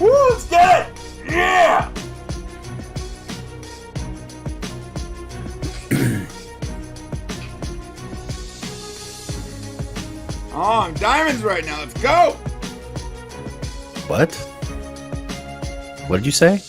Woo, let's get it! Yeah! Oh, I'm diamonds right now. Let's go! What? What did you say?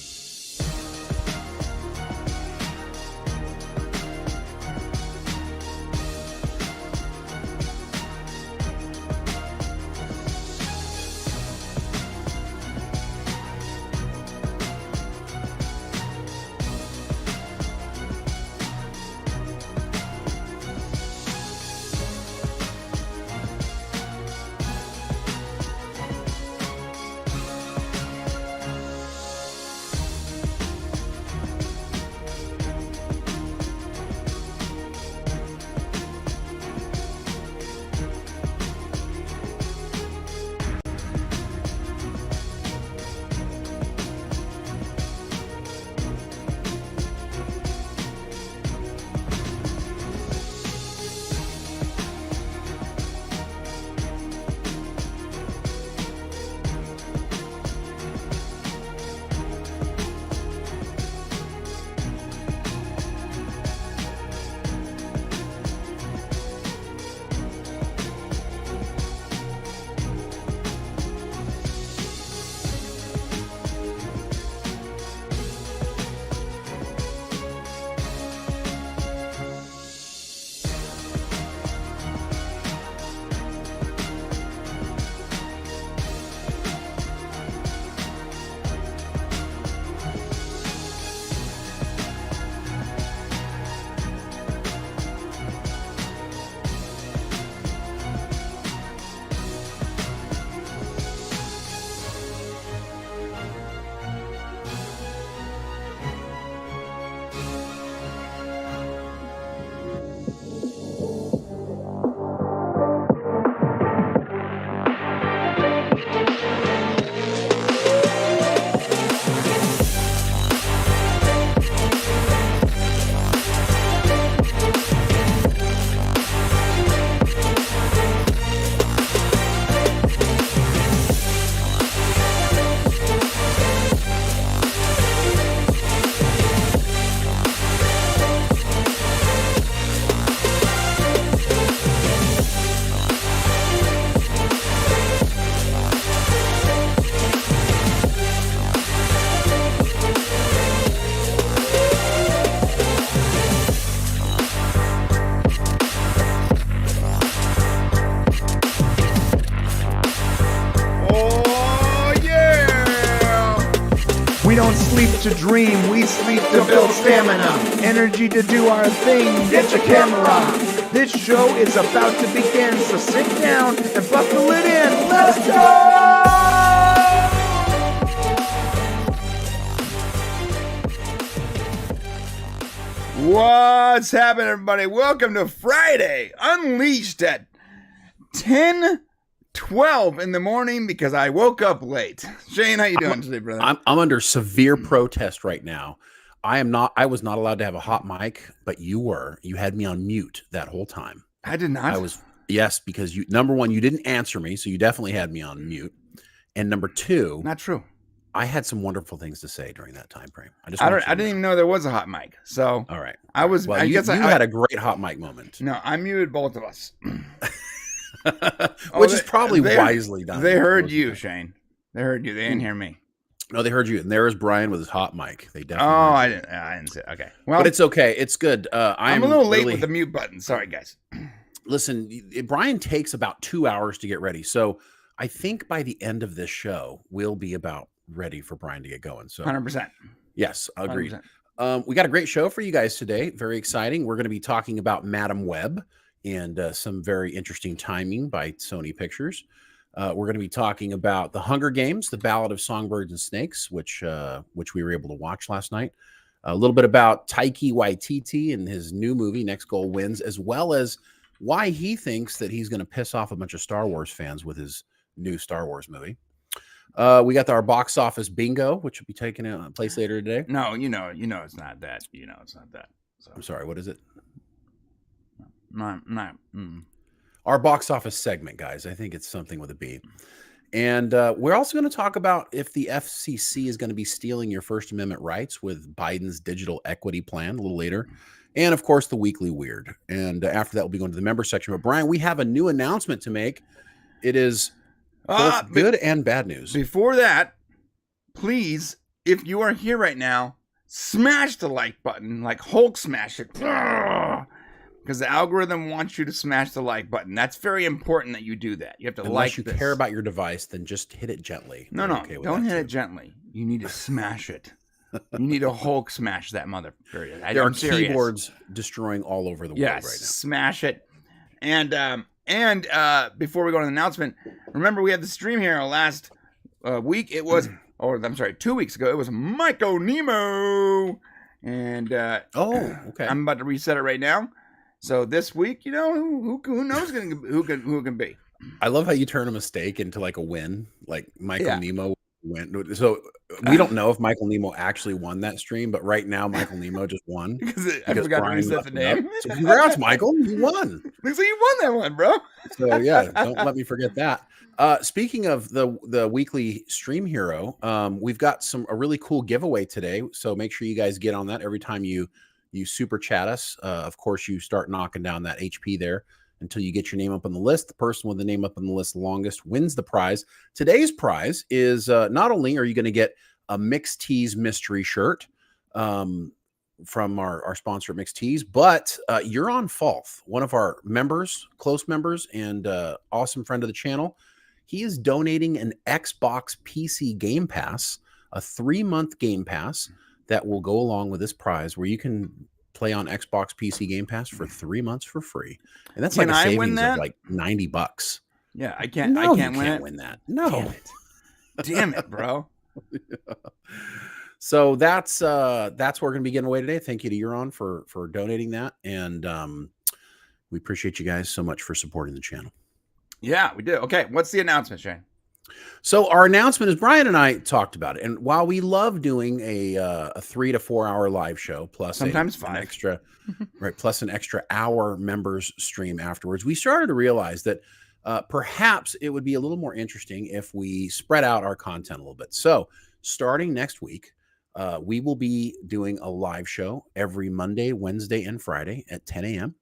to dream, we sleep to build stamina, energy to do our thing, get your camera. This show is about to begin, so sit down and buckle it in. Let's go! What's happening, everybody? Welcome to Friday Unleashed at 10:12 in the morning because I woke up late. Shane, how you doing today, brother? I'm under severe protest right now. I was not allowed to have a hot mic, but you were. You had me on mute that whole time. I did not. Yes, because number one, you didn't answer me, so you definitely had me on mute. And number two, not true. I had some wonderful things to say during that time frame. I didn't even know there was a hot mic. So all right, I was. Well, I guess you I had a great hot mic moment. No, I muted both of us, which is probably wisely done. They heard you, Shane. They heard you. They didn't hear me. No, they heard you. And there is Brian with his hot mic. They definitely. Oh, I didn't see it. Okay, well, but it's okay. It's good. I'm a little late with the mute button. Sorry, guys. Listen, Brian takes about 2 hours to get ready, so I think by the end of this show, we'll be about ready for Brian to get going. So 100%. Yes, agreed. 100%. We got a great show for you guys today. Very exciting. We're going to be talking about Madam Web and some very interesting timing by Sony Pictures. We're going to be talking about The Hunger Games, The Ballad of Songbirds and Snakes, which we were able to watch last night. A little bit about Taika Waititi and his new movie, Next Goal Wins, as well as why he thinks that he's going to piss off a bunch of Star Wars fans with his new Star Wars movie. We got our box office bingo, which will be taking place later today. No, you know, it's not that. You know, it's not that. So. I'm sorry. What is it? Not. Our box office segment, guys. I think it's something with a B. And we're also going to talk about if the FCC is going to be stealing your First Amendment rights with Biden's digital equity plan a little later. And, of course, the Weekly Weird. And after that, we'll be going to the member section. But, Brian, we have a new announcement to make. It is both good and bad news. Before that, please, if you are here right now, smash the like button, like Hulk smash it. Because the algorithm wants you to smash the like button. That's very important that you do that. You have to Unless you care about your device, then just hit it gently. No, don't hit it gently. You need to smash it. You need a Hulk smash that mother. There are keyboards destroying all over the world right now. Smash it. And before we go to the announcement, remember we had the stream here last week. It was, 2 weeks ago. It was Michael Nemo. And okay. I'm about to reset it right now. So this week, you know, who knows who can be. I love how you turn a mistake into like a win. Like Michael Nemo went. So we don't know if Michael Nemo actually won that stream, but right now Michael Nemo just won. I forgot to reset the name. So congrats, Michael. You won. Looks like you won that one, bro. So yeah, don't let me forget that. Speaking of the weekly stream hero, we've got a really cool giveaway today. So make sure you guys get on that every time you super chat us. Of course, you start knocking down that HP there until you get your name up on the list. The person with the name up on the list longest wins the prize. Today's prize is not only are you going to get a Mixed Tees mystery shirt from our sponsor Mixed Tees, but you're on Falth, one of our members, close members, and awesome friend of the channel. He is donating an Xbox PC Game Pass, a 3-month Game Pass that will go along with this prize, where you can play on Xbox PC Game Pass for 3 months for free, and that's like a savings of like $90. Yeah, I can't. No, I can't win that. No, damn it, bro. So that's what we're gonna be giving away today. Thank you to Euron for donating that, and we appreciate you guys so much for supporting the channel. Yeah, we do. Okay, what's the announcement, Shane? So our announcement is Brian and I talked about it, and while we love doing a 3 to 4 hour live show plus sometimes an extra plus an extra hour members stream afterwards, we started to realize that perhaps it would be a little more interesting if we spread out our content a little bit. So starting next week, we will be doing a live show every Monday, Wednesday, and Friday at 10 a.m.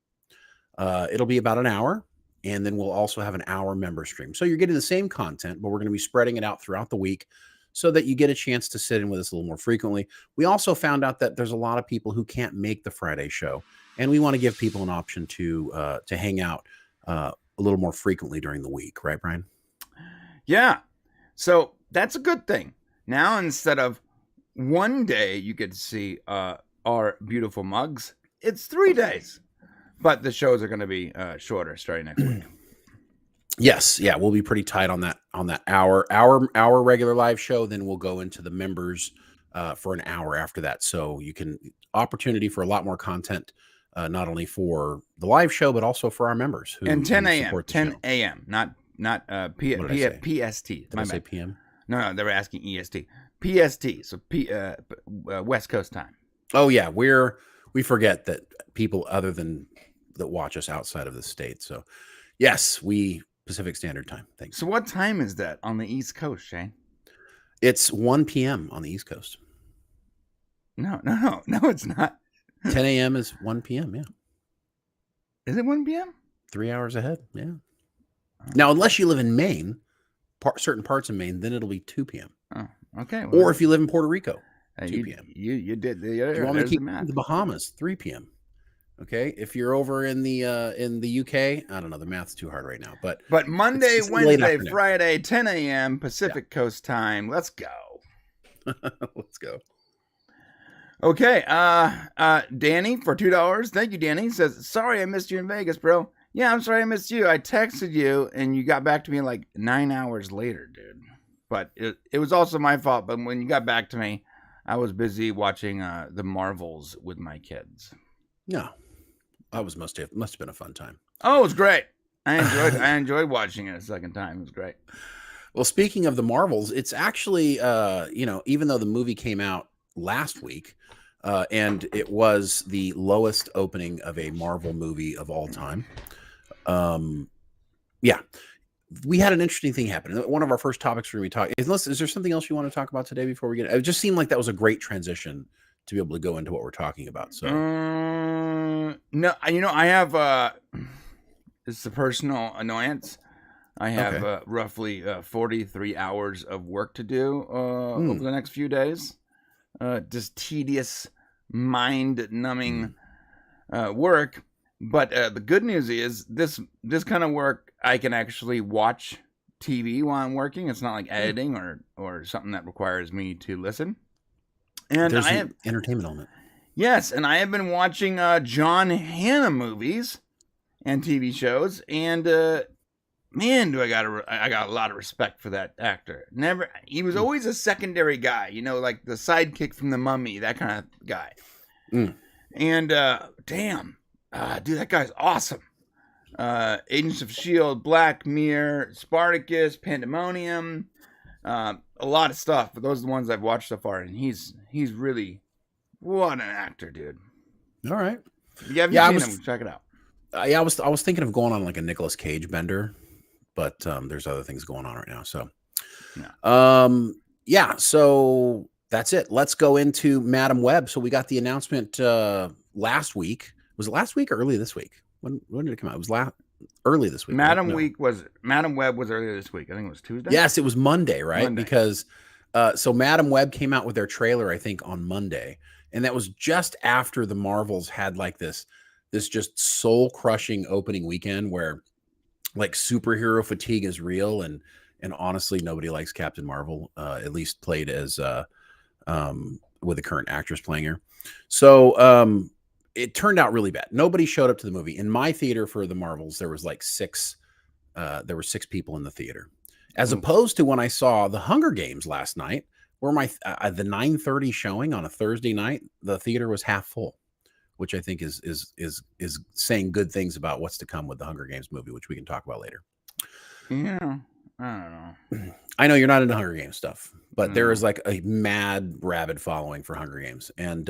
It'll be about an hour. And then we'll also have an hour member stream. So you're getting the same content, but we're going to be spreading it out throughout the week so that you get a chance to sit in with us a little more frequently. We also found out that there's a lot of people who can't make the Friday show, and we want to give people an option to hang out a little more frequently during the week. Right, Brian? Yeah. So that's a good thing. Now, instead of one day you get to see our beautiful mugs. It's 3 days, but the shows are going to be shorter starting next week. Yes, yeah, we'll be pretty tight on that our regular live show. Then we'll go into the members for an hour after that, so you can opportunity for a lot more content, not only for the live show but also for our members. And 10 a.m. 10 a.m. Not PST. Did I say PM? No, they were asking EST. PST, so West Coast time. Oh yeah, we forget that people other than that watch us outside of the state. So yes, we Pacific Standard Time. Thanks. So what time is that on the East Coast, Shane? It's 1 p.m. on the East Coast. No, it's not. 10 a.m. is 1 p.m. Yeah. Is it 1 p.m.? 3 hours ahead. Yeah. Now, unless you live in Maine, certain parts of Maine, then it'll be 2 p.m. Oh, okay. Well, or if you live in Puerto Rico, 2 p.m. You did the you want me to keep the Bahamas, 3 p.m. Okay. If you're over in the UK, I don't know. The math's too hard right now. But Monday, Wednesday, Friday, 10 a.m. Pacific Coast time. Let's go. Let's go. Okay. Danny for $2. Thank you, Danny. Says, sorry I missed you in Vegas, bro. Yeah, I'm sorry I missed you. I texted you and you got back to me like 9 hours later, dude. But it was also my fault. But when you got back to me, I was busy watching the Marvels with my kids. No, that must have been a fun time. Oh, it was great. I enjoyed watching it a second time. It was great. Well, speaking of the Marvels, it's actually even though the movie came out last week, and it was the lowest opening of a Marvel movie of all time. Yeah, we had an interesting thing happen. One of our first topics where we talk is there something else you want to talk about today before we get it? It just seemed like that was a great transition to be able to go into what we're talking about. So no, I have it's a personal annoyance. I have roughly 43 hours of work to do over the next few days. Just tedious, mind-numbing work. But the good news is this kind of work I can actually watch TV while I'm working. It's not like editing or something that requires me to listen. And there's an entertainment element. Yes, and I have been watching John Hannah movies and TV shows, and man, do I got a lot of respect for that actor. He was always a secondary guy, like the sidekick from The Mummy, that kind of guy. And damn, dude, that guy's awesome. Agents of S.H.I.E.L.D., Black Mirror, Spartacus, Pandemonium, a lot of stuff. But those are the ones I've watched so far, and he's really what an actor, dude. All right, if you haven't seen him, check it out. I was thinking of going on like a Nicolas Cage bender, but there's other things going on right now. So, so that's it. Let's go into Madam Web. So we got the announcement last week. Was it last week or early this week? When did it come out? It was early this week. Madam Web was earlier this week. I think it was Tuesday. Yes, it was Monday, right? Monday. Because so Madam Web came out with their trailer, I think, on Monday, and that was just after the Marvels had like this just soul crushing opening weekend where like superhero fatigue is real, and honestly, nobody likes Captain Marvel, at least played as with the current actress playing her. So it turned out really bad. Nobody showed up to the movie. In my theater for the Marvels, there was like six people in the theater, as opposed to when I saw the Hunger Games last night, where the 9:30 showing on a Thursday night, the theater was half full, which I think is saying good things about what's to come with the Hunger Games movie, which we can talk about later. Yeah, I don't know. I know you're not into Hunger Games stuff, but there is like a mad, rabid following for Hunger Games, and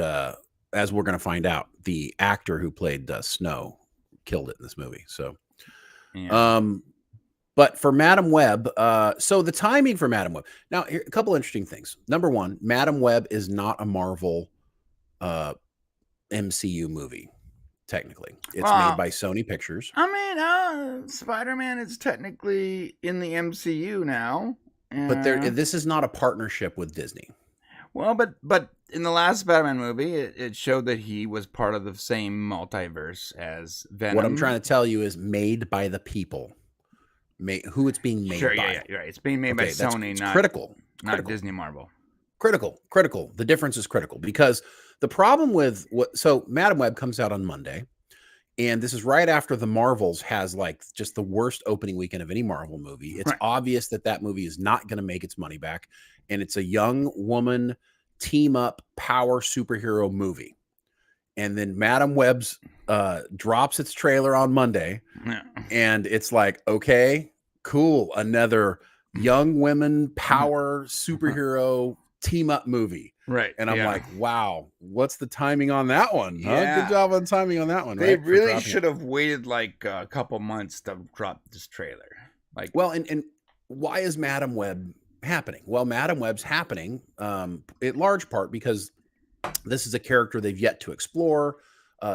as we're going to find out, the actor who played Snow killed it in this movie. So, but for Madam Web, so the timing for Madam Web. Now, here, a couple interesting things. Number one, Madam Web is not a Marvel MCU movie. Technically, it's made by Sony Pictures. I mean, Spider-Man is technically in the MCU now, but this is not a partnership with Disney. Well, but in the last Spider-Man movie, it showed that he was part of the same multiverse as Venom. What I'm trying to tell you is made by the people. Who it's being made by. Yeah, you're right. It's being made by Sony, it's not critical. Not Disney Marvel. Critical. The difference is critical because the problem with so Madam Web comes out on Monday, and this is right after the Marvels has like just the worst opening weekend of any Marvel movie. It's obvious that movie is not going to make its money back, and it's a young woman team up power superhero movie. And then Madam Web's drops its trailer on Monday, and it's like, okay, cool, another young women power superhero team up movie. Right. And I'm like, wow, what's the timing on that one? Yeah. Huh? Good job on timing on that one. They really should have waited like a couple months to drop this trailer. Like, well, and why is Madam Web happening? Well, Madam Web's happening in large part because this is a character they've yet to explore.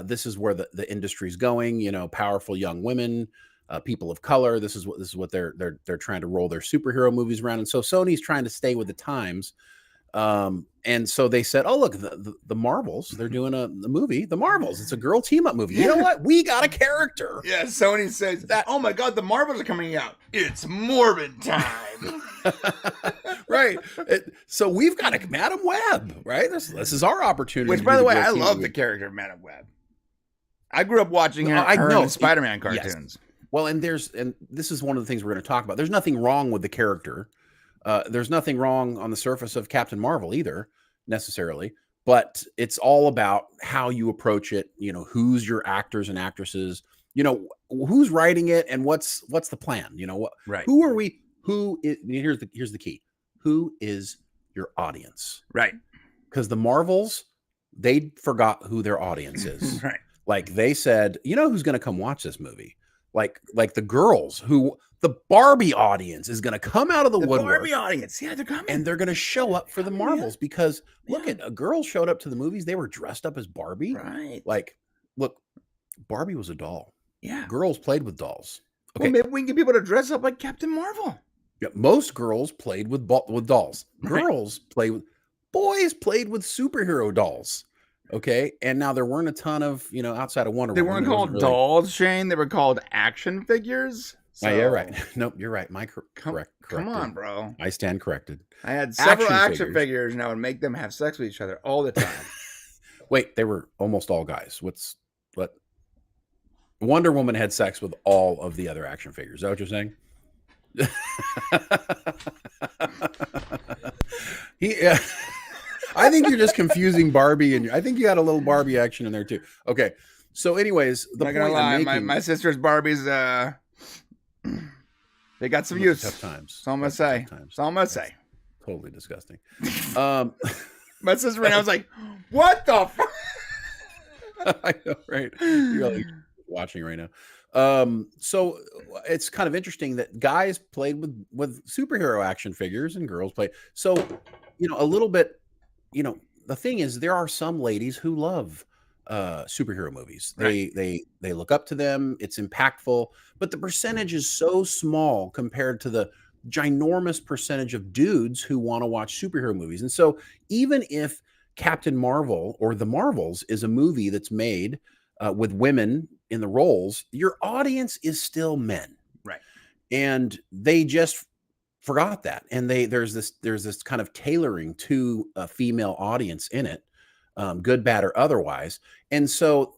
This is where the industry's going. You know, powerful young women, people of color. This is what they're trying to roll their superhero movies around. And so Sony's trying to stay with the times. And so they said, "Oh, look, the Marvels. They're doing the movie, The Marvels. It's a girl team up movie. You know what? We got a character." Yeah, Sony says that. Oh my God, the Marvels are coming out. It's Morbid time. Right. So we've got a Madam Web. Right. This is our opportunity. Which, by the way, I love the character of Madam Web. I grew up watching her in the Spider-Man cartoons. Yes. Well, and this is one of the things we're going to talk about. There's nothing wrong with the character. There's nothing wrong on the surface of Captain Marvel either, necessarily, but it's all about how you approach it. You know, who's your actors and actresses, you know, who's writing it and what's the plan, you know, who are we, here's the key. Who is your audience? Right. Because the Marvels, they forgot who their audience is. Right. Like they said, you know, who's going to come watch this movie? Like the girls who, the Barbie audience is going to come out of the woodwork. Barbie audience, yeah, they're coming, and they're going to show up for the Marvels because look at a girl showed up to the movies. They were dressed up as Barbie, right? Like, look, Barbie was a doll. Yeah, girls played with dolls. Okay, well, maybe we can get people to dress up like Captain Marvel. Yeah, most girls played with dolls. Girls boys played with superhero dolls. Okay, and now there weren't a ton of, you know, outside of Wonder Woman. They weren't called dolls, Shane. They were called action figures. So, yeah, right. Nope, you're right. Correct. Come on, bro. I stand corrected. I had several action figures, and I would make them have sex with each other all the time. Wait, they were almost all guys. What? Wonder Woman had sex with all of the other action figures. Is that what you're saying? I think you're just confusing Barbie, and I think you got a little Barbie action in there too. Okay, so anyways, the point I'm making, my sister's Barbies, they got some use. Tough times. That's all I'm gonna say. That's all I'm gonna say. Totally disgusting. My sister and I was like, "What the fuck?" I know, right? You're like watching right now. So it's kind of interesting that guys played with superhero action figures and girls played. So, you know, a little bit. You know, the thing is, there are some ladies who love superhero movies. Right. They look up to them. It's impactful, but the percentage is so small compared to the ginormous percentage of dudes who want to watch superhero movies. And so even if Captain Marvel or The Marvels is a movie that's made with women in the roles, your audience is still men. Right. And they just forgot that. And there's this kind of tailoring to a female audience in it, good, bad, or otherwise. And so,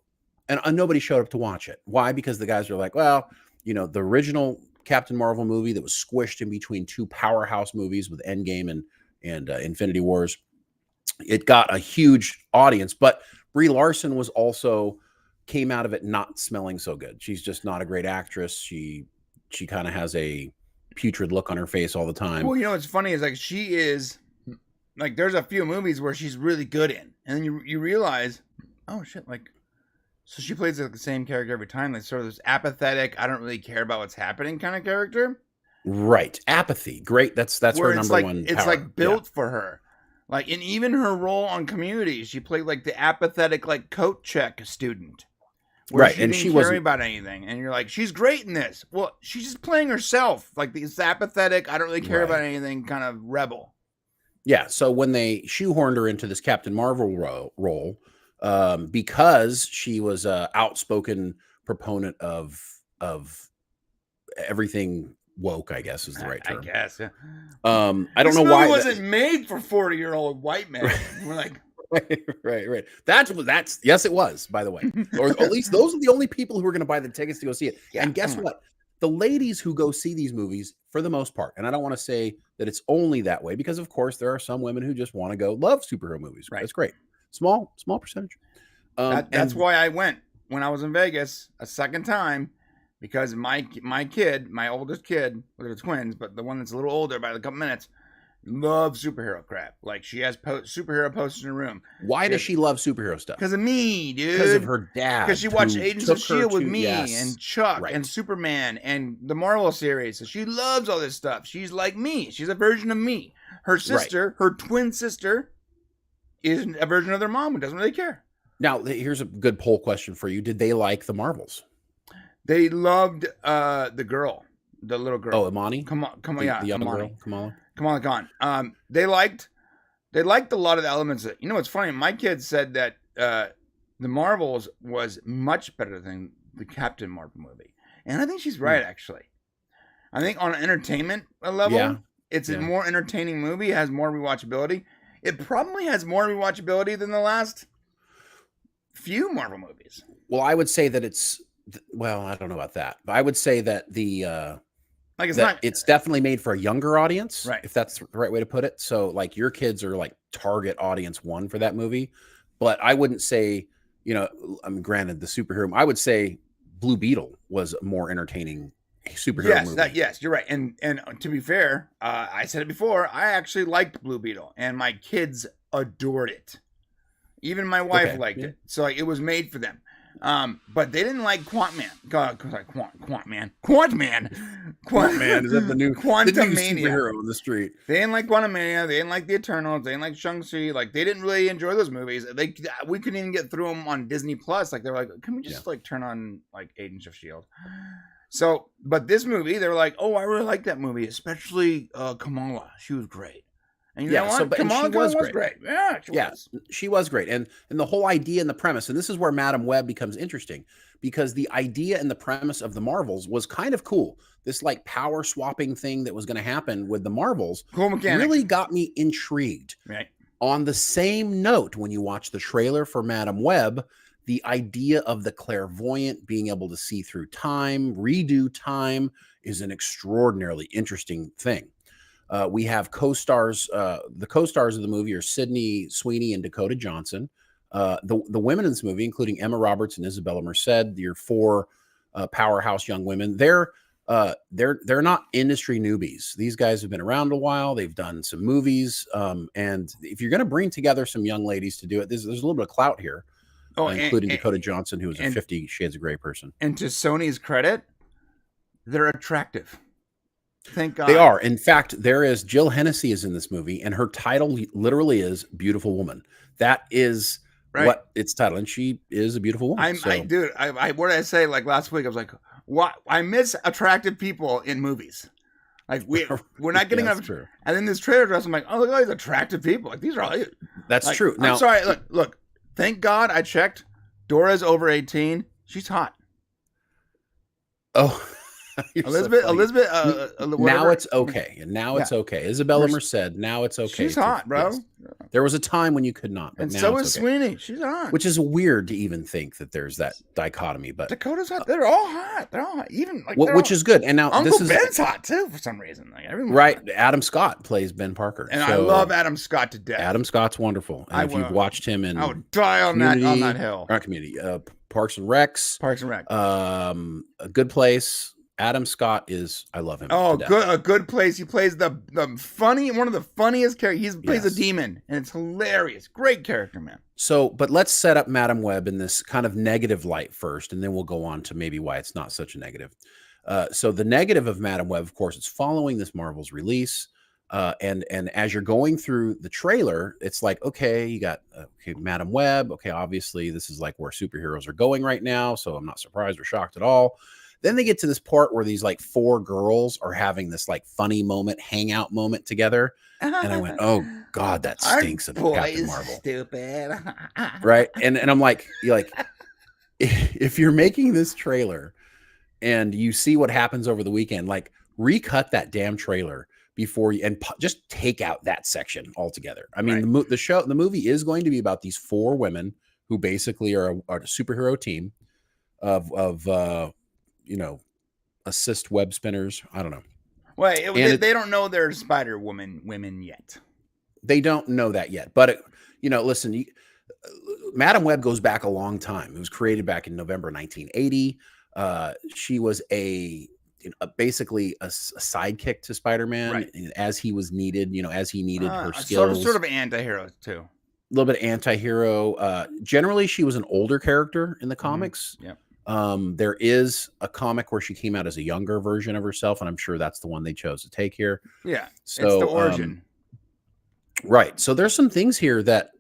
and nobody showed up to watch it. Why? Because the guys are like, well, you know, the original Captain Marvel movie that was squished in between two powerhouse movies with Endgame and Infinity Wars, it got a huge audience, but Brie Larson was also came out of it not smelling so good. She's just not a great actress. She kind of has a putrid look on her face all the time. Well, you know what's funny is like she is like there's a few movies where she's really good in, and then you realize, oh shit, like so she plays like the same character every time, like sort of this apathetic, I don't really care about what's happening kind of character. Right, apathy. Great, that's her number one. It's like built for her. Like, and even her role on Community, she played like the apathetic like coat check student. Right, she didn't care about anything, and you're like, she's great in this. Well, she's just playing herself, like this apathetic, I don't really care about anything kind of rebel. Yeah, so when they shoehorned her into this Captain Marvel role, because she was an outspoken proponent of everything woke, I guess is the right term. I guess. Yeah. I don't know why it wasn't made for 40-year-old white men. We're like, right. That's yes, it was, by the way. Or at least those are the only people who are going to buy the tickets to go see it. Yeah, and guess what? The ladies who go see these movies, for the most part, and I don't want to say that it's only that way, because of course there are some women who just want to go love superhero movies. Right. That's great. Small percentage. That's why I went when I was in Vegas a second time, because my kid, my oldest kid, they're twins, but the one that's a little older by a couple minutes, loves superhero crap. Like, she has superhero posters in her room. Why does she love superhero stuff? Because of me, dude. Because of her dad. Because she watched Agents of S.H.I.E.L.D. with me and Chuck and Superman and the Marvel series. So she loves all this stuff. She's like me. She's a version of me. Her sister, her twin sister, is a version of their mom who doesn't really care. Now, here's a good poll question for you. Did they like the Marvels? They loved the girl, the little girl. Oh, Imani? Come on, the young Imani. girl, Kamala Khan. They liked a lot of the elements that, you know, what's funny. My kids said that the Marvels was much better than the Captain Marvel movie, and I think she's right. Actually, I think on an entertainment level, it's a more entertaining movie. It has more rewatchability. It probably has more rewatchability than the last few Marvel movies. Well, I would say that it's. Well, I don't know about that, but I would say that it's definitely made for a younger audience, right? If that's the right way to put it. So, like, your kids are like target audience 1 for that movie, but I wouldn't say, you know, I mean, granted, the superhero. I would say Blue Beetle was a more entertaining superhero movie. Yes, you're right. And to be fair, I said it before. I actually liked Blue Beetle, and my kids adored it. Even my wife liked it. So it was made for them. But they didn't like Quantman. Quantman. Is that the new superhero on the street? They didn't like Quantumania. They didn't like the Eternals. They didn't like Shang-Chi. Like, they didn't really enjoy those movies. We couldn't even get through them on Disney Plus. Like, they were like, can we just like turn on like Agents of S.H.I.E.L.D.? So, but this movie, they were like, oh, I really like that movie, especially Kamala. She was great. And you know what? Kamala was great. Yeah, she was great. And the whole idea and the premise, and this is where Madam Web becomes interesting, because the idea and the premise of the Marvels was kind of cool. This like power swapping thing that was going to happen with the Marvels really got me intrigued. Right. On the same note, when you watch the trailer for Madam Web, the idea of the clairvoyant being able to see through time, redo time, is an extraordinarily interesting thing. We have co-stars. The co-stars of the movie are Sydney Sweeney and Dakota Johnson. The women in this movie, including Emma Roberts and Isabella Merced, your 4 powerhouse young women. They're not industry newbies. These guys have been around a while. They've done some movies. And if you're going to bring together some young ladies to do it, there's a little bit of clout here, including Dakota Johnson, who is a 50 Shades of Grey person. And to Sony's credit, they're attractive. Thank God. They are. In fact, there is Jill Hennessy is in this movie, and her title literally is Beautiful Woman. That is what it's titled, and she is a beautiful woman. What did I say like last week? I was like, what? I miss attractive people in movies. Like we're not getting enough. True. And then this trailer dress, I'm like, oh, look at all these attractive people. Like, these are all. That's like, true. Now, I'm sorry. Look. Thank God I checked. Dora's over 18. She's hot. Oh. Elizabeth. Now it's okay. Now it's okay. Isabella Merced. Now it's okay. She's hot, bro. Yes. There was a time when you could not, but and now so is Sweeney. She's hot. Which is weird to even think that there's that dichotomy. But Dakota's hot. They're all hot. They're all hot. Even like which is good. And now Uncle Ben's hot too for some reason. Like, right. Adam Scott plays Ben Parker, and I love Adam Scott to death. Adam Scott's wonderful. And if you've watched him in, I would die on that hill. Not Community. Parks and Recs. A Good Place. Adam Scott is, I love him. Oh, good, a good place. He plays the funny, one of the funniest characters. He plays a demon, and it's hilarious. Great character, man. So, but let's set up Madam Web in this kind of negative light first, and then we'll go on to maybe why it's not such a negative. So the negative of Madam Web, of course, it's following this Marvel's release. And as you're going through the trailer, it's like, okay, you got Madam Web. Okay, obviously this is like where superheroes are going right now. So I'm not surprised or shocked at all. Then they get to this part where these like 4 girls are having this like funny moment, hangout moment together. And I went, oh God, that stinks of Captain Marvel. Stupid. Right. And I'm like, if you're making this trailer and you see what happens over the weekend, like recut that damn trailer before you, and just take out that section altogether. I mean, Right. the movie is going to be about these 4 women who basically are a superhero team of you know, assist web spinners. I don't know. Well, they don't know they're Spider women yet. They don't know that yet. But, listen, Madam Web goes back a long time. It was created back in November 1980. She was basically a sidekick to Spider-Man, right, as he was needed, as he needed her skills. Sort of anti-hero too. A little bit anti-hero. Generally, she was an older character in the comics. Yeah. There is a comic where she came out as a younger version of herself, and I'm sure that's the one they chose to take here. Yeah, so it's the origin. Right. So there's some things here that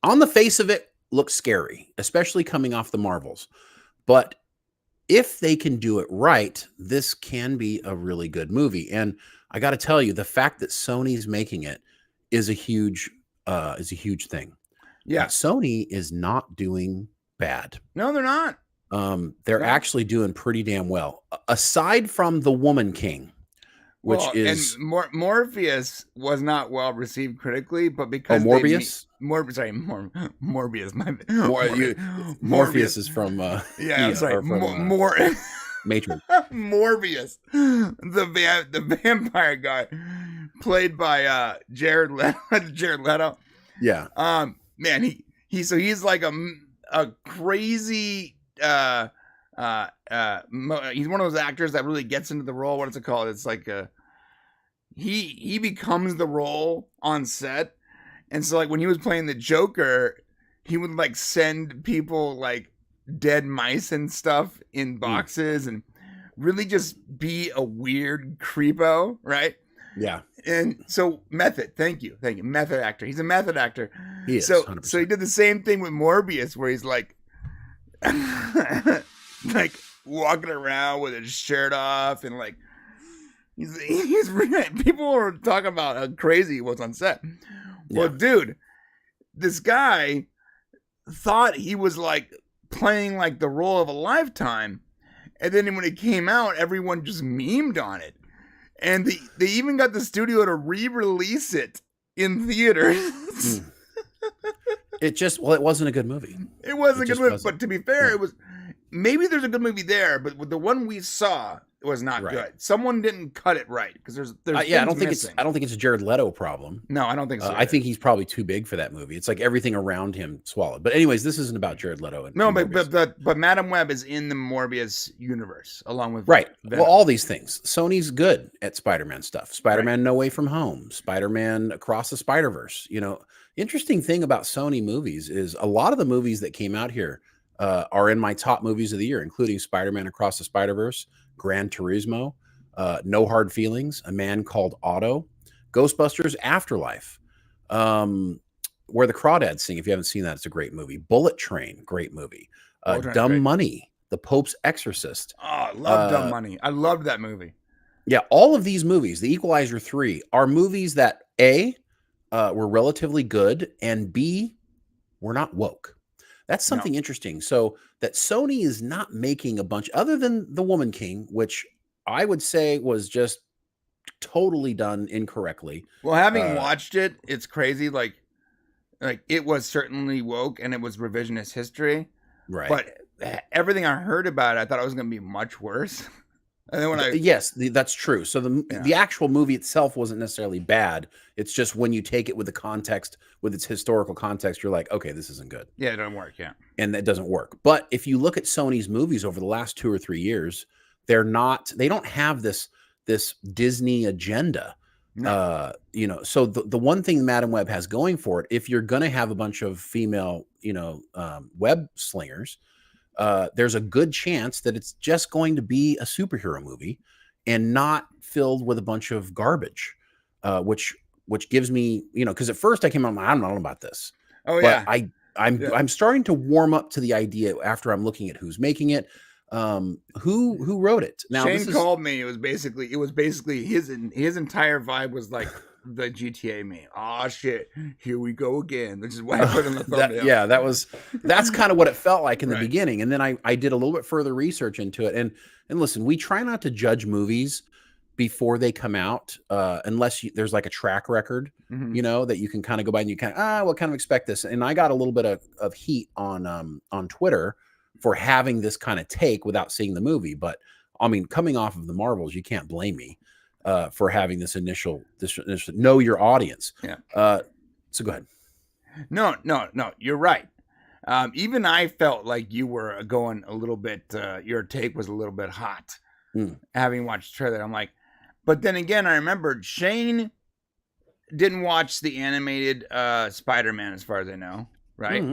on the face of it look scary, especially coming off the Marvels. But if they can do it right, this can be a really good movie. And I got to tell you, the fact that Sony's making it is a huge thing. Yeah. Sony is not doing bad. No, they're not. They're actually doing pretty damn well. Aside from The Woman King, which is... And Morpheus was not well received critically, but because... Morbius? Morbius. Morpheus is from... yeah, sorry. Matrix. Morbius. The vampire guy played by Jared Leto. Yeah. Man, he's like a crazy... he's one of those actors that really gets into the role. What is it called? It's like he becomes the role on set. And so like when he was playing the Joker, he would like send people like dead mice and stuff in boxes and really just be a weird creepo, right? Yeah. And so method, thank you. Method actor. He's a method actor. He is, so 100%. So he did the same thing with Morbius where he's like like walking around with his shirt off and like he's people were talking about how crazy he was on set. Well, dude, this guy thought he was like playing like the role of a lifetime, and then when it came out, everyone just memed on it, and they even got the studio to re-release it in theaters. It wasn't a good movie. It wasn't a good movie, but to be fair, it was. Maybe there's a good movie there, but with the one we saw, it was not good. Someone didn't cut it right because there's I don't think it's a Jared Leto problem. No, I don't think so. I think he's probably too big for that movie. It's like everything around him swallowed. But anyways, this isn't about Jared Leto. But Madam Web is in the Morbius universe along with Venom. Venom. Well, all these things. Sony's good at Spider-Man stuff. Spider-Man No Way From Home. Spider-Man Across the Spider-Verse. Interesting thing about Sony movies is a lot of the movies that came out here are in my top movies of the year, including Spider-Man Across the Spider-Verse, Gran Turismo, No Hard Feelings, A Man Called Otto, Ghostbusters Afterlife, Where the Crawdads Sing. If you haven't seen that, it's a great movie. Bullet Train, great movie. Dumb Money, The Pope's Exorcist. Oh, I love Dumb Money. I loved that movie. Yeah, all of these movies, The Equalizer 3, are movies that A, were relatively good, and B, were not woke. That's something interesting. So that Sony is not making a bunch, other than The Woman King, which I would say was just totally done incorrectly. Well, having watched it, it's crazy. Like it was certainly woke and it was revisionist history. Right. But everything I heard about it, I thought it was going to be much worse. And then when that's true. So the actual movie itself wasn't necessarily bad. It's just when you take it with the context, with its historical context, you're like, okay, this isn't good. Yeah, it doesn't work. Yeah. And that doesn't work. But if you look at Sony's movies over the last 2 or 3 years, they don't have this Disney agenda. No. So the one thing Madam Web has going for it, if you're going to have a bunch of female, web slingers, there's a good chance that it's just going to be a superhero movie and not filled with a bunch of garbage, which gives me, because at first I came out, I don't know about this. Oh yeah. But I'm starting to warm up to entire after I'm looking at who's making it, who wrote it. Now Shane called me. It was basically his entire vibe was like the GTA meme. Oh shit, here we go again. Which is why I put in the thumbnail. That's kind of what it felt like in the beginning. And then I did a little bit further research into it. And listen, we try not to judge movies before they come out, unless there's like a track record, that you can kind of go by and you kind of, well, kind of expect this. And I got a little bit of heat on Twitter for having this kind of take without seeing the movie. But I mean, coming off of the Marvels, you can't blame me for having this initial know your audience. Yeah. So go ahead. No, you're right. Even I felt like you were going a little bit, your take was a little bit hot, having watched the trailer. I'm like, but then again, I remembered Shane didn't watch the animated Spider-Man, as far as I know, right?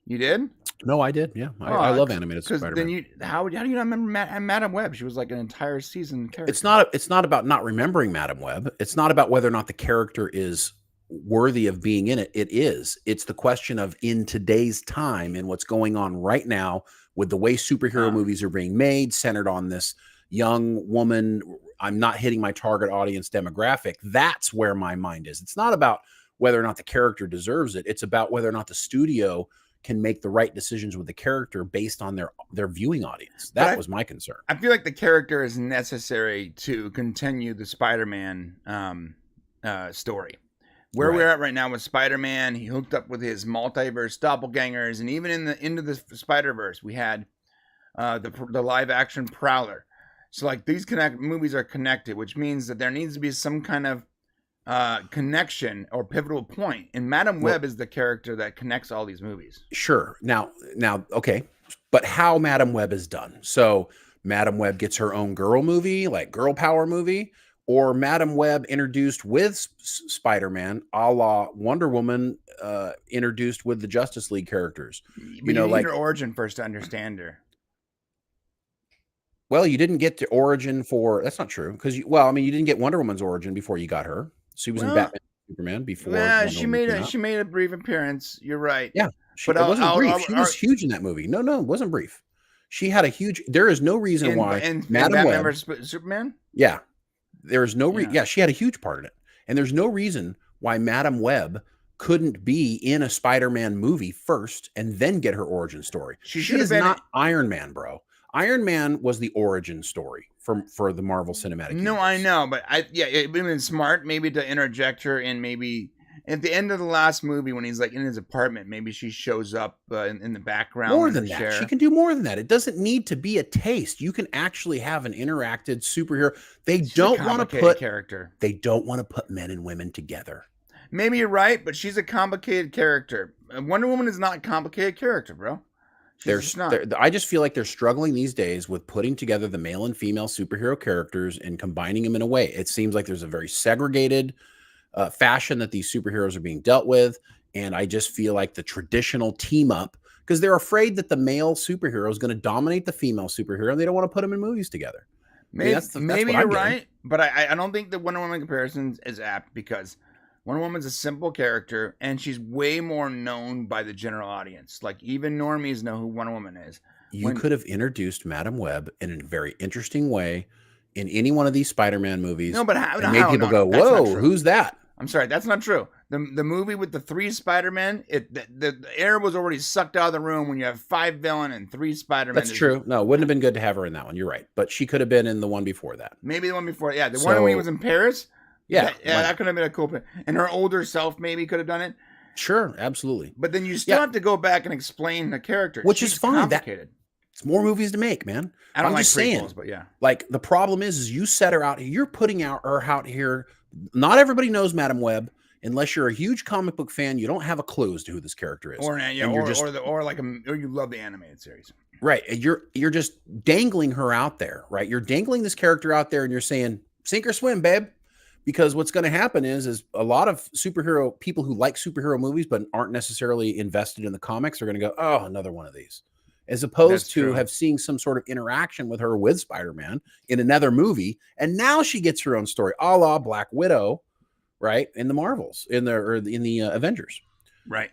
You did? No, I did. Yeah, I love animated Spider-Man. Then how do you not remember Madam Web? She was like an entire season character. It's not about not remembering Madam Web. It's not about whether or not the character is worthy of being in it. It is. It's the question of, in today's time and what's going on right now with the way superhero movies are being made, centered on this young woman. I'm not hitting my target audience demographic. That's where my mind is. It's not about whether or not the character deserves it. It's about whether or not the studio can make the right decisions with the character based on their viewing audience. That was my concern. I feel like the character is necessary to continue the Spider-Man story. Where we're at right now with Spider-Man, he hooked up with his multiverse doppelgangers, and even in the Into the Spider-Verse, we had the live-action Prowler. So, like, these movies are connected, which means that there needs to be some kind of connection or pivotal point. And Madam Web is the character that connects all these movies. Sure. Now, okay. But how Madam Web is done. So, Madam Web gets her own girl movie, like girl power movie, or Madam Web introduced with Spider-Man, a la Wonder Woman introduced with the Justice League characters. You know, like her origin first to understand her. Well, you didn't get the origin for, that's not true, because you didn't get Wonder Woman's origin before you got her. She was in Batman and Superman before. Yeah, she made a brief appearance. You're right. Yeah, but it wasn't brief. She was huge in that movie. No, it wasn't brief. She had a huge. There is no reason why Madam Web versus Superman. Yeah, there is no reason. Yeah, she had a huge part in it, and there's no reason why Madam Web couldn't be in a Spider-Man movie first and then get her origin story. She is not Iron Man, bro. Iron Man was the origin story for the Marvel Cinematic Universe. No, I know, but it would have been smart maybe to interject her, and maybe at the end of the last movie when he's like in his apartment, maybe she shows up in the background. More than that, she can do more than that. It doesn't need to be a taste. You can actually have an interacted superhero. She's don't want to put character. They don't want to put men and women together. Maybe you're right, but she's a complicated character. Wonder Woman is not a complicated character, bro. I just feel like they're struggling these days with putting together the male and female superhero characters and combining them in a way. It seems like there's a very segregated fashion that these superheroes are being dealt with. And I just feel like the traditional team up, because they're afraid that the male superhero is going to dominate the female superhero, and they don't want to put them in movies together. Maybe you're right, but I don't think the Wonder Woman comparison is apt, because Wonder Woman's a simple character, and she's way more known by the general audience. Like, even normies know who Wonder Woman is. You could have introduced Madam Web in a very interesting way in any one of these Spider-Man movies. No, but made people go, "Whoa, who's that?" I'm sorry, that's not true. The movie with the 3 Spider-Men, the air was already sucked out of the room when you have 5 villains and 3 Spider-Men. That's true. No, it wouldn't have been good to have her in that one. You're right, but she could have been in the one before that. Maybe the one before. Yeah, the one when he was in Paris. Yeah, that could have been a cool. And her older self maybe could have done it. Sure, absolutely. But then you still have to go back and explain the character, which is fine. It's more movies to make, man. I'm just saying, but yeah. Like, the problem is you set her out. You're putting her out here. Not everybody knows Madam Web unless you're a huge comic book fan. You don't have a clue as to who this character is, or you love the animated series, right? You're just dangling her out there, right? You're dangling this character out there, and you're saying, "Sink or swim, babe." Because what's going to happen is a lot of superhero people who like superhero movies but aren't necessarily invested in the comics are going to go, "Oh, another one of these," as opposed to have seen some sort of interaction with her with Spider-Man in another movie, and now she gets her own story, a la Black Widow, right? In the Marvels, in the Avengers, right?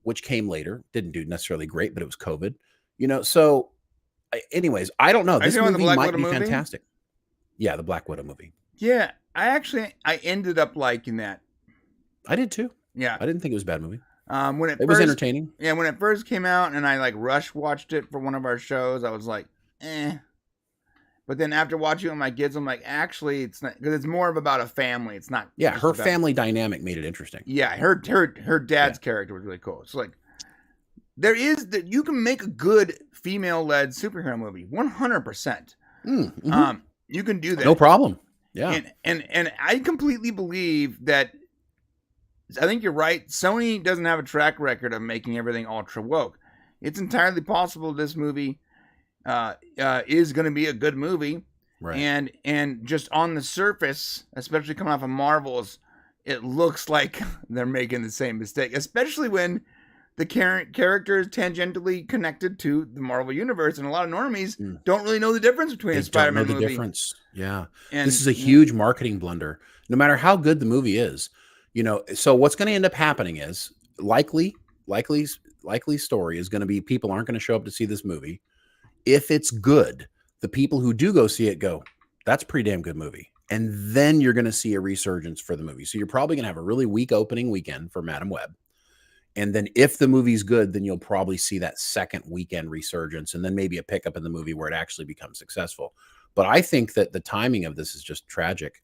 Which came later, didn't do necessarily great, but it was COVID, So, anyways, I don't know. This movie might be fantastic. Yeah, the Black Widow movie. Yeah. I ended up liking that. I did too. Yeah. I didn't think it was a bad movie. It was entertaining. Yeah, when it first came out and I rush watched it for one of our shows, I was like, eh. But then after watching it with my kids, I'm like, actually, it's not, because it's more of about a family. It's not. Yeah, just her about, family dynamic made it interesting. Yeah, her dad's character was really cool. It's like there is that you can make a good female-led superhero movie, 100%. Mm-hmm. You can do that, no problem. Yeah, and I completely believe that. I think you're right. Sony doesn't have a track record of making everything ultra woke. It's entirely possible this movie is going to be a good movie, right? And just on the surface, especially coming off of Marvel's, it looks like they're making the same mistake, especially when the character is tangentially connected to the Marvel universe, and a lot of normies don't really know the difference between a Spider-Man movie. Difference. Yeah, and this is a huge marketing blunder. No matter how good the movie is, so what's going to end up happening is likely story is going to be people aren't going to show up to see this movie. If it's good, the people who do go see it go, that's a pretty damn good movie. And then you're going to see a resurgence for the movie. So you're probably going to have a really weak opening weekend for Madam Web. And then if the movie's good, then you'll probably see that second weekend resurgence and then maybe a pickup in the movie where it actually becomes successful. But I think that the timing of this is just tragic.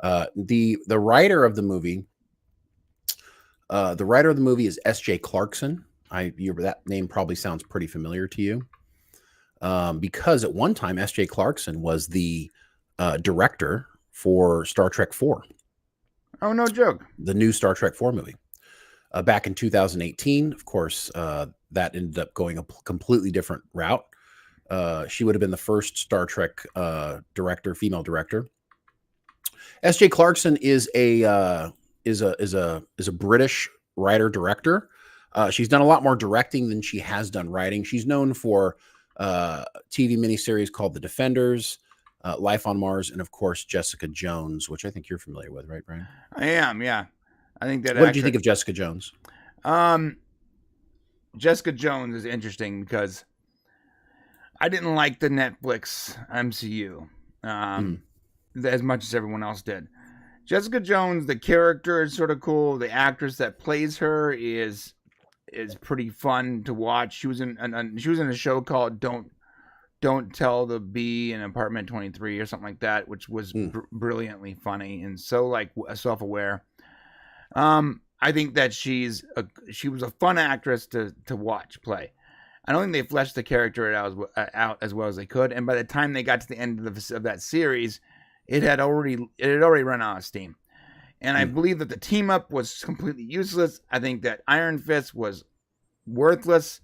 The writer of the movie is S.J. Clarkson. That name probably sounds pretty familiar to you, because at one time S.J. Clarkson was the director for Star Trek 4. Oh, no joke! The new Star Trek 4 movie back in 2018. Of course, that ended up going a completely different route. She would have been the first Star Trek female director. S.J. Clarkson is a British writer director. She's done a lot more directing than she has done writing. She's known for TV miniseries called The Defenders, Life on Mars, and of course Jessica Jones, which I think you're familiar with, right, Brian? I am, yeah. I think that. What did you think of Jessica Jones? Jessica Jones is interesting because I didn't like the Netflix MCU as much as everyone else did. Jessica Jones, the character is sort of cool. The actress that plays her is pretty fun to watch. She was in a show called Don't Tell the Bee in Apartment 23 or something like that, which was brilliantly funny and so like self-aware. I think that she was a fun actress to watch play. I don't think they fleshed the character out as well as they could, and by the time they got to the end of that series, it had already run out of steam. And I believe that the team up was completely useless. I think that Iron Fist was worthless.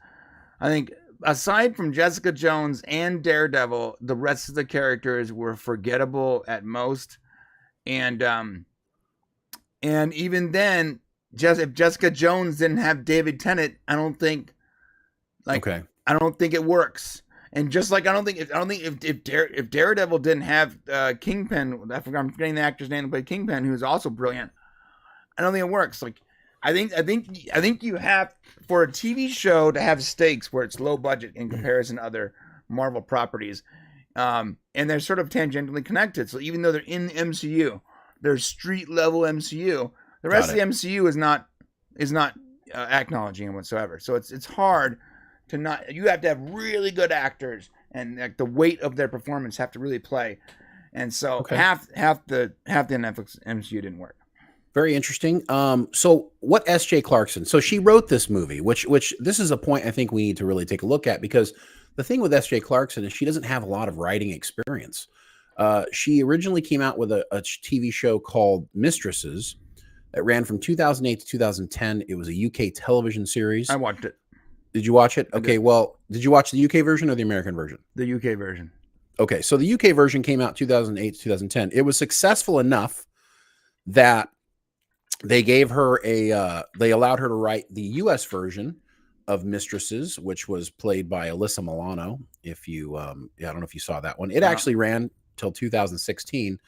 I think aside from Jessica Jones and Daredevil, the rest of the characters were forgettable at most. And even then, if Jessica Jones didn't have David Tennant, I don't think it works. And just like I don't think if Daredevil didn't have Kingpin, I'm forgetting the actor's name to play Kingpin, who's also brilliant. I don't think it works. Like I think you have, for a TV show to have stakes where it's low budget in comparison to other Marvel properties, and they're sort of tangentially connected. So even though they're in the MCU, they're street level MCU. The rest of the MCU is not acknowledging them whatsoever. So it's hard to not. You have to have really good actors, and like the weight of their performance have to really play. And so half the Netflix MCU didn't work. Very interesting. So what S.J. Clarkson? So she wrote this movie, which this is a point I think we need to really take a look at, because the thing with S.J. Clarkson is she doesn't have a lot of writing experience. She originally came out with a TV show called Mistresses that ran from 2008 to 2010. It was a UK television series. I watched it. Did you watch it? Okay, well, did you watch the UK version or the American version? The UK version. Okay, so the UK version came out 2008 to 2010. It was successful enough that they gave her they allowed her to write the US version of Mistresses, which was played by Alyssa Milano. If you, I don't know if you saw that one. It actually ran till 2016.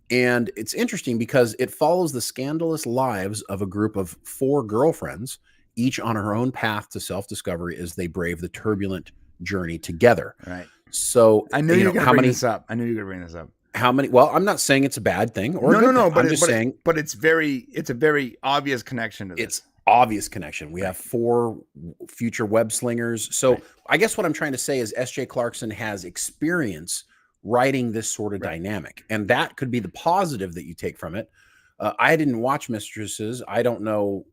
And it's interesting because it follows the scandalous lives of a group of 4 girlfriends, each on her own path to self-discovery as they brave the turbulent journey together. Right. So I knew you were going to bring this up. I knew you were going to bring this up. How many? Well, I'm not saying it's a bad thing or no. But I'm just saying, but it's a very obvious connection to this. It's obvious connection. We have 4 future web slingers. So I guess what I'm trying to say is S.J. Clarkson has experience writing this sort of dynamic, and that could be the positive that you take from it. I didn't watch Mistresses. I don't know,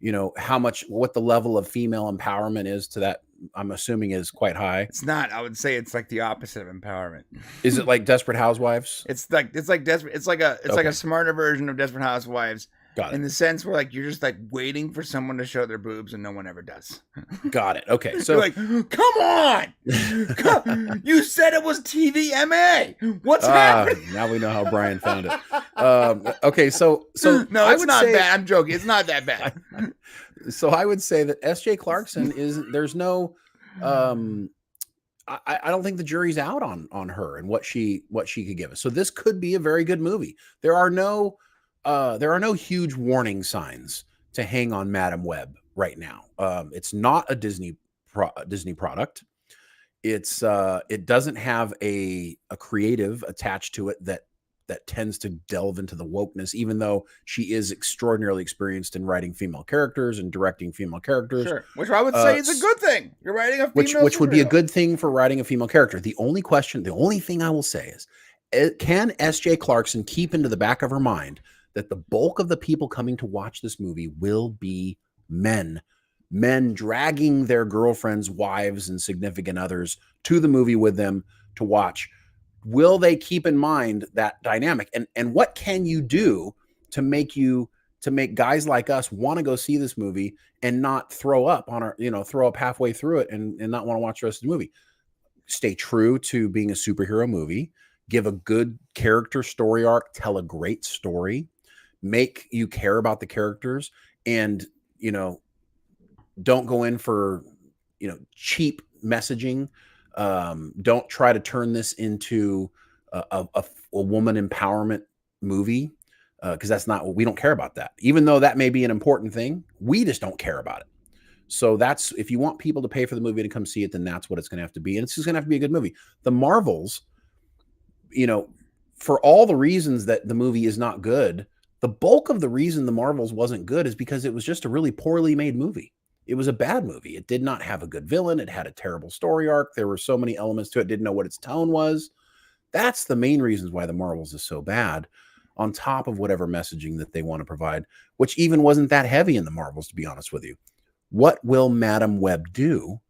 what the level of female empowerment is to that. I'm assuming is quite high. It's not. I would say it's like the opposite of empowerment. Is it like Desperate Housewives? It's like desperate. It's like a smarter version of Desperate Housewives. Got it. In the sense where like you're just like waiting for someone to show their boobs and no one ever does. Got it. Okay, so you're like, come on, you said it was TVMA. What's happening? Now we know how Brian found it. Okay, so no, it's not bad. I'm joking. It's not that bad. So I would say that S.J. Clarkson is. There's no. I don't think the jury's out on her and what she could give us. So this could be a very good movie. There are no huge warning signs to hang on Madam Web right now. It's not a Disney product. It doesn't have a creative attached to it that tends to delve into the wokeness, even though she is extraordinarily experienced in writing female characters and directing female characters. Sure, which I would say is a good thing. You're writing a female which would be a good thing for writing a female character. The only thing I will say is, can S.J. Clarkson keep into the back of her mind that the bulk of the people coming to watch this movie will be men dragging their girlfriends, wives, and significant others to the movie with them to watch? Will they keep in mind that dynamic? And what can you do to make guys like us want to go see this movie and not throw up halfway through it and not want to watch the rest of the movie? Stay true to being a superhero movie, give a good character story arc, tell a great story, make you care about the characters, and don't go in for cheap messaging. Don't try to turn this into a woman empowerment movie, because that's not what we don't care about that. Even though that may be an important thing, we just don't care about it. So that's, if you want people to pay for the movie to come see it, then that's what it's going to have to be. And it's just going to have to be a good movie. The Marvels, for all the reasons that the movie is not good, the bulk of the reason the Marvels wasn't good is because it was just a really poorly made movie. It was a bad movie. It did not have a good villain. It had a terrible story arc. There were so many elements to it. Didn't know what its tone was. That's the main reasons why the Marvels is so bad, on top of whatever messaging that they want to provide, which even wasn't that heavy in the Marvels, to be honest with you. What will Madam Web do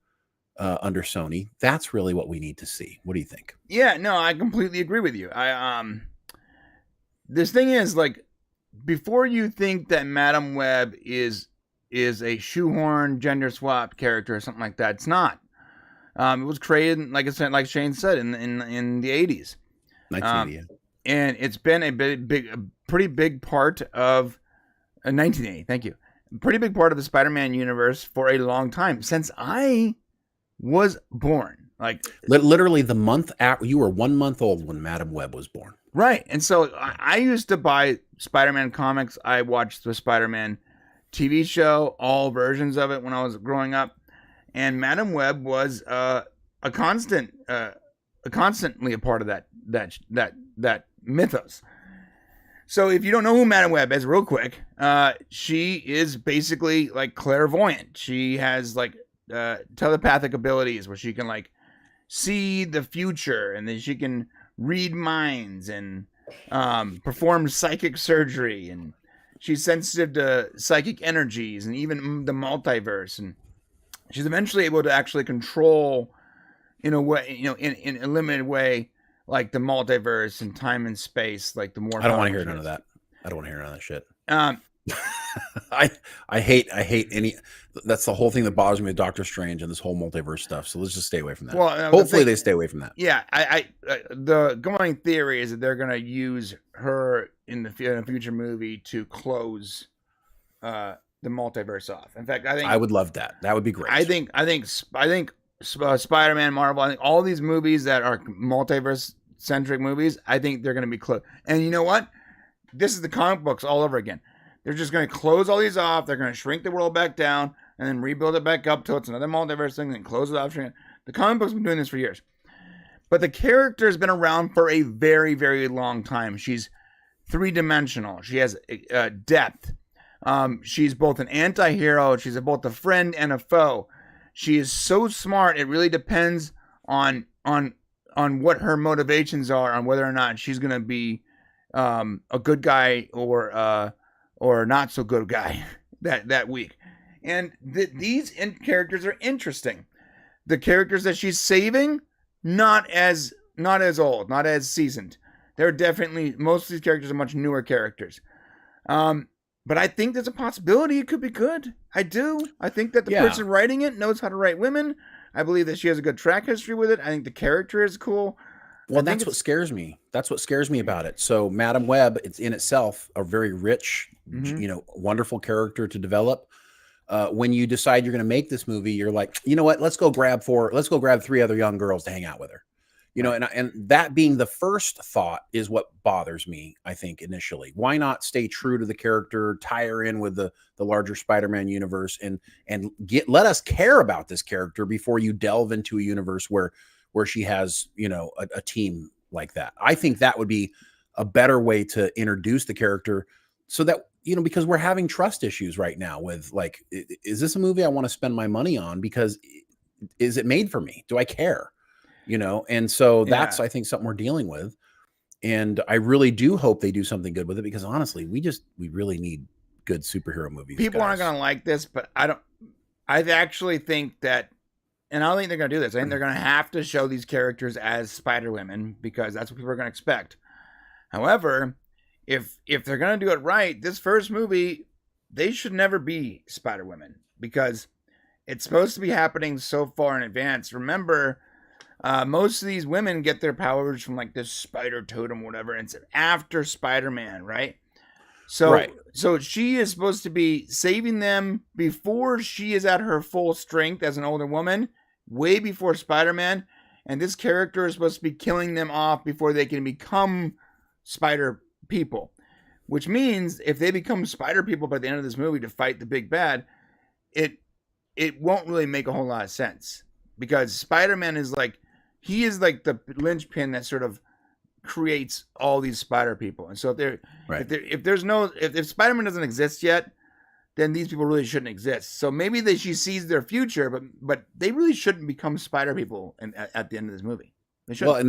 under Sony? That's really what we need to see. What do you think? Yeah, no, I completely agree with you. This thing is, like, before you think that Madam Web is a shoehorn gender swap character or something like that, it's not. It was created, like I said, like Shane said, in the 80s. 1980. And it's been a pretty big part of 1980. Thank you. Pretty big part of the Spider-Man universe for a long time, since I was born. Like, literally the month after you were 1 month old when Madam Web was born. Right. And so I used to buy Spider-Man comics. I watched the Spider-Man TV show, all versions of it when I was growing up. And Madam Web was constantly a part of that mythos. So if you don't know who Madam Web is, real quick, she is basically like clairvoyant. She has like telepathic abilities where she can like see the future, and then she can read minds and perform psychic surgery, and she's sensitive to psychic energies and even the multiverse, and she's eventually able to actually control, in a way, in a limited way, like the multiverse and time and space, like the more. I don't want to hear none of that. I don't want to hear none of that shit. I hate any. That's the whole thing that bothers me with Doctor Strange and this whole multiverse stuff. So let's just stay away from that. Well, hopefully they stay away from that. Yeah, the going theory is that they're going to use her in a future movie to close the multiverse off. In fact, I would love that. That would be great. I think Spider-Man, Marvel, I think all these movies that are multiverse centric movies, I think they're going to be closed. And you know what? This is the comic books all over again. They're just going to close all these off. They're going to shrink the world back down and then rebuild it back up till it's another multiverse thing, then close it off. The comic books have been doing this for years. But the character has been around for a very, very long time. She's three-dimensional. She has depth. She's both an anti-hero. She's both a friend and a foe. She is so smart. It really depends on on what her motivations are, on whether or not she's going to be a good guy or not so good guy that week. And these characters are interesting. The characters that she's saving, not as old, not as seasoned. They're definitely, most of these characters are much newer characters. But I think there's a possibility it could be good. I do. I think that the person writing it knows how to write women. I believe that she has a good track history with it. I think the character is cool. Well, that's what scares me. That's what scares me about it. So Madam Web, it's in itself a very rich, wonderful character to develop. When you decide you're going to make this movie, you're like, you know what? Let's go grab 3 other young girls to hang out with her. You know, and that being the first thought is what bothers me, I think, initially. Why not stay true to the character, tie her in with the larger Spider-Man universe, and let us care about this character before you delve into a universe where she has, a team like that. I think that would be a better way to introduce the character so that, because we're having trust issues right now with, like, is this a movie I want to spend my money on? Because is it made for me? Do I care? And so that's, I think, something we're dealing with. And I really do hope they do something good with it, because honestly, we really need good superhero movies. People aren't going to like this, but I actually think that, and I don't think they're going to do this. I think they're going to have to show these characters as Spider Women, because that's what people are going to expect. However, if they're going to do it right, this first movie, they should never be Spider Women, because it's supposed to be happening so far in advance. Remember, most of these women get their powers from like this spider totem or whatever, and it's after Spider-Man, right? So she is supposed to be saving them before she is at her full strength as an older woman, way before Spider-Man, and this character is supposed to be killing them off before they can become spider people, which means if they become spider people by the end of this movie to fight the big bad, it won't really make a whole lot of sense, because Spider-Man is like, he is like the linchpin that sort of creates all these spider people. And so if Spider-Man doesn't exist yet, then these people really shouldn't exist. So maybe she sees their future, but they really shouldn't become spider people at the end of this movie. They shouldn't. Well,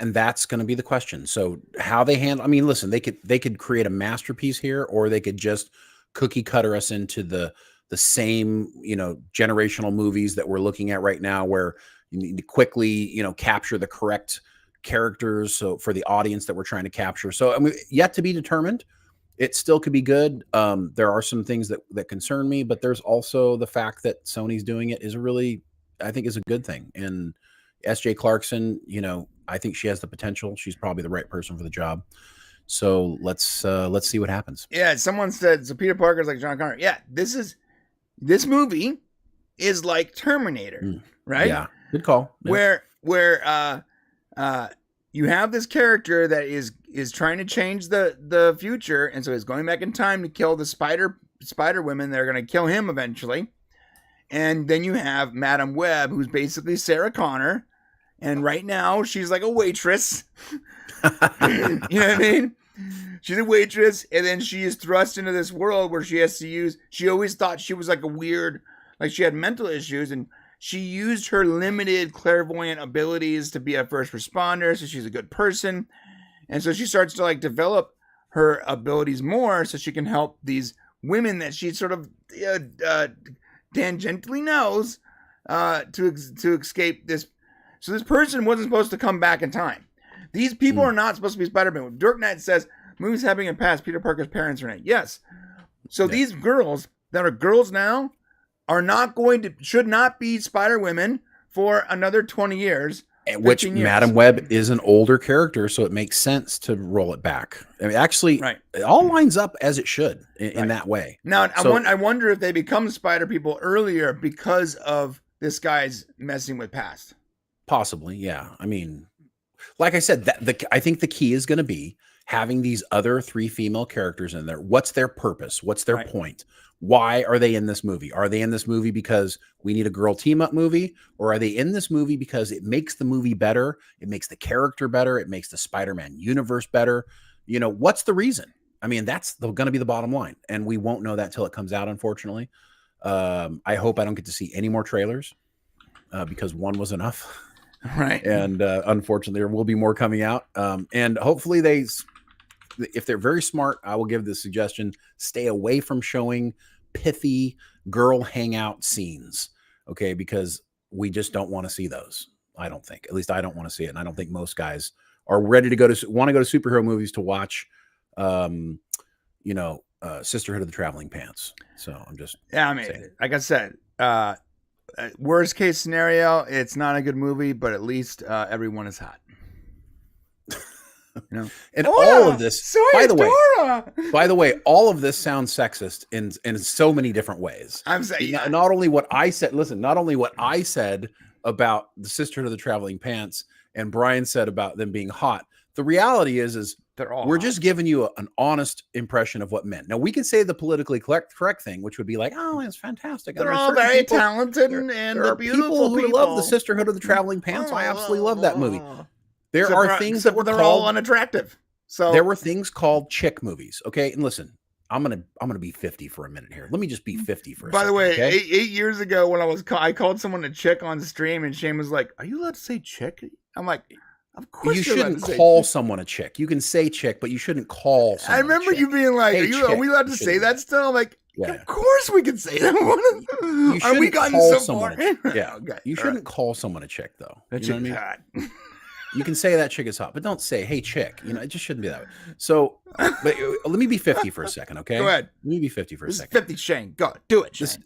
and that's going to be the question. So how they handle, I mean, listen, they could create a masterpiece here, or they could just cookie cutter us into the same, generational movies that we're looking at right now, where you need to quickly, capture the correct characters, so for the audience that we're trying to capture. So, I mean, yet to be determined. It still could be good. There are some things that concern me, but there's also the fact that Sony's doing it is I think is a good thing. And S.J. Clarkson, I think she has the potential. She's probably the right person for the job. So let's see what happens. Yeah, someone said, so Peter Parker's like John Connor. Yeah, this movie is like Terminator, right? Yeah, good call. Yeah. Where you have this character that is trying to change the future, and so he's going back in time to kill the spider women that are going to kill him eventually. And then you have Madam Web, who's basically Sarah Connor, and right now she's like a waitress. You know what I mean? She's a waitress, and then she is thrust into this world where she has to use. She always thought she was like a weird, like she had mental issues, and she used her limited clairvoyant abilities to be a first responder, so she's a good person. And so she starts to like develop her abilities more so she can help these women that she sort of tangentially knows to escape this. So this person wasn't supposed to come back in time. These people are not supposed to be Spider-Man. Dirk Knight says, movies happening in the past, Peter Parker's parents are in it. Yes. So these girls that are girls now should not be Spider Women for another 20 years. Which Madam Web is an older character, so it makes sense to roll it back. I mean, actually, it all lines up as it should in that way. Now, I wonder if they become Spider people earlier because of this guy's messing with past. Possibly, yeah. I mean, like I said, I think the key is going to be having these other 3 female characters in there. What's their purpose? What's their point? Why are they in this movie? Are they in this movie because we need a girl team up movie? Or are they in this movie because it makes the movie better? It makes the character better. It makes the Spider-Man universe better. What's the reason? I mean, that's going to be the bottom line. And we won't know that till it comes out, unfortunately. I hope I don't get to see any more trailers because one was enough. Right. And unfortunately, there will be more coming out. And hopefully if they're very smart, I will give the suggestion, stay away from showing pithy girl hangout scenes. Okay. Because we just don't want to see those. I don't think, at least I don't want to see it. And I don't think most guys are ready to want to go to superhero movies to watch, Sisterhood of the Traveling Pants. So I'm just, I mean, saying. like I said, worst case scenario, it's not a good movie, but at least everyone is hot. You know? And all of this, by the way, all of this sounds sexist in so many different ways. I'm saying, not only what I said, not only what I said about the Sisterhood of the Traveling Pants and Brian said about them being hot. The reality is they're all we're hot. just giving you an honest impression of what men. Now we can say the politically correct thing, which would be like, oh, it's fantastic. They're all very talented and there are beautiful people who love the Sisterhood of the Traveling Pants. I absolutely love that movie. There are things that were they're called all unattractive. So there were things called chick movies. Okay. And listen, I'm gonna be 50 for a minute here. Let me just be 50 for a second. By the way, okay? 8 years ago when I called someone a chick on stream and Shane was like, "Are you allowed to say chick?" I'm like, "Of course you you're shouldn't allowed to call say someone a chick. You can say chick, but you shouldn't call someone I remember a chick. you being like, Hey, "Are we allowed to say that still?" I'm like, Yeah. "Of course we can say that." You Are we shouldn't gotten call so someone far? Yeah. Okay. You all shouldn't call someone a chick though. That You know chick's what I mean? hot. You can say that chick is hot, but don't say, hey, chick. You know, it just shouldn't be that way. So but let me be 50 for a second, okay? Go ahead. Let me be 50 for a This is second. 50, Shane. Go. Do it, Shane.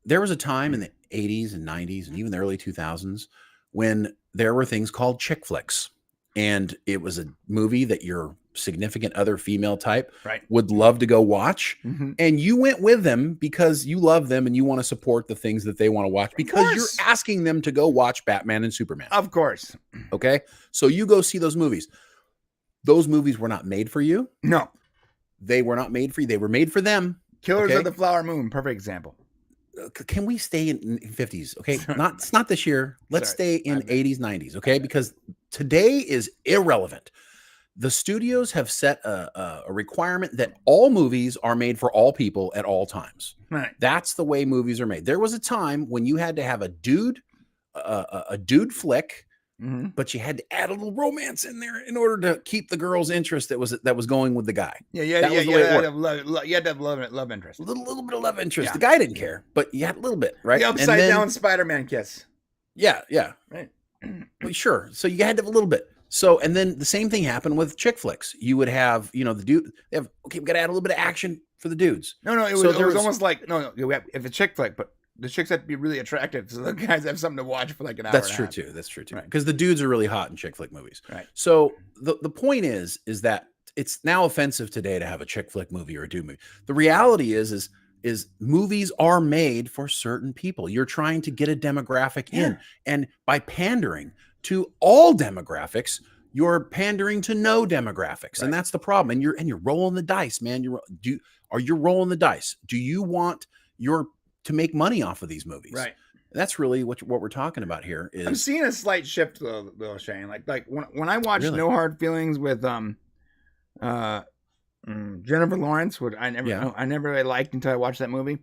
There was a time in the 80s and 90s and even the early 2000s when there were things called chick flicks. And it was a movie that your significant other female type would love to go watch. Mm-hmm. And you went with them because you love them and you want to support the things that they want to watch because you're asking them to go watch Batman and Superman. Of course. Okay. So you go see those movies. Those movies were not made for you. No. They were not made for you. They were made for them. Killers of the Flower Moon. Perfect example. Can we stay in 50s? Okay. It's not this year. Let's stay in 80s, 90s. Okay. Because today is irrelevant. The studios have set a requirement that all movies are made for all people at all times. Right. That's the way movies are made. There was a time when you had to have a dude flick, mm-hmm. but you had to add a little romance in there in order to keep the girl's interest that was going with the guy. Yeah. You had to have love interest. A little bit of love interest. Yeah. The guy didn't care, but you had a little bit, right? The upside down Spider-Man kiss. Yeah. Right. Well, sure. So you had to have a little bit. So, and then the same thing happened with chick flicks. You would have, the dude, we got to add a little bit of action for the dudes. No, it was almost like, if a chick flick, but the chicks have to be really attractive. So the guys have something to watch for like an hour. That's true too. Right. Because the dudes are really hot in chick flick movies. Right. So the point is that it's now offensive today to have a chick flick movie or a dude movie. The reality is movies are made for certain people. You're trying to get a demographic in, and by pandering to all demographics, you're pandering to no demographics, and that's the problem. And you're rolling the dice, man. You're rolling the dice. Do you want to make money off of these movies? Right. That's really what we're talking about here. Is I'm seeing a slight shift though, Shane. Like when I watched No Hard Feelings with Jennifer Lawrence, which I never really liked until I watched that movie.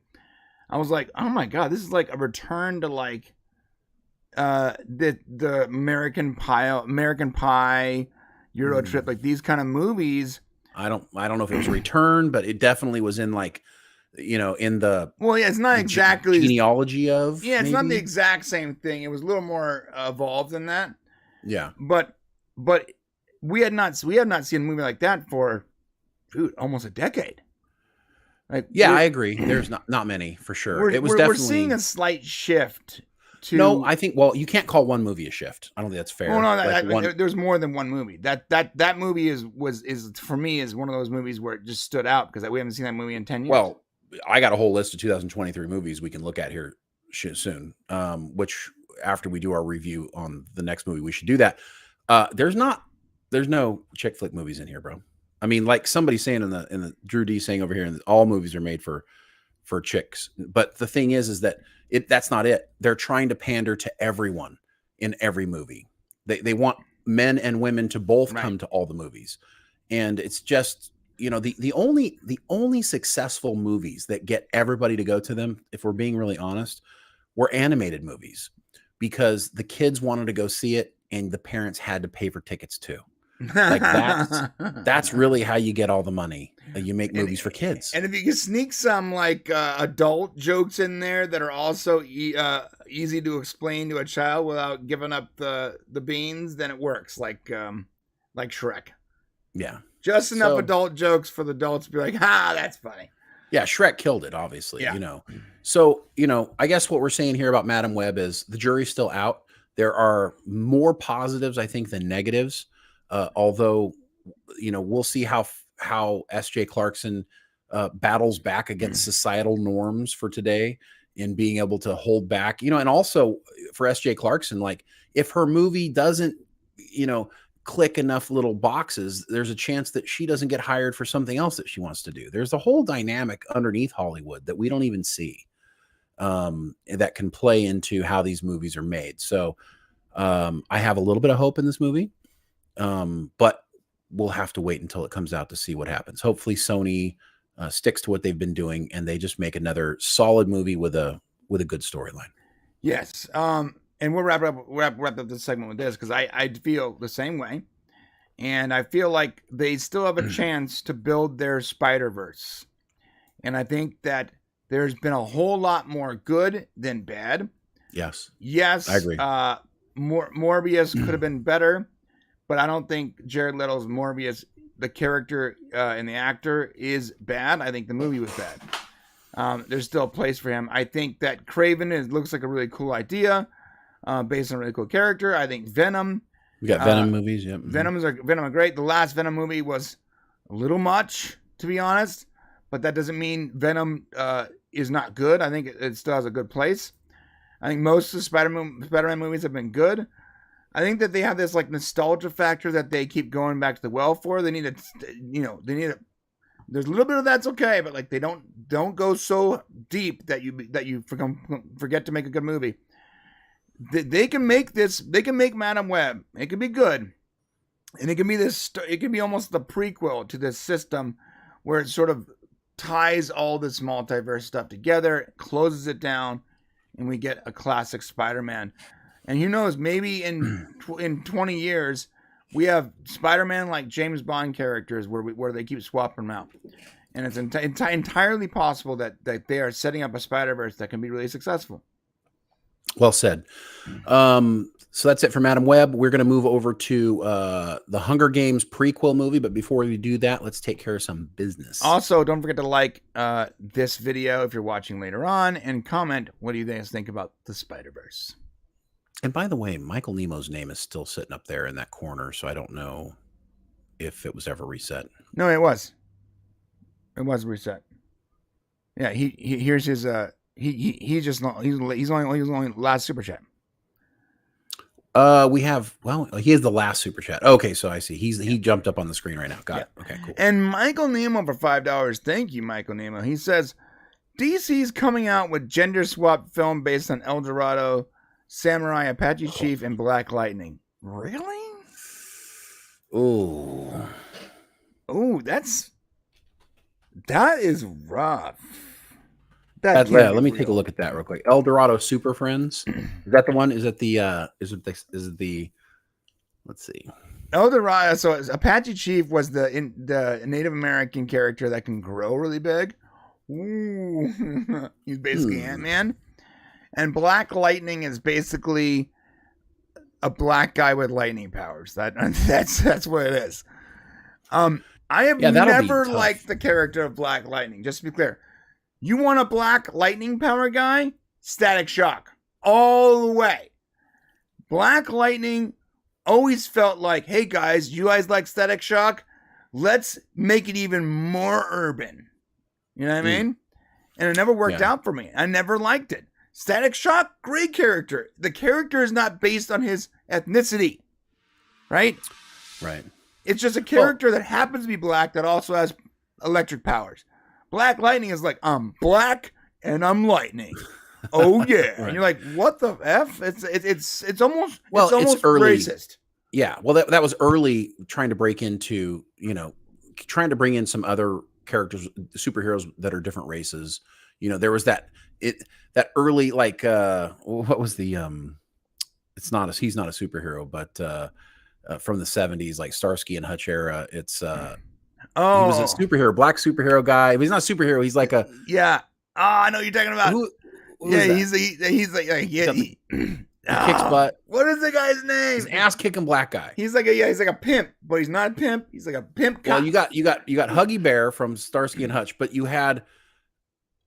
I was like, oh my god, this is like a return to like the American Pie, Euro Trip, like these kind of movies. I don't know if it was a return, but it definitely was in like, in the it's not exactly genealogy of it's not the exact same thing. It was a little more evolved than that. Yeah, but we had not seen a movie like that for almost a decade. Like, I agree. There's not many for sure. We're seeing a slight shift. No, I think. Well, you can't call one movie a shift. I don't think that's fair. Oh no, there's more than one movie. That movie is for me is one of those movies where it just stood out because we haven't seen that movie in 10 years. Well, I got a whole list of 2023 movies we can look at here soon. Which after we do our review on the next movie, we should do that. There's no chick flick movies in here, bro. I mean, like somebody saying in the Drew D saying over here, and all movies are made for chicks. But the thing is that that's not it. They're trying to pander to everyone in every movie. They want men and women to both come to all the movies. And it's just, the only successful movies that get everybody to go to them, if we're being really honest, were animated movies. because the kids wanted to go see it and the parents had to pay for tickets too. Like that's really how you get all the money. You make movies for kids. And if you can sneak some like adult jokes in there that are also easy to explain to a child without giving up the beans, then it works. Like Shrek. Yeah. Just enough adult jokes for the adults to be like, that's funny. Yeah, Shrek killed it, obviously, yeah. you know. So, you know, I guess what we're saying here about Madam Web is the jury's still out. There are more positives, I think, than negatives. Although, you know, we'll see how S.J. Clarkson battles back against societal norms for today in being able to hold back, you know, and also for S.J. Clarkson, like if her movie doesn't, you know, click enough little boxes, there's a chance that she doesn't get hired for something else that she wants to do. There's a whole dynamic underneath Hollywood that we don't even see that can play into how these movies are made. So I have a little bit of hope in this movie, but we'll have to wait until it comes out to see what happens. Hopefully Sony sticks to what they've been doing and they just make another solid movie with a good storyline. Yes. And we'll wrap up this segment with this because I feel the same way. And I feel like they still have a chance to build their Spider-Verse. And I think that there's been a whole lot more good than bad. Yes. Yes. I agree. Morbius could have been better, but I don't think Jared Leto's Morbius, the character and the actor, is bad. I think the movie was bad. There's still a place for him. I think that Kraven looks like a really cool idea. Based on a really cool character. I think Venom. We got Venom movies. Yep. Venom are great. The last Venom movie was a little much, to be honest, but that doesn't mean Venom is not good. I think it still has a good place. I think most of the Spider-Man movies have been good. I think that they have this like nostalgia factor that they keep going back to the well for. They need to, there's a little bit of that's okay, but like they don't go so deep that you forget to make a good movie. They can make this. They can make Madam Web. It can be good, and it can be this. It can be almost the prequel to this system, where it sort of ties all this multiverse stuff together, closes it down, and we get a classic Spider-Man. And who knows? Maybe in 20 years, we have Spider-Man like James Bond characters where they keep swapping them out, and it's entirely possible that they are setting up a Spider-Verse that can be really successful. Well said. So that's it for Madam Web. We're going to move over to the Hunger Games prequel movie. But before we do that, let's take care of some business. Also, don't forget to like this video if you're watching later on and comment what do you guys think about the Spider-Verse. And by the way, Michael Nemo's name is still sitting up there in that corner. So I don't know if it was ever reset. No, it was. It was reset. Yeah, here's his... He's only last super chat. He is the last super chat. Okay, so I see. He jumped up on the screen right now. Got it. Okay, cool. And Michael Nemo for $5. Thank you, Michael Nemo. He says DC's coming out with gender swap film based on El Dorado, Samurai, Apache Chief, and Black Lightning. Really? Oh, that is rough. Let me take a look at that real quick. El Dorado Super Friends. Is that the one? Is it the let's see. El Dorado. So Apache Chief was the Native American character that can grow really big. Ooh. He's basically Ant-Man. And Black Lightning is basically a black guy with lightning powers. That's what it is. I have never liked the character of Black Lightning, just to be clear. You want a black lightning power guy? Static Shock. All the way. Black Lightning always felt like, hey guys, you guys like Static Shock? Let's make it even more urban. You know what I mean? And it never worked out for me. I never liked it. Static Shock, great character. The character is not based on his ethnicity. Right? Right. It's just a character that happens to be black that also has electric powers. Black Lightning is like, I'm black and I'm lightning. Oh yeah. Right. And you're like, what the F? It's almost early. Racist. Yeah. Well, that was early trying to break into, trying to bring in some other characters, superheroes that are different races. There was that early, like, what was the It's not he's not a superhero, but from the 70s, like Starsky and Hutch era. It's he was a superhero, black superhero guy. But he's not a superhero. He's like a yeah. Oh, I know what you're talking about. who yeah, is he's like he kicks butt. What is the guy's name? He's an ass kicking black guy. He's like a pimp, but he's not a pimp. He's like a pimp cop. Well, you got Huggy Bear from Starsky and Hutch, but you had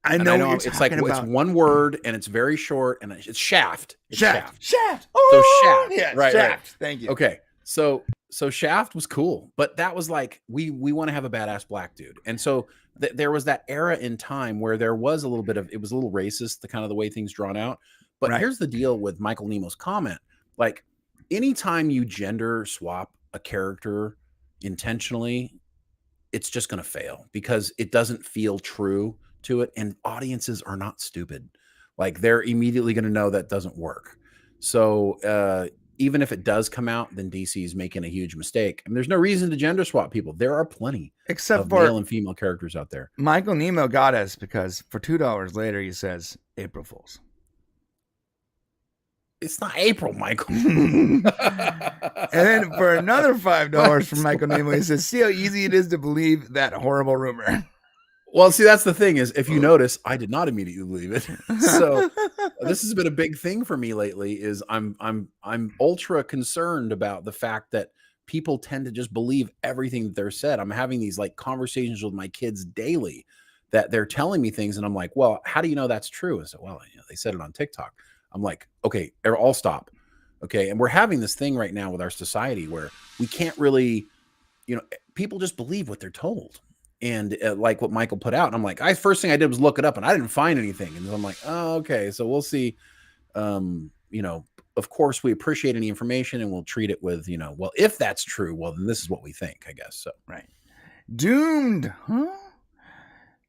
I know what it's like about. It's one word and it's very short and it's Shaft. It's Shaft. Oh, so Shaft. Yeah, right, Shaft. Right. Thank you. Okay. So Shaft was cool, but that was like we want to have a badass black dude. And so there was that era in time where there was a little bit of it was a little racist, the kind of the way things drawn out. But here's the deal with Michael Nemo's comment. Like anytime you gender swap a character intentionally, it's just going to fail because it doesn't feel true to it. And audiences are not stupid. Like they're immediately going to know that doesn't work. So even if it does come out, then DC is making a huge mistake. I mean, there's no reason to gender swap people. There are plenty of male and female characters out there. Michael Nemo got us because for $2 later, he says, April Fools. It's not April, Michael. And then for another $5 from Michael Nemo, he says, see how easy it is to believe that horrible rumor. Well, see, that's the thing is, if you notice, I did not immediately believe it. So this has been a big thing for me lately. Is I'm ultra concerned about the fact that people tend to just believe everything that they're said. I'm having these like conversations with my kids daily that they're telling me things, and I'm like, well, how do you know that's true? I said, well, they said it on TikTok. I'm like, okay, all stop. Okay. And we're having this thing right now with our society where we can't really, people just believe what they're told. And like what Michael put out, and I'm like, first thing I did was look it up and I didn't find anything. And I'm like, oh, okay. So we'll see. Of course we appreciate any information and we'll treat it with, well, if that's true, well, then this is what we think, I guess. So, right. Doomed. Huh?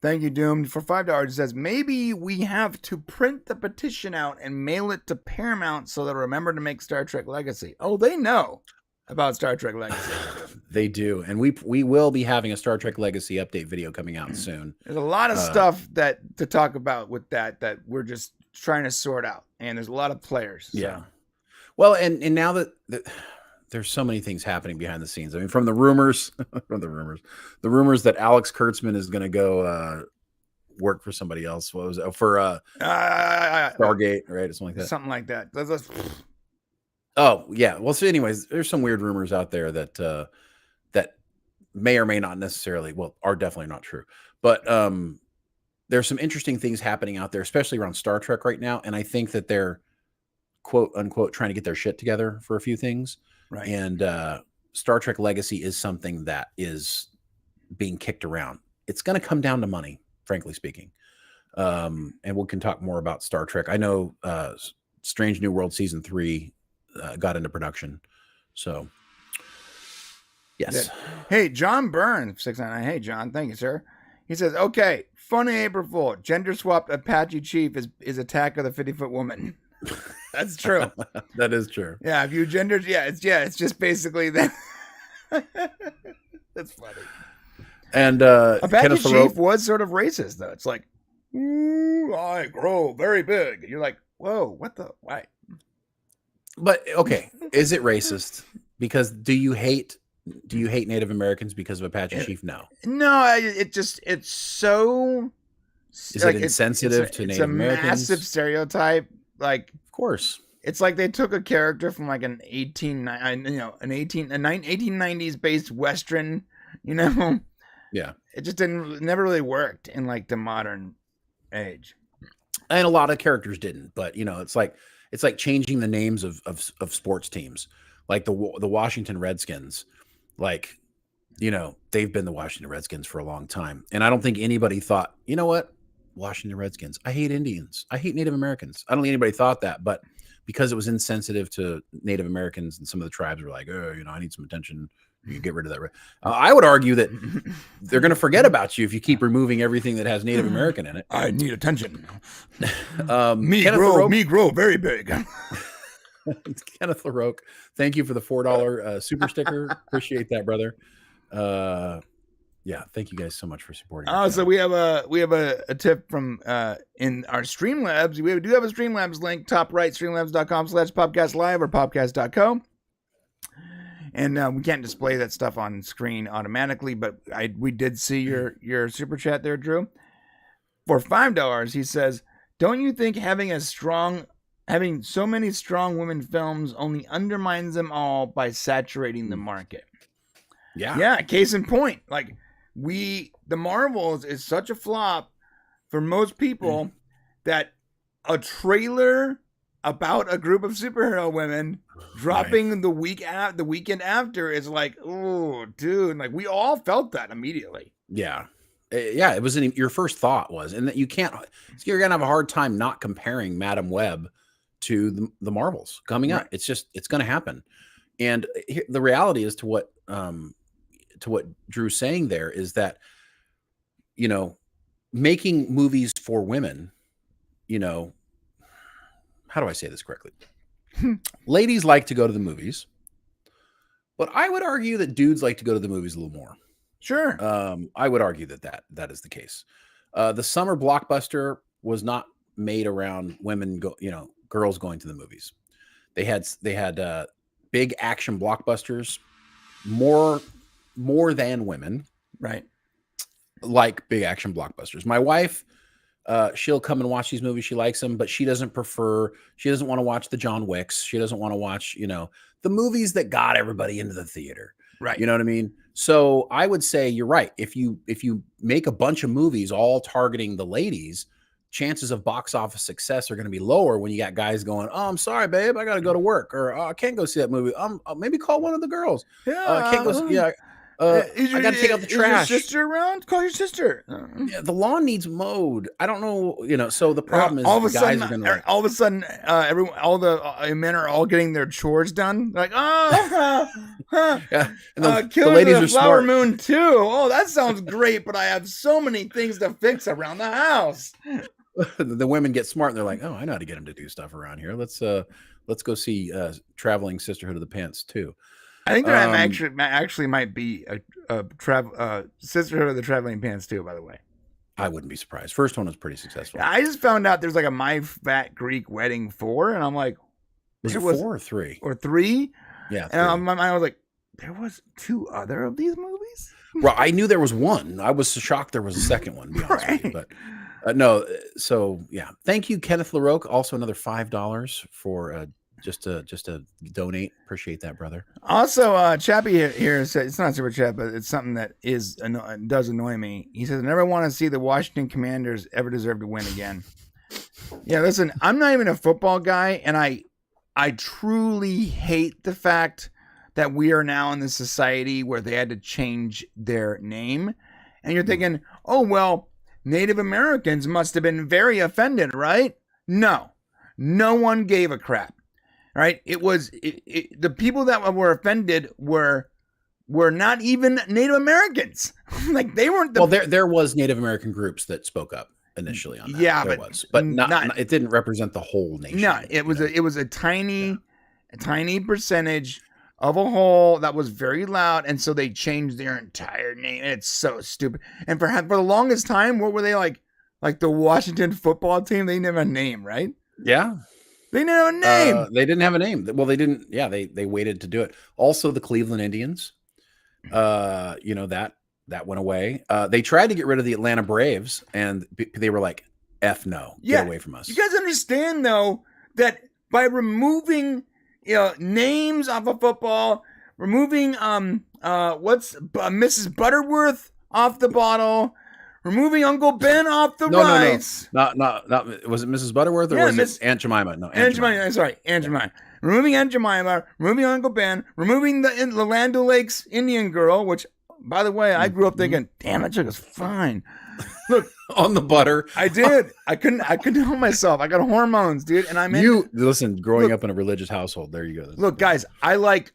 Thank you, Doomed. For $5, it says, maybe we have to print the petition out and mail it to Paramount so they'll remember to make Star Trek Legacy. Oh, they know about Star Trek Legacy. They do. And we will be having a Star Trek Legacy update video coming out soon. There's a lot of stuff to talk about with that we're just trying to sort out. And there's a lot of players. So. Yeah. Well, and now that there's so many things happening behind the scenes. I mean, from the rumors, the rumors that Alex Kurtzman is going to go work for somebody else. What was it? For Stargate, right? Or something like that. Something like that. Oh, yeah. Well, so anyways, there's some weird rumors out there that that may or may not necessarily, are definitely not true. But there's some interesting things happening out there, especially around Star Trek right now. And I think that they're, quote unquote, trying to get their shit together for a few things. Right. And Star Trek Legacy is something that is being kicked around. It's going to come down to money, frankly speaking. And we can talk more about Star Trek. I know Strange New World Season 3 got into production. So, yes. Good. Hey, John Burns, 699. Hey, John. Thank you, sir. He says, okay, funny April Fool. Gender swapped Apache Chief is Attack of the 50-Foot Woman. That's true. That is true. Yeah, if you gendered, it's just basically that. That's funny. And Apache Chief was sort of racist, though. It's like, I grow very big. You're like, whoa, what the? Why? But okay, is it racist? Because do you hate Native Americans because of Apache Chief? No. It's so. Is it insensitive to Native Americans? It's a massive stereotype. Like, of course, it's like they took a character from like an 1890s based Western, Yeah. It just never really worked in like the modern age. And a lot of characters didn't, but it's like changing the names of sports teams, like the Washington Redskins, like, they've been the Washington Redskins for a long time. And I don't think anybody thought, you know what? Washington Redskins. I hate Indians. I hate Native Americans. I don't think anybody thought that, but because it was insensitive to Native Americans and some of the tribes were like, oh, I need some attention. You get rid of that. I would argue that they're going to forget about you if you keep removing everything that has Native American in it. I need attention. Me grow very big. Kenneth LaRoque, thank you for the $4 super sticker. Appreciate that, brother. Yeah, thank you guys so much for supporting. Oh, so we have a tip from in our Streamlabs. We do have a Streamlabs link, top right, streamlabs.com/podcast live or popcast.co. And we can't display that stuff on screen automatically, but we did see your super chat there, Drew. For $5, he says, "Don't you think having so many strong women films only undermines them all by saturating the market?" Yeah. Case in point, like the Marvels is such a flop for most people that a trailer about a group of superhero women dropping the weekend after is like, oh, dude, like we all felt that immediately. Yeah. It was your first thought was, and that you're going to have a hard time not comparing Madam Web to the Marvels coming up. It's going to happen. And the reality is to what Drew's saying there is that, making movies for women, how do I say this correctly? Ladies like to go to the movies, but I would argue that dudes like to go to the movies a little more. Sure. I would argue that is the case. The summer blockbuster was not made around girls going to the movies. They had big action blockbusters, more than women, right? Like big action blockbusters. My wife, she'll come and watch these movies. She likes them, but she doesn't want to watch the John Wicks. She doesn't want to watch, the movies that got everybody into the theater. Right. You know what I mean? So I would say you're right. If you make a bunch of movies all targeting the ladies, chances of box office success are going to be lower when you got guys going, "Oh, I'm sorry, babe, I got to go to work," or "I can't go see that movie. Maybe call one of the girls. I can't go. I got to take out the trash. Is your sister around? Call your sister. Yeah, the lawn needs mowed. I don't know. So the problem is all of a sudden, all the men are all getting their chores done. Like, yeah. And the ladies the are flower smart. moon too. Oh, that sounds great, but I have so many things to fix around the house. The women get smart and they're like, "Oh, I know how to get them to do stuff around here. Let's go see Traveling Sisterhood of the Pants too." I think there actually might be a Sisterhood of the Traveling Pants too. By the way, I wouldn't be surprised. First one was pretty successful. I just found out there's like a My Fat Greek Wedding 4, and I'm like, was it 4 or 3? Or 3? Yeah. 3. And I was like, there was 2 other of these movies. Well, I knew there was one. I was shocked there was a second one. To be honest with you, but no. So yeah, thank you, Kenneth LaRoque. Also another $5 for just to donate. Appreciate that, brother. Also, Chappie here said it's not super chat, but it's something that does annoy me. He says, "I never want to see the Washington Commanders ever deserve to win again." Yeah, listen, I'm not even a football guy, and I truly hate the fact that we are now in this society where they had to change their name. And you're thinking, oh, well, Native Americans must have been very offended, right? No one gave a crap, right? It was the people that were offended were not even Native Americans. Like they weren't. Well, there was Native American groups that spoke up initially on that. Yeah, but not it didn't represent the whole nation. No, it was a tiny percentage of a whole that was very loud, and so they changed their entire name. And it's so stupid. And for the longest time, what were they like? Like the Washington football team, they didn't have a name, right? Yeah, they didn't have a name. They didn't have a name. Well, they didn't. Yeah, they waited to do it. Also, the Cleveland Indians. That went away. They tried to get rid of the Atlanta Braves, and they were like, "F no, get away from us." You guys understand though that by removing names off of football, removing Mrs. Butterworth off the bottle, removing Uncle Ben off the rice. No. Not was it Mrs. Butterworth or was it Aunt Jemima? No, Aunt Jemima. Sorry, Aunt Jemima. Removing Aunt Jemima, removing Uncle Ben, removing the Land O'Lakes Indian girl, which, by the way, I grew up thinking, damn, that chick is fine. Look, on the butter. I did. I couldn't help myself. I got hormones, dude. And I'm growing up in a religious household. There you go. Look, guys, I like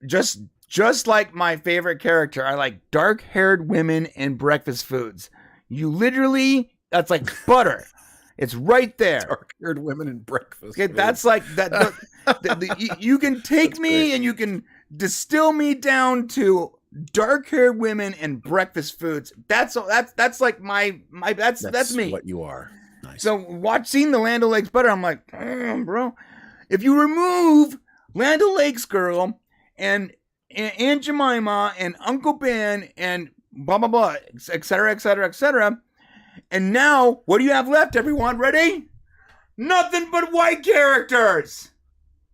just like my favorite character. I like dark-haired women and breakfast foods. You literally, that's like butter. It's right there. Dark-haired women and breakfast. Okay, that's like that. You can take me and you can distill me down to dark-haired women and breakfast foods. That's like my that's me. What you are. Nice. So seeing the Land O'Lakes butter, I'm like, bro, if you remove Land O'Lakes girl and Aunt Jemima and Uncle Ben and blah blah blah, etc., etc., etc., and now what do you have left? Everyone, ready? Nothing but white characters.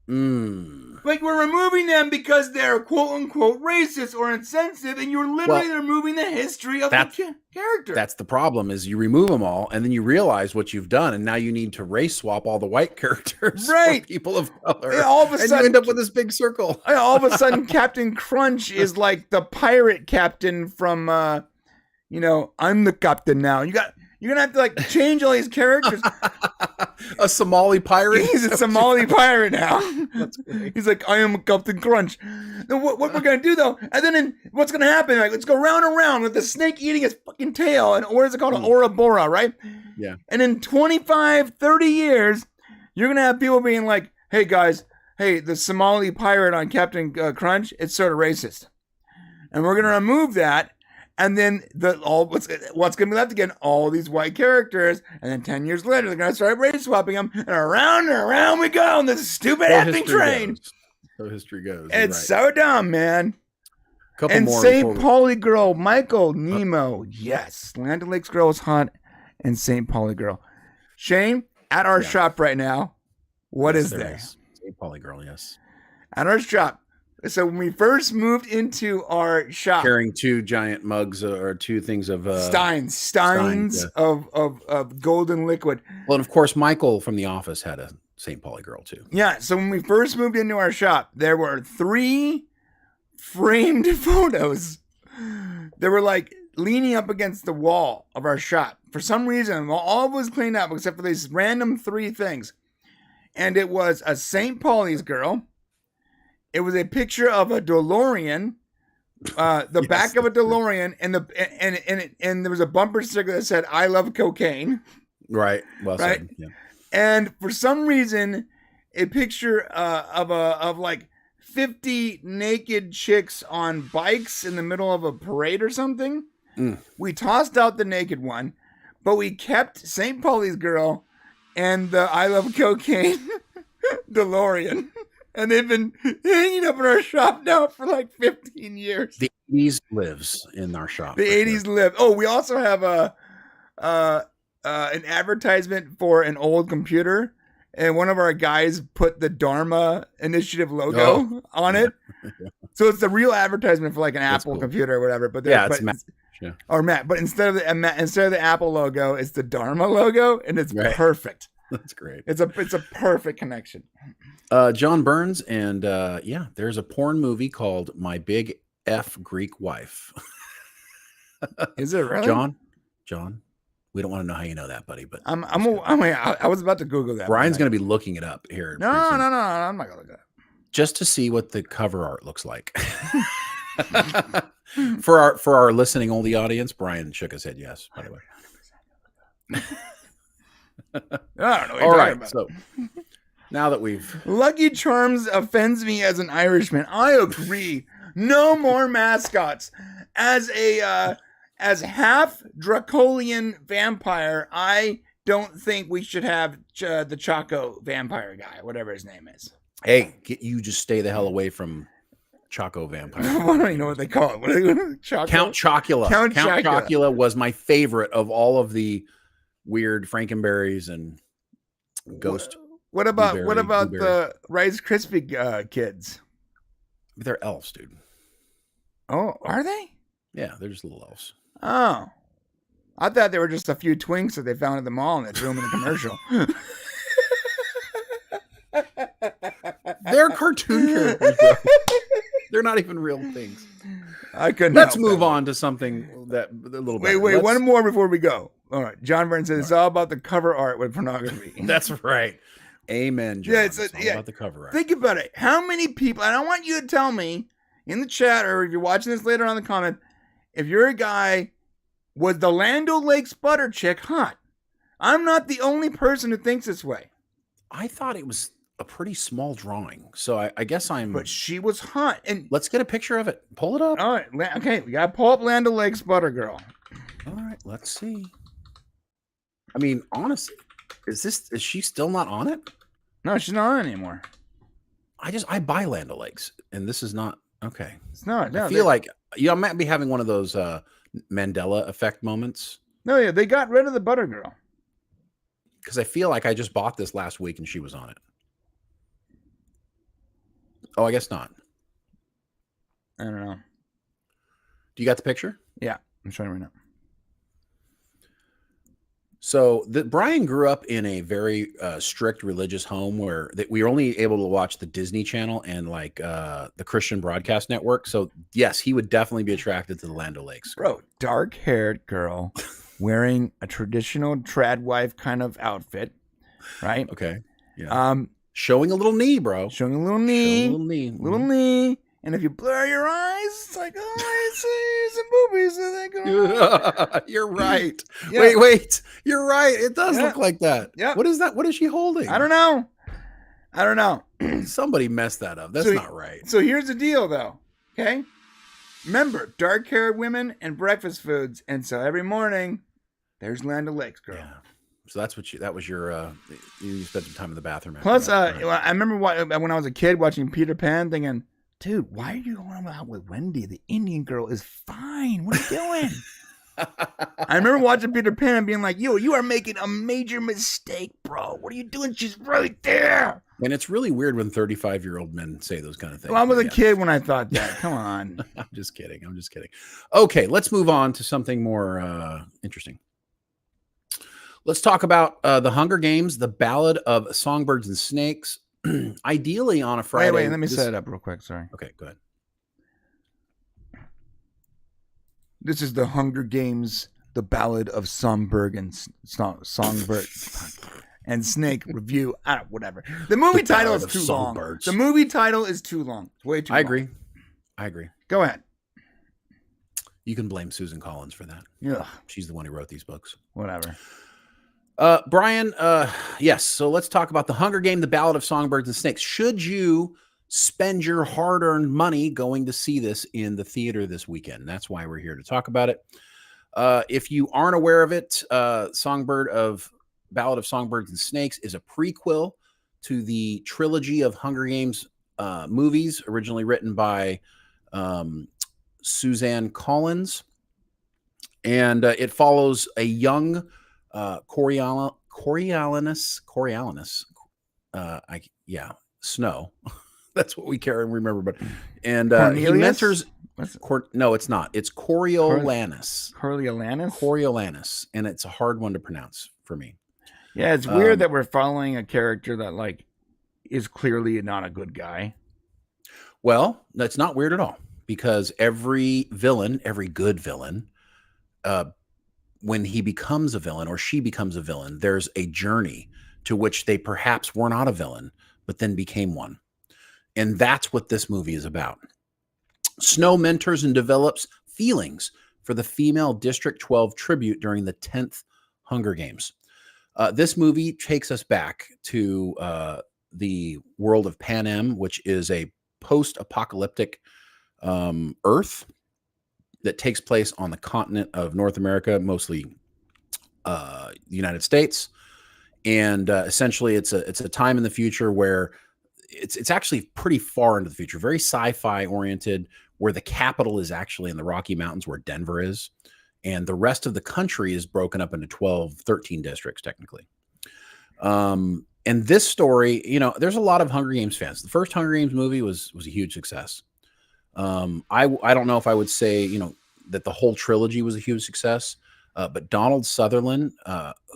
Like, we're removing them because they're quote-unquote racist or insensitive, and you're literally removing the history of the character. That's the problem, is you remove them all, and then you realize what you've done, and now you need to race swap all the white characters for people of color. Yeah, all of a sudden, you end up with this big circle. All of a sudden, Captain Crunch is like the pirate captain from, I'm the captain now. You're going to have to, like, change all these characters. A Somali pirate? He's a Somali pirate now. That's great. He's like, I am Captain Crunch. Then what we're going to do, though, and then what's going to happen? Like, let's go round and round with the snake eating his fucking tail. And what is it called? An Ouroboros, right? Yeah. And in 25, 30 years, you're going to have people being like, hey, guys, the Somali pirate on Captain Crunch, it's sort of racist. And we're going to remove that. And then what's going to be left again? All these white characters. And then 10 years later, they're going to start race swapping them. And around we go on this stupid effing train. So history goes. It's so dumb, man. Couple and more St. Pauli girl, Michael Nemo. Yes. Land O'Lakes girl is hot. And St. Pauli girl. Shane, at our shop right now, what is there? St. Pauli girl, yes. At our shop. So when we first moved into our shop, carrying two giant mugs or two things of steins of golden liquid. Well, and of course, Michael from The Office had a St. Pauli girl too. Yeah. So when we first moved into our shop, there were 3 framed photos. They were like leaning up against the wall of our shop. For some reason, all was cleaned up except for these random 3 things, and it was a St. Pauli's girl. It was a picture of a DeLorean, the back of a DeLorean, and there was a bumper sticker that said "I love cocaine." Right. Well said. Yeah. And for some reason, a picture of like 50 naked chicks on bikes in the middle of a parade or something. We tossed out the naked one, but we kept St. Pauli's girl and the "I love cocaine" DeLorean. And they've been hanging up in our shop now for like 15 years. The 80s lives in our shop. The 80s live. Oh, we also have an advertisement for an old computer. And one of our guys put the Dharma Initiative logo on it. So it's the real advertisement for like an Apple computer or whatever. But it's Mac. Yeah. Or Mac. But instead of the Apple logo, it's the Dharma logo. And it's perfect. That's great. It's a perfect connection. John Burns, and there's a porn movie called My Big F Greek Wife. Is it really? John, we don't want to know how you know that, buddy. But I was about to Google that. Brian's going to be looking it up here. No, I'm not going to look it up. Just to see what the cover art looks like. For our listening only audience, Brian shook his head yes, by the way. I don't know what all you're right, talking about. So now that we've Lucky Charms offends me as an Irishman. I agree. No more mascots. As half Dracolian vampire, I don't think we should have the Choco vampire guy, whatever his name is. Hey, you just stay the hell away from Choco vampire. I don't even know what they call it. Count Chocula. Count Chocula was my favorite of all of the weird Frankenberries and Ghost. What about the Rice Krispie kids? They're elves, dude. Oh, are they? Yeah, they're just little elves. Oh, I thought they were just a few twinks that they found at the mall and they threw them in a commercial. They're cartoon characters, bro. They're not even real things. I couldn't. Let's move on to something that a little bit. Wait, one more before we go. All right, John Burns says it's all about the cover art with pornography. That's right. Amen, John. Yeah, it's all about the cover art. Think about it. How many people? And I want you to tell me in the chat, or if you're watching this later on in the comment, if you're a guy, was the Land O'Lakes butter chick hot? I'm not the only person who thinks this way. I thought it was a pretty small drawing. So I guess But she was hot. And let's get a picture of it. Pull it up. all right, okay, we gotta pull up Land O'Lakes Butter Girl. All right, let's see. I mean, honestly, is she still not on it? No, she's not on anymore. I buy Land O'Lakes, and this is not okay. It's not. No, I feel like I might be having one of those Mandela effect moments. No, yeah, they got rid of the Butter Girl. Because I feel like I just bought this last week and she was on it. Oh, I guess not. I don't know. Do you got the picture? Yeah, I'm showing you right now. So Brian grew up in a very strict religious home where we were only able to watch the Disney Channel and like the Christian Broadcast Network. So yes, he would definitely be attracted to the Land O'Lakes. Bro, dark-haired girl wearing a traditional trad wife kind of outfit, right? Okay. Yeah. Showing a little knee, bro. Showing a little knee. Showing a little knee. Little knee. And if you blur your eyes, it's like, oh, I see some boobies. You're right. Yeah. Wait. You're right. It does look like that. Yeah. What is that? What is she holding? I don't know. Somebody messed that up. That's not right. So here's the deal, though. Okay. Remember, dark-haired women and breakfast foods. And so every morning, there's Land O'Lakes, girl. Yeah. So that was your, you spent some time in the bathroom. Plus, right. I remember when I was a kid watching Peter Pan thinking, dude, why are you going out with Wendy? The Indian girl is fine. What are you doing? I remember watching Peter Pan and being like, yo, you are making a major mistake, bro. What are you doing? She's right there. And it's really weird when 35-year-old men say those kind of things. Well, I was a kid when I thought that. Come on. I'm just kidding. Okay, let's move on to something more interesting. Let's talk about The Hunger Games, The Ballad of Songbirds and Snakes. Ideally on a Friday. Wait, let me set it up real quick. Sorry. Okay, go ahead. This is The Hunger Games, The Ballad of Songbird and Songbird and Snake review. Whatever. The movie title is too long. The movie title is too long. It's way too long. I agree. Go ahead. You can blame Susan Collins for that. Yeah. She's the one who wrote these books. Whatever. Brian, yes. So let's talk about The Hunger Game, The Ballad of Songbirds and Snakes. Should you spend your hard-earned money going to see this in the theater this weekend? That's why we're here to talk about it. If you aren't aware of it, Ballad of Songbirds and Snakes is a prequel to the trilogy of Hunger Games movies, originally written by Suzanne Collins. And it follows a young Coriolanus, Snow. That's what we care and remember. But he mentors. No, it's not. It's Coriolanus. Coriolanus, and it's a hard one to pronounce for me. Yeah, it's weird that we're following a character that like is clearly not a good guy. Well, that's not weird at all, because every good villain, when he becomes a villain or she becomes a villain, there's a journey to which they perhaps were not a villain, but then became one. And that's what this movie is about. Snow mentors and develops feelings for the female District 12 tribute during the 10th Hunger Games. This movie takes us back to the world of Panem, which is a post-apocalyptic Earth that takes place on the continent of North America, mostly the United States. And essentially it's a time in the future where it's actually pretty far into the future, very sci-fi oriented, where the capital is actually in the Rocky Mountains where Denver is. And the rest of the country is broken up into 12, 13 districts, technically. And this story, there's a lot of Hunger Games fans. The first Hunger Games movie was a huge success. I don't know if I would say, that the whole trilogy was a huge success, but Donald Sutherland,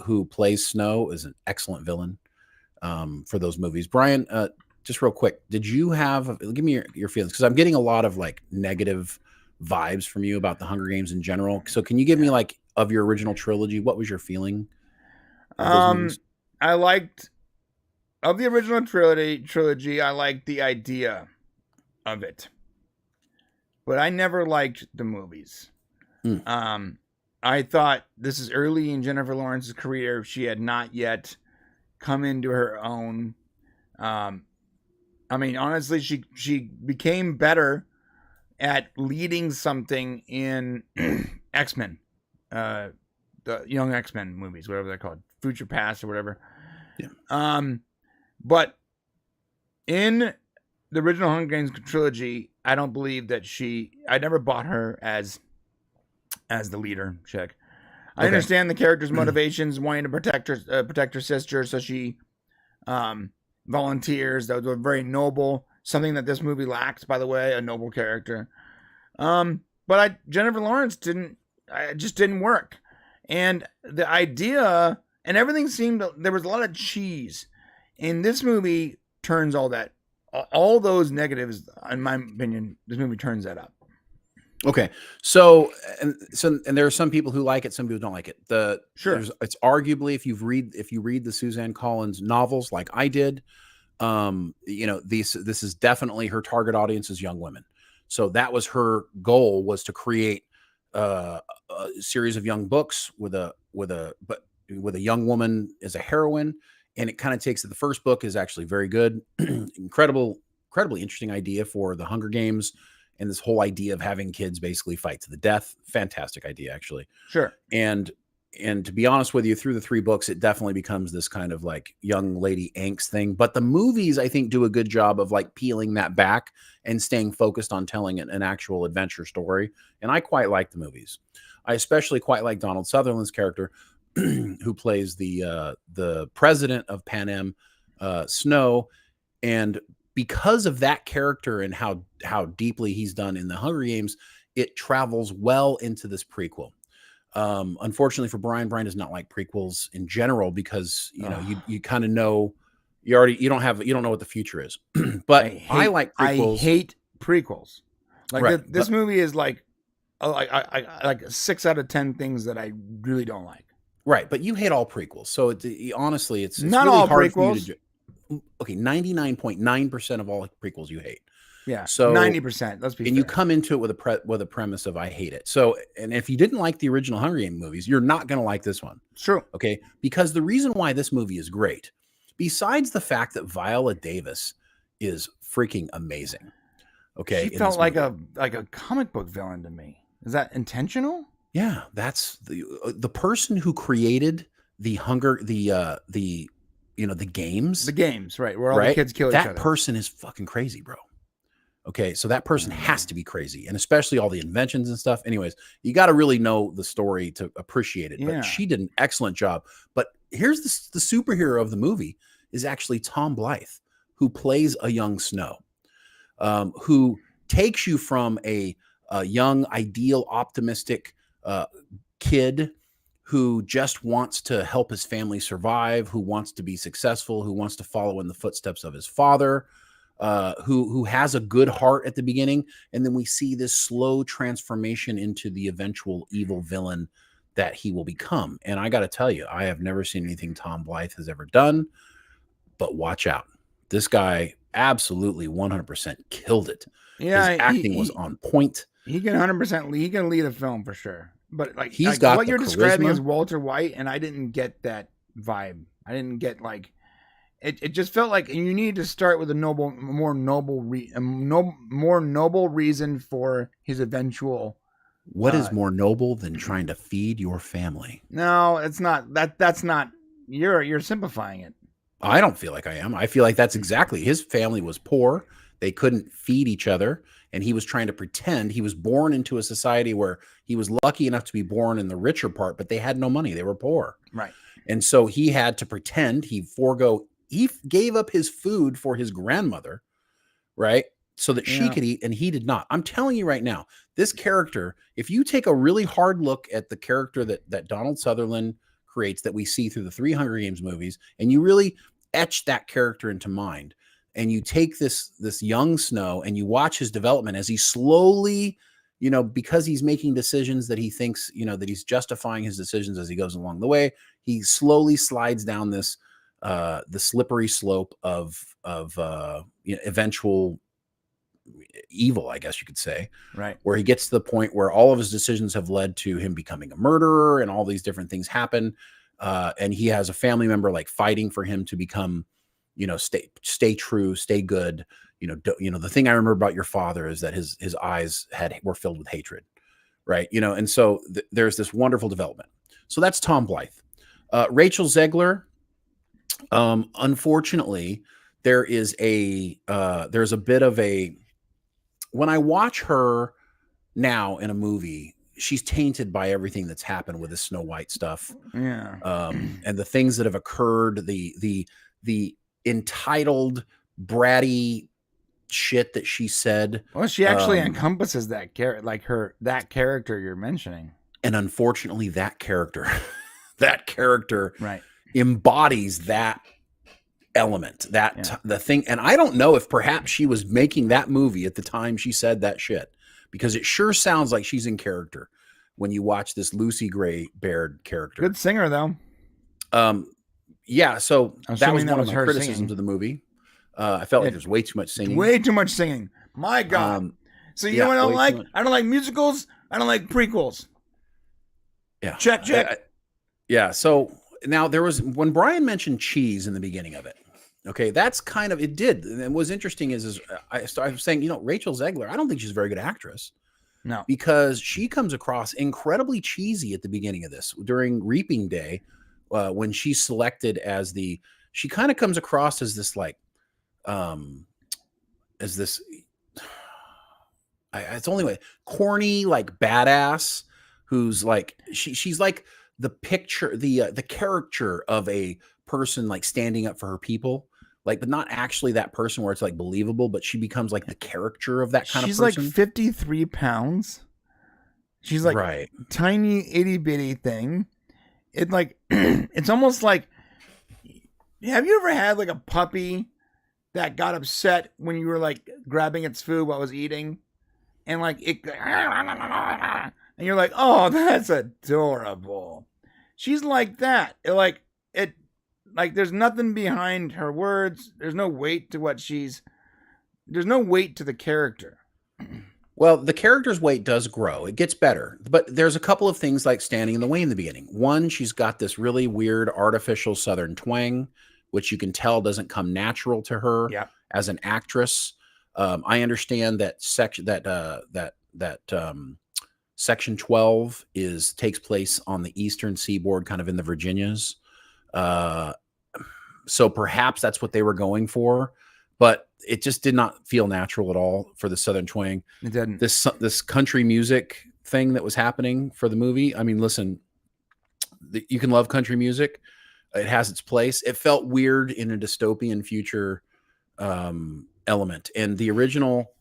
who plays Snow, is an excellent villain for those movies. Brian, just real quick, give me your feelings, because I'm getting a lot of like negative vibes from you about the Hunger Games in general. So can you give me like, of your original trilogy, what was your feeling? I liked of the original trilogy. I liked the idea of it, but I never liked the movies. I thought this is early in Jennifer Lawrence's career. She had not yet come into her own. I mean, honestly, she became better at leading something in X-Men, the young X-Men movies, whatever they're called, Future Past or whatever. Yeah. But in the original Hunger Games trilogy, I don't believe that I never bought her as the leader chick. I understand the character's motivations, wanting to protect her sister, so she volunteers. That was very noble. Something that this movie lacks, by the way, a noble character. But Jennifer Lawrence just didn't work. And the idea and everything there was a lot of cheese. In this movie turns all those negatives, in my opinion, this movie turns that up. Okay. So there are some people who like it, some people don't like it. It's arguably, if you read the Suzanne Collins novels like I did, this is definitely her target audience is young women. So that was her goal, was to create a series of young books with a young woman as a heroine. And it kind of takes it. The first book is actually very good, incredibly interesting idea for the Hunger Games. And this whole idea of having kids basically fight to the death. Fantastic idea, actually. Sure. And to be honest with you, through the 3 books, it definitely becomes this kind of like young lady angst thing. But the movies, I think, do a good job of like peeling that back and staying focused on telling an actual adventure story. And I quite like the movies. I especially quite like Donald Sutherland's character, who plays the president of Pan Am, Snow. And because of that character and how deeply he's done in the Hunger Games, it travels well into this prequel. Unfortunately for Brian does not like prequels in general, because you kind of know you don't know what the future is. But I like prequels. I hate prequels. Like this movie is like 6 out of 10 things that I really don't like. Right, but you hate all prequels, so honestly, it's not really all hard prequels. For you to okay, 99.9% of all prequels you hate. Yeah, so 90%. Let's be fair. You come into it with a premise of I hate it. So, and if you didn't like the original Hunger Games movies, you're not going to like this one. It's true. Okay, because the reason why this movie is great, besides the fact that Viola Davis is freaking amazing. Okay, she felt like a comic book villain to me. Is that intentional? Yeah, that's the person who created the games. The games, right? Where all the kids kill each other. That person is fucking crazy, bro. Okay, so that person has to be crazy, and especially all the inventions and stuff. Anyways, you got to really know the story to appreciate it. But she did an excellent job. But here's the superhero of the movie is actually Tom Blythe, who plays a young Snow, who takes you from a young, ideal, optimistic kid who just wants to help his family survive, who wants to be successful, who wants to follow in the footsteps of his father, who has a good heart at the beginning. And then we see this slow transformation into the eventual evil villain that he will become. And I got to tell you, I have never seen anything Tom Blythe has ever done, but watch out. This guy absolutely 100% killed it. Yeah, his acting was on point. He can 100% lead. He can lead a film for sure. But like, he's got what you're charisma. Describing as Walter White, and I didn't get that vibe. I didn't get like it. Just felt like you need to start with a more noble reason for his eventual. What is more noble than trying to feed your family? No, it's not. That's not. You're simplifying it. I don't feel like I am. I feel like that's exactly. His family was poor. They couldn't feed each other. And he was trying to pretend. He was born into a society where he was lucky enough to be born in the richer part, but they had no money. They were poor. Right. And so he had to pretend. He gave up his food for his grandmother, right? So that she could eat, and he did not. I'm telling you right now, this character, if you take a really hard look at the character that Donald Sutherland creates, that we see through the 3 Hunger Games movies, and you really etch that character into mind, and you take this young Snow and you watch his development as he slowly, because he's making decisions that he thinks, that he's justifying his decisions as he goes along the way, he slowly slides down this the slippery slope of eventual evil, I guess you could say, right? Where he gets to the point where all of his decisions have led to him becoming a murderer, and all these different things happen. And he has a family member like fighting for him to become stay true, stay good. The thing I remember about your father is that his eyes were filled with hatred, right? And so there's this wonderful development. So that's Tom Blythe. Rachel Zegler, unfortunately, there's a bit of a, when I watch her now in a movie, she's tainted by everything that's happened with the Snow White stuff. Yeah. And the things that have occurred, the entitled bratty shit that she said. Well, she actually encompasses that that character you're mentioning. And unfortunately, that character right. embodies that element, the thing. And I don't know if perhaps she was making that movie at the time she said that shit, because it sure sounds like she's in character when you watch this Lucy Gray Baird character. Good singer though. Yeah. So that was one of my criticisms of the movie. I felt like there's way too much singing. Way too much singing. My God. So you know what I don't like? I don't like musicals. I don't like prequels. Yeah. Check. Yeah. So now when Brian mentioned cheese in the beginning of it, okay, that's kind of, it did. And what's interesting is I was saying, Rachel Zegler, I don't think she's a very good actress. No. Because she comes across incredibly cheesy at the beginning of this during Reaping Day, when she's selected as she kind of comes across as this it's only way corny, like badass, who's like, she's like the picture, the caricature of a person like standing up for her people, like, but not actually that person where it's like believable, but she becomes like the caricature of that kind of person. She's like 53 pounds. She's like tiny itty bitty thing. It like, it's almost like, have you ever had like a puppy that got upset when you were like grabbing its food while it was eating, and like and you're like, oh, that's adorable. She's like that. There's nothing behind her words. There's no weight to there's no weight to the character. Well, the character's weight does grow. It gets better. But there's a couple of things like standing in the way in the beginning. One, she's got this really weird artificial Southern twang, which you can tell doesn't come natural to her as an actress. I understand that Section 12 takes place on the Eastern Seaboard, kind of in the Virginias. So perhaps that's what they were going for, but it just did not feel natural at all for the Southern twang. It didn't. This country music thing that was happening for the movie. I mean, listen, you can love country music. It has its place. It felt weird in a dystopian future element. And the original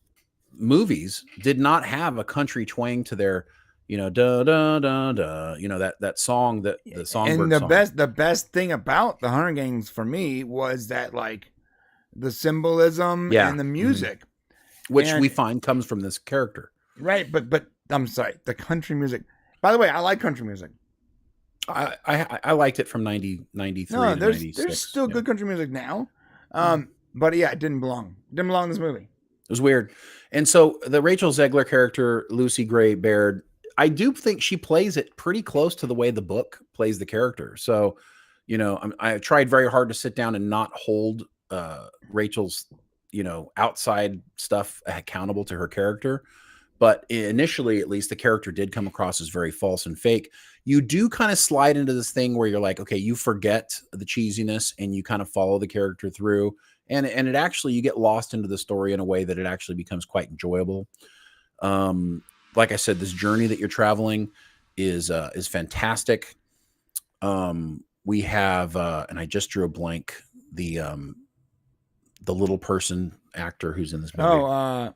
movies did not have a country twang to their, da da da da, that song, the Songbird song. And the best thing about the Hunger Games for me was that like the symbolism and the music, which we find comes from this character. Right. But I'm sorry, the country music. By the way, I like country music. I liked it from 93 to 96. There's still good country music now. But yeah, it didn't belong. It didn't belong in this movie. It was weird. And so the Rachel Zegler character, Lucy Gray Baird, I do think she plays it pretty close to the way the book plays the character. So, I tried very hard to sit down and not hold Rachel's, outside stuff accountable to her character. But initially, at least, the character did come across as very false and fake. You do kind of slide into this thing where you're like, okay, you forget the cheesiness and you kind of follow the character through. And it actually, you get lost into the story in a way that it actually becomes quite enjoyable. Like I said, this journey that you're traveling is fantastic. We have, and I just drew a blank, the little person actor who's in this movie.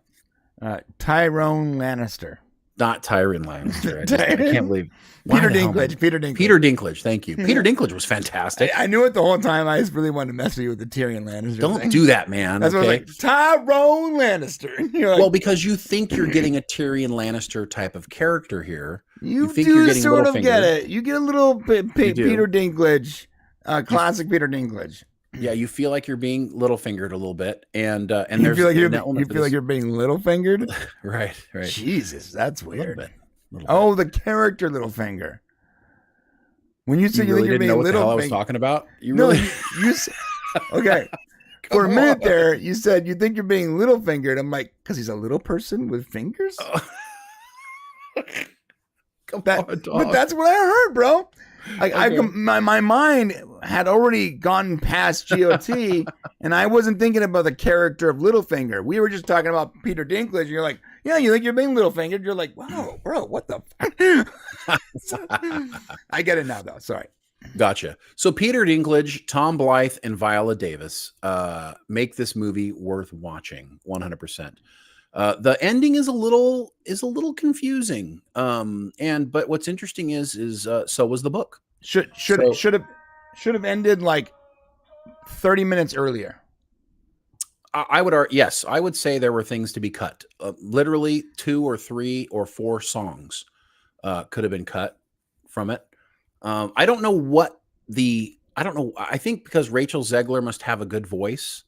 Tyrone Lannister. Not Tyrion Lannister. I can't believe Peter Dinklage. Peter Dinklage. Thank you. Peter Dinklage was fantastic. I knew it the whole time. I just really wanted to mess with you with the Tyrion Lannister. Don't do that, man. That's what I was like. Tyrone Lannister. Like, well, because you think you're getting a Tyrion Lannister type of character here. You think you're getting sort of get it. You get a little bit Peter Dinklage, classic Peter Dinklage. Yeah, you feel like you're being Littlefingered a little bit, and you feel like you're being Littlefingered. right. Jesus, that's weird. Little bit. The character Littlefinger. When you say you really think you're didn't know being what the hell I was talking about, you really okay. For a minute there, you said you think you're being Littlefingered. I'm like, because he's a little person with fingers? Come on, dog. But that's what I heard, bro. Like Okay. my mind had already gone past GOT, and I wasn't thinking about the character of Littlefinger. We were just talking about Peter Dinklage. And you're like, yeah, you think you're being Littlefingered? You're like, wow, bro, what the fuck? I get it now, though. Sorry. Gotcha. So Peter Dinklage, Tom Blythe, and Viola Davis make this movie worth watching 100%. The ending is a little confusing. But what's interesting is so was the book. Should have ended like 30 minutes earlier. I would yes, I would say there were things to be cut. Literally 2 or 3 or 4 songs could have been cut from it. I don't know. I think because Rachel Zegler must have a good voice,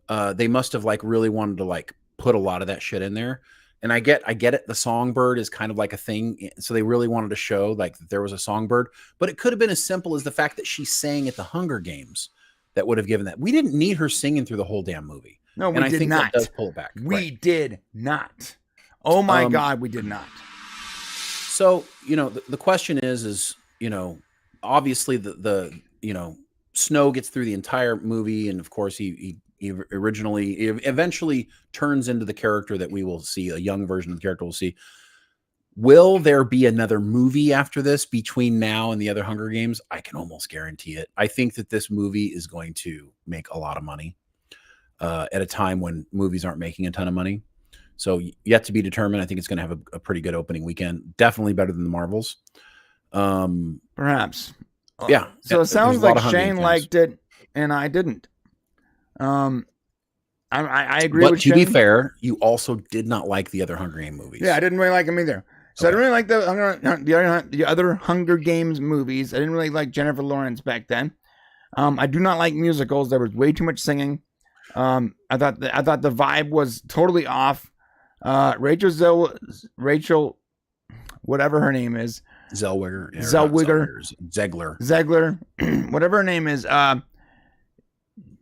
they must have like really wanted to like put a lot of that shit in there. And I get it. The songbird is kind of like a thing. So they really wanted to show like that there was a songbird, but it could have been as simple as the fact that she sang at the Hunger Games that would have given that. We didn't need her singing through the whole damn movie. No, we and I did think not. That does pull it back. We did not. Oh my God, we did not. So, the question is, obviously the Snow gets through the entire movie. And of course he eventually turns into the character that we will see, a young version of the character we'll see. Will there be another movie after this between now and the other Hunger Games? I can almost guarantee it. I think that this movie is going to make a lot of money at a time when movies aren't making a ton of money. So yet to be determined. I think it's going to have a pretty good opening weekend. Definitely better than the Marvels. Perhaps. Yeah. So it sounds like Shane liked it and I didn't. I agree with Shane. But to be fair, you also did not like the other Hunger Games movies. Yeah, I didn't really like them either. So okay. I didn't really like the other Hunger Games movies. I didn't really like Jennifer Lawrence back then. I do not like musicals. There was way too much singing. I thought the vibe was totally off. Rachel, whatever her name is, Zegler, whatever her name is. I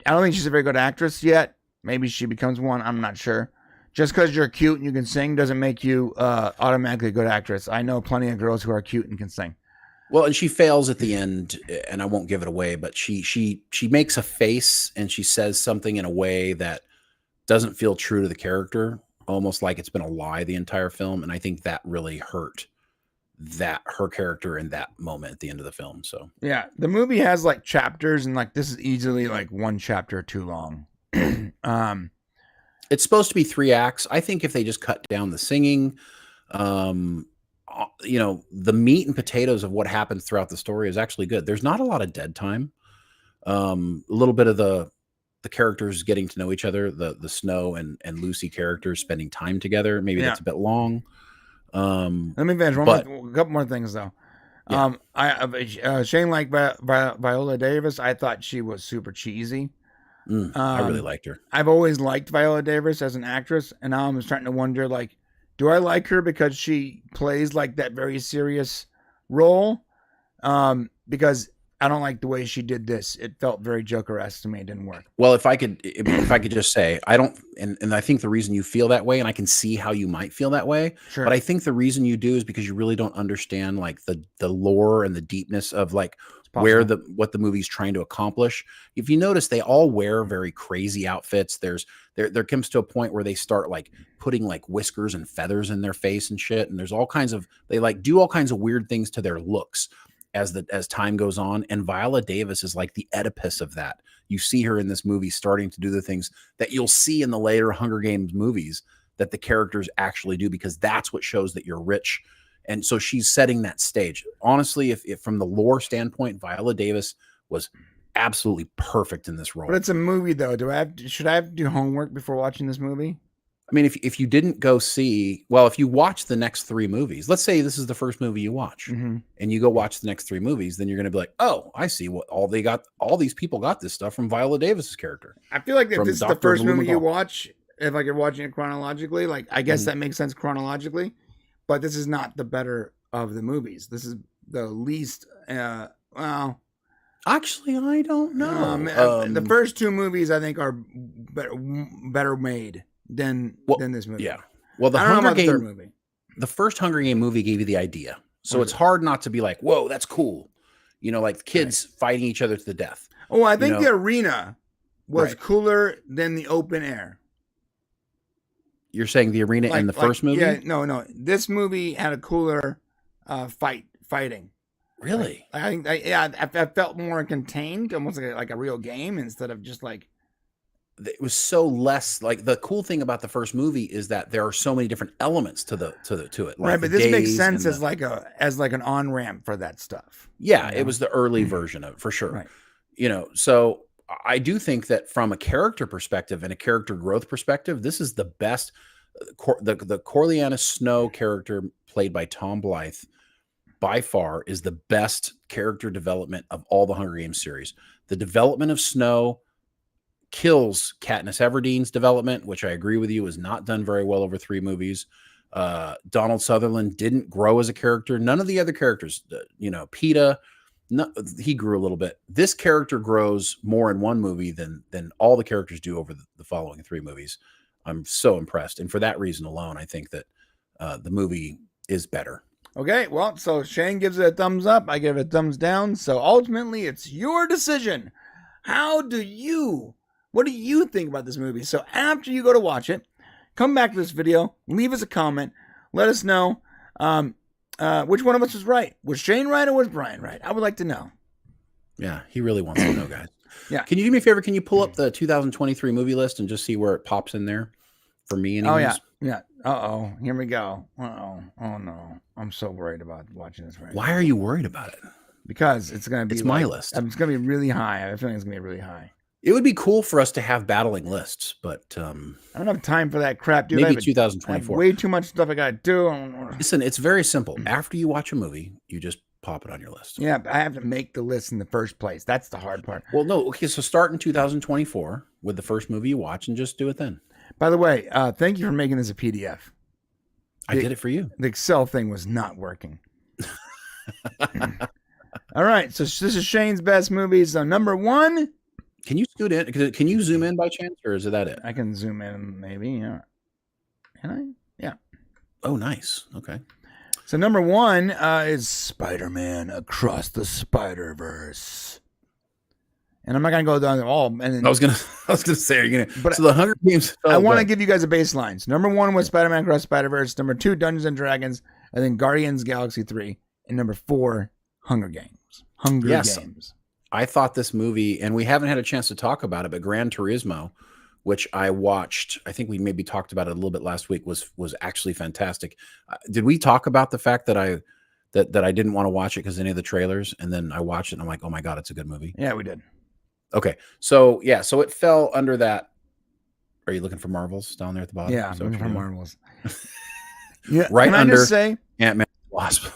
don't think she's a very good actress yet. Maybe she becomes one. I'm not sure. Just because you're cute and you can sing doesn't make you automatically a good actress. I know plenty of girls who are cute and can sing. Well, and she fails at the end, and I won't give it away, but she makes a face and she says something in a way that doesn't feel true to the character, almost like it's been a lie the entire film. And I think that really hurt her character in that moment at the end of the film. So yeah, the movie has like chapters, and like this is easily like one chapter too long. It's supposed to be 3 acts. I think if they just cut down the singing, the meat and potatoes of what happens throughout the story is actually good. There's not a lot of dead time. A little bit of the characters getting to know each other, the Snow and Lucy characters spending time together. Maybe that's a bit long. Let me finish a couple more things though. Yeah. Shane liked Viola Davis. I thought she was super cheesy. I really liked her. I've always liked Viola Davis as an actress, and now I'm starting to wonder, like, do I like her because she plays like that very serious role? Because I don't like the way she did this. It felt very Joker-esque to me. It didn't work. Well, if I could just say, I don't, and I think the reason you feel that way, and I can see how you might feel that way, sure. But I think the reason you do is because you really don't understand like the lore and the deepness of like what the movie's trying to accomplish. If you notice, they all wear very crazy outfits. There comes to a point where they start like putting like whiskers and feathers in their face and shit. And there's all kinds of, they like do all kinds of weird things to their looks as time goes on. And Viola Davis is like the Oedipus of that. You see her in this movie starting to do the things that you'll see in the later Hunger Games movies that the characters actually do, because that's what shows that you're rich. And so she's setting that stage. Honestly, if from the lore standpoint, Viola Davis was absolutely perfect in this role. But it's a movie, though. Should I have to do homework before watching this movie? I mean, if you didn't go see, well, if you watch the next 3 movies, let's say this is the first movie you watch, and you go watch the next 3 movies, then you're going to be like, oh, I see what all these people got this stuff from Viola Davis's character. I feel like if this is the first movie you watch, if like you're watching it chronologically, like I guess that makes sense chronologically. But this is not the better of the movies. This is the least. Well, Actually, I don't know. The first two movies I think are better made than this movie. Yeah. Well, the third movie. The first Hunger Game movie gave you the idea. So it's hard not to be like, whoa, that's cool. You know, like kids fighting each other to the death. Oh, I think the arena was cooler than the open air. You're saying the arena in the first movie? Yeah, no. This movie had a cooler fighting. Really? I think I felt more contained, almost like a real game instead of just like. It was so less like the cool thing about the first movie is that there are so many different elements to it. Like right, but this makes sense as like an on ramp for that stuff. Yeah, it was the early version of it for sure. Right. You know, so I do think that from a character perspective and a character growth perspective, this is the best. The Coriolanus Snow character played by Tom Blythe by far is the best character development of all the Hunger Games series. The development of Snow kills Katniss Everdeen's development, which I agree with you was not done very well over 3 movies. Donald Sutherland didn't grow as a character. None of the other characters, Peeta, he grew a little bit. This character grows more in one movie than all the characters do over the following 3 movies. I'm so impressed. And for that reason alone, I think that the movie is better. Okay, well, so Shane gives it a thumbs up. I give it a thumbs down. So ultimately, it's your decision. What do you think about this movie? So after you go to watch it, come back to this video, leave us a comment, let us know which one of us was right. Was Shane right or was Brian right? I would like to know. Yeah, he really wants to know, guys. Yeah. Can you do me a favor? Can you pull up the 2023 movie list and just see where it pops in there for me? Anyways? Oh, yeah. Yeah. Uh-oh. Here we go. Uh-oh. Oh, no. I'm so worried about watching this right now. Why are you worried about it? Because it's going to be my list. It's going to be really high. I have a feeling it's going to be really high. It would be cool for us to have battling lists, but I don't have time for that crap, dude. Maybe 2024. Way too much stuff I got to do. Listen, it's very simple. After you watch a movie, you just pop it on your list. Yeah, but I have to make the list in the first place. That's the hard part. Well, no. Okay, so start in 2024 with the first movie you watch and just do it then. By the way, thank you for making this a PDF. I did it for you. The Excel thing was not working. All right, so this is Shane's best movies. So number 1. Can you scoot in? Can you zoom in by chance, or is that it? I can zoom in, maybe. Yeah. Can I? Yeah. Oh, nice. Okay. So number 1 is Spider-Man Across the Spider-Verse, and I'm not gonna go down all. And then, I was gonna say, are you gonna? But so the Hunger Games. I want to give you guys a baseline. So number 1 was Spider-Man Across the Spider-Verse. Number 2, Dungeons and Dragons, and then Guardians of the Galaxy 3, and number 4, Hunger Games. Games. I thought this movie, and we haven't had a chance to talk about it, but Gran Turismo, which I watched, I think we maybe talked about it a little bit last week, was actually fantastic. Did we talk about the fact that I didn't want to watch it because any of the trailers, and then I watched it and I'm like, oh my God, it's a good movie. Yeah, we did. Okay. So yeah, so it fell under that. Are you looking for Marvels down there at the bottom? Yeah, I'm looking for Marvels. Yeah, right can under I just say, Ant-Man Wasp.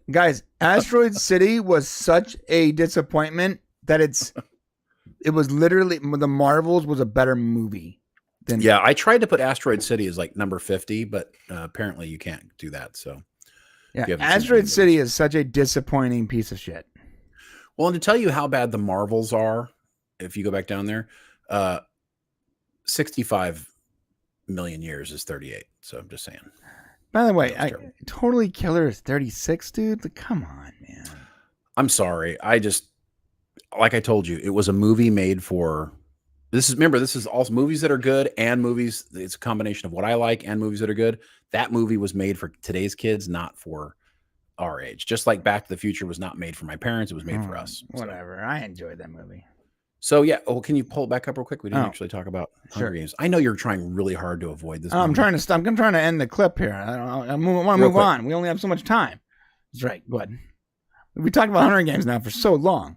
Guys, Asteroid City was such a disappointment that it was literally, the Marvels was a better movie than. Yeah, I tried to put Asteroid City as like number 50, but apparently you can't do that. So yeah, Asteroid City is such a disappointing piece of shit. Well, and to tell you how bad the Marvels are, if you go back down there, 65 million years is 38. So I'm just saying. By the way, Totally Killer is 36, dude. Come on, man. I'm sorry. Like I told you, it was a movie made for this is all movies that are good and movies. It's a combination of what I like and movies that are good. That movie was made for today's kids, not for our age. Just like Back to the Future was not made for my parents. It was made for us. Whatever. I enjoyed that movie. So yeah. Oh, can you pull it back up real quick? We didn't actually talk about Hunger Games. I know you're trying really hard to avoid this. I'm trying to end the clip here. I want to move on. We only have so much time. That's right. Go ahead. We talked about Hunger Games now for so long.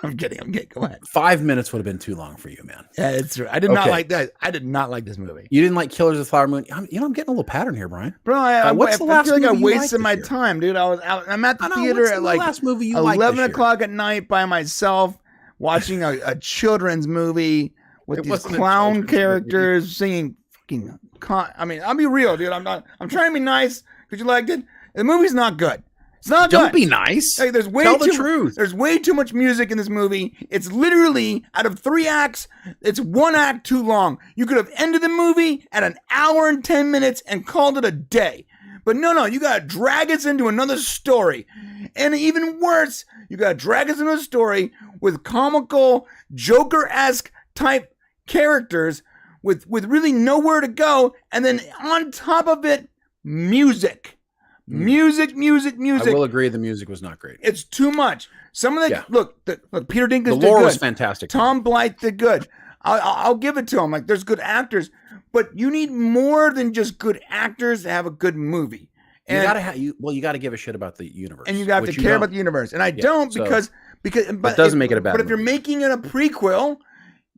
I'm kidding. Go ahead. 5 minutes would have been too long for you, man. Yeah, it's true. I did not like that. I did not like this movie. You didn't like Killers of the Flower Moon? I'm getting a little pattern here, Brian. Bro, I feel like I wasted my time, dude. I'm at the theater at like last movie you 11 o'clock at night by myself watching a children's movie with these clown characters singing fucking. I mean, I'll be real, dude. I'm trying to be nice because you liked it. The movie's not good. It's not Don't good. be nice. Like, there's way Tell the too truth. There's way too much music in this movie. It's literally, out of 3 acts, it's 1 act too long. You could have ended the movie at 1 hour and 10 minutes and called it a day. But no, you gotta drag us into another story. And even worse, you gotta drag us into a story with comical, Joker-esque type characters with really nowhere to go. And then on top of it, music. Music. I will agree the music was not great. It's too much. Some of the look, Peter Dinklage The did lore good. was fantastic. Tom Blythe did good. I'll give it to him. Like, there's good actors, but you need more than just good actors to have a good movie. And you gotta give a shit about the universe, and you have to care about the universe. And I don't because that doesn't make it a bad But if you're movie. making it a prequel,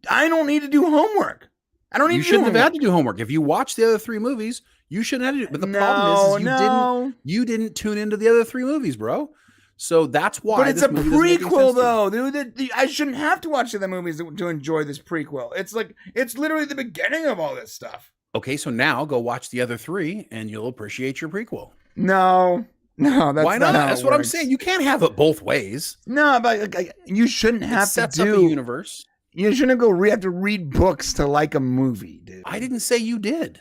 I don't need to do homework. I don't need. You to shouldn't do have had homework. to do homework. If you watched the other 3 movies, you shouldn't have to do. But the problem is you didn't tune into the other 3 movies, bro. So that's why. But it's a this movie doesn't make any prequel, sense to though, dude. I shouldn't have to watch the other movies to enjoy this prequel. It's literally the beginning of all this stuff. Okay, so now go watch the other 3, and you'll appreciate your prequel. No, that's why not? how That's it what I'm works. saying. You can't have it both ways. No, but you shouldn't have It sets to up a do. universe. You shouldn't have to read books to like a movie, dude. I didn't say you did.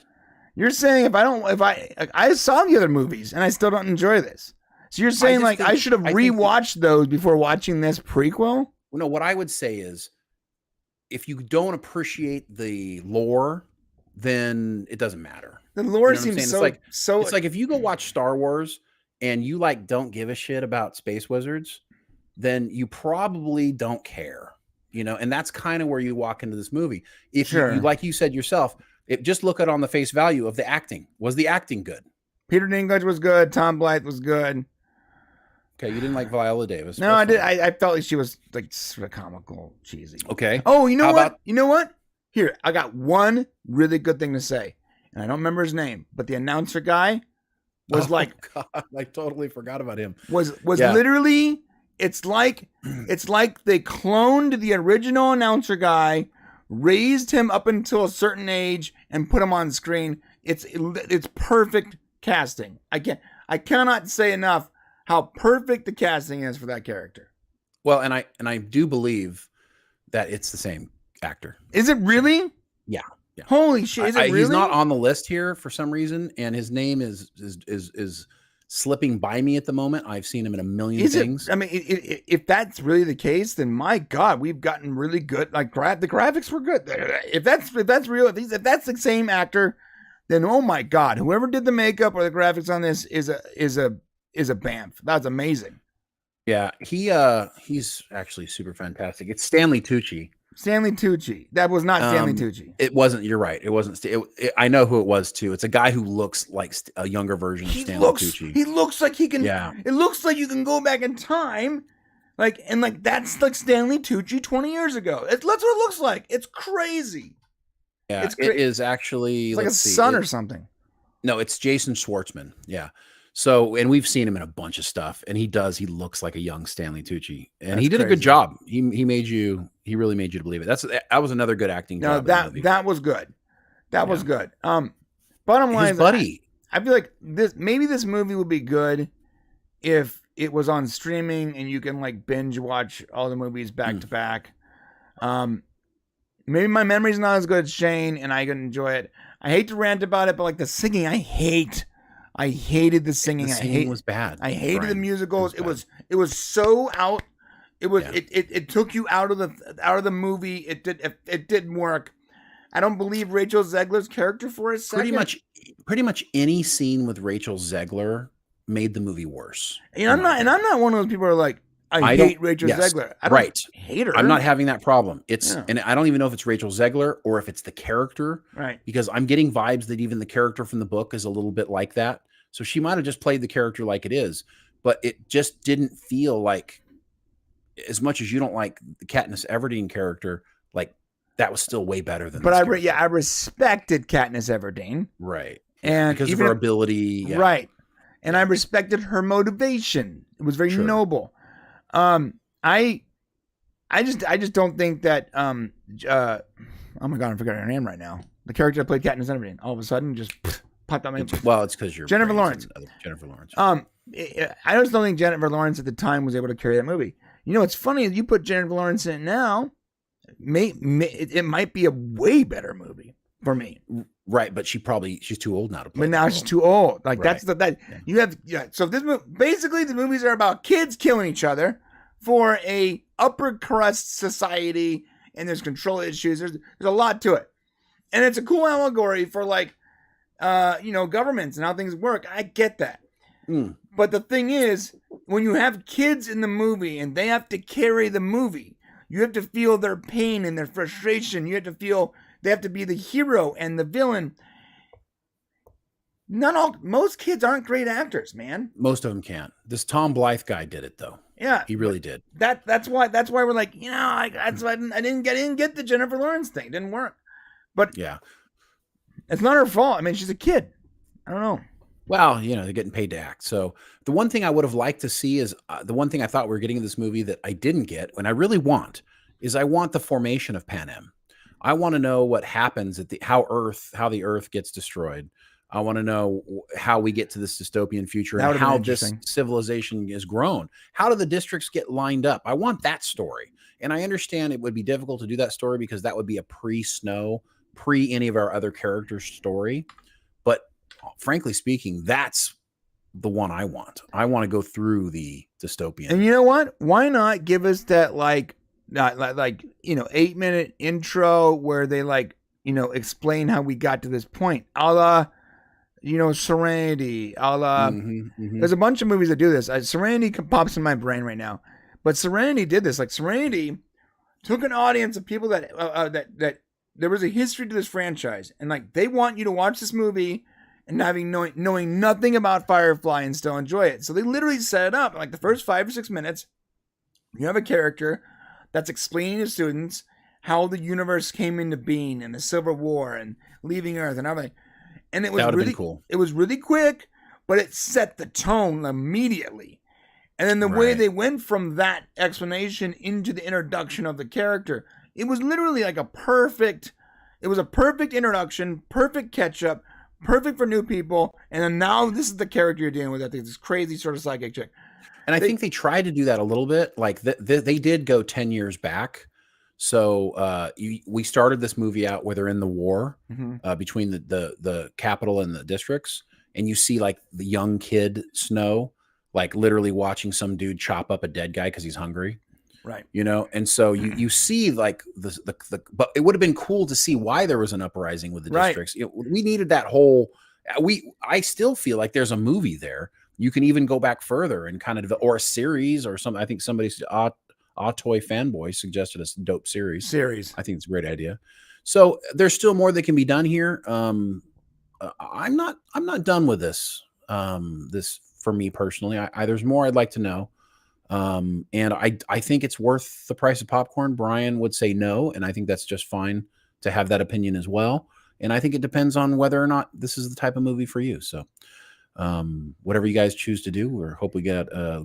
You're saying I saw the other movies and I still don't enjoy this. So you're saying I should have rewatched those before watching this prequel? No, what I would say is, if you don't appreciate the lore, then it doesn't matter. The lore You know what I'm seems saying? so. It's like if you go watch Star Wars and you don't give a shit about space wizards, then you probably don't care, and that's kind of where you walk into this movie. If you, like you said yourself, just look at on the face value of the acting. Was the acting good? Peter Dinklage was good. Tom Blythe was good. Okay, you didn't like Viola Davis. No, I did. I felt like she was sort of comical, cheesy. Okay. Oh, you know what? You know what? Here, I got one really good thing to say, and I don't remember his name, but the announcer guy was God, I totally forgot about him. Was literally. It's like they cloned the original announcer guy, raised him up until a certain age, and put him on screen. It's perfect casting. I cannot say enough how perfect the casting is for that character. Well, and I do believe that it's the same actor. Is it really? Yeah. Holy shit! Is it really? He's not on the list here for some reason, and his name is slipping by me at the moment. I've seen him in a million things. I mean, if that's really the case, then my God, we've gotten really good. Like the graphics were good. If that's real, if that's the same actor, then oh my God, whoever did the makeup or the graphics on this is a bamf. That's amazing. Yeah, he's actually super fantastic. It's Stanley Tucci. Stanley Tucci. That was not Stanley Tucci. It wasn't. You're right. It wasn't. I know who it was too. It's a guy who looks like a younger version of Stanley Tucci. He looks like he can. Yeah. It looks like you can go back in time, that's like Stanley Tucci 20 years ago. That's what it looks like. It's crazy. Yeah, it is actually. It's like a son or something. No, it's Jason Schwartzman. Yeah. So, and we've seen him in a bunch of stuff, and he looks like a young Stanley Tucci, and he did a good job. He really made you to believe it. That was another good acting job. That was good. That was good. Bottom line, buddy. I feel like this movie would be good if it was on streaming and you can binge watch all the movies back to back. Maybe my memory's not as good as Shane, and I can enjoy it. I hate to rant about it, but the singing, I hated the singing. The singing was bad. I hated the musicals. It was so out. It was it took you out of the movie. It didn't work. I don't believe Rachel Zegler's character for a second. Pretty much any scene with Rachel Zegler made the movie worse. I'm not one of those people who are like, I hate Rachel Zegler. I don't hate her. I'm not having that problem. And I don't even know if it's Rachel Zegler or if it's the character. Right. Because I'm getting vibes that even the character from the book is a little bit like that. So she might have just played the character like it is, but it just didn't feel like, as much as you don't like the Katniss Everdeen character, that was still way better than. But I respected Katniss Everdeen. Right. And because of her ability. Yeah. Right. And I respected her motivation. It was very noble. I just don't think that oh my God, I'm forgetting her name right now. The character that played Katniss Everdeen all of a sudden just popped out my Well, it's because you're Jennifer Lawrence. Jennifer Lawrence. I just don't think Jennifer Lawrence at the time was able to carry that movie. You know, what's funny is you put Jennifer Lawrence in it now, it might be a way better movie for me. Right, but she's too old now to play. But now she's too old. Like right. You have So this basically the movies are about kids killing each other for a upper crust society, and there's control issues. There's a lot to it, and it's a cool allegory for like governments and how things work. I get that. But the thing is, when you have kids in the movie and they have to carry the movie, you have to feel their pain and their frustration. You have to feel they have to be the hero and the villain. Most kids aren't great actors, man. Most of them can't. This Tom Blythe guy did it though. Yeah, he really did. That's why we're like, I didn't get the Jennifer Lawrence thing. It didn't work. But yeah, it's not her fault. I mean, she's a kid. I don't know. Well, they're getting paid to act. So the one thing I would have liked to see is the one thing I thought we were getting in this movie that I didn't get, and I really want, is I want the formation of Panem. I want to know what happens at how the Earth gets destroyed. I want to know how we get to this dystopian future and how this civilization is grown. How do the districts get lined up? I want that story. And I understand it would be difficult to do that story because that would be a pre-Snow, any of our other characters' story. But frankly speaking, that's the one I want. I want to go through the dystopian. And you know what? Why not give us that 8-minute intro where they explain how we got to this point, a la Serenity, a la. There's a bunch of movies that do this. Serenity pops in my brain right now, but Serenity did this. Like Serenity took an audience of people that there was a history to this franchise, and they want you to watch this movie and knowing nothing about Firefly and still enjoy it. So they literally set it up. Like the first 5 or 6 minutes, you have a character that's explaining to students how the universe came into being and the Civil War and leaving Earth and everything. And it was really cool. It was really quick, but it set the tone immediately. And then the way they went from that explanation into the introduction of the character, it was literally like a perfect introduction, perfect catch up, perfect for new people. And then now this is the character you're dealing with. I think this crazy sort of psychic chick. And I think they tried to do that a little bit. Like they did go 10 years back. So we started this movie out where they're in the war between the capital and the districts. And you see the young kid Snow, literally watching some dude chop up a dead guy because he's hungry. Right. And so you see but it would have been cool to see why there was an uprising with the districts. We needed that whole, I still feel like there's a movie there. You can even go back further and or a series or something. I think somebody's Toy Fanboy suggested a dope series. I think it's a great idea. So there's still more that can be done here. I'm not done with this. This for me personally, there's more I'd like to know. And I think it's worth the price of popcorn. Brian would say no, and I think that's just fine to have that opinion as well. And I think it depends on whether or not this is the type of movie for you. So whatever you guys choose to do, we're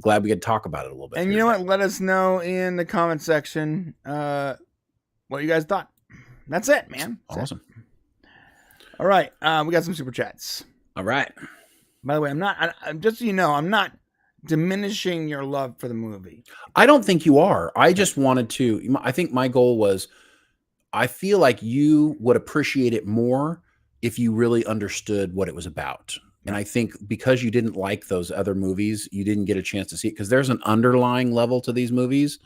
glad we get to talk about it a little bit. And you know what? Let us know in the comment section what you guys thought. That's it, man. Awesome. All right. We got some super chats. All right. By the way, I'm just so you know, I'm not diminishing your love for the movie. I don't think you are. I just wanted to, I think my goal was, I feel like you would appreciate it more if you really understood what it was about. And I think because you didn't like those other movies, you didn't get a chance to see it because there's an underlying level to these movies,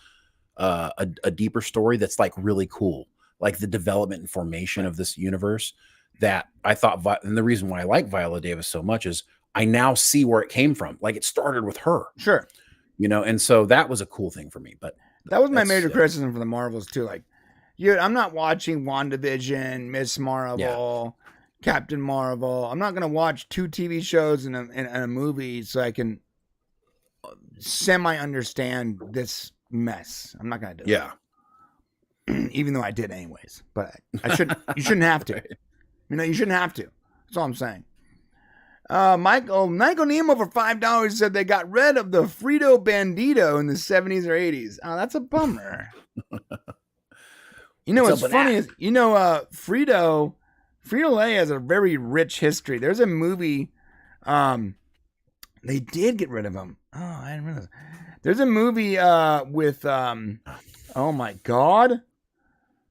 a deeper story that's really cool, like the development and formation of this universe that I thought, and the reason why I like Viola Davis so much is I now see where it came from. It started with her. Sure. And so that was a cool thing for me. But that was my major criticism for the Marvels too. I'm not watching WandaVision, Miss Marvel, Captain Marvel. I'm not going to watch 2 TV shows and a movie so I can semi-understand this mess. I'm not going to do that. Even though I did anyways. But I shouldn't. You shouldn't have to. You shouldn't have to. That's all I'm saying. Michael Nemo for $5 said they got rid of the Frito Bandito in the 70s or 80s. Oh, that's a bummer. What's funny is, Frito-Lay has a very rich history. There's a movie They did get rid of him. Oh, I didn't realize. There's a movie with oh my god,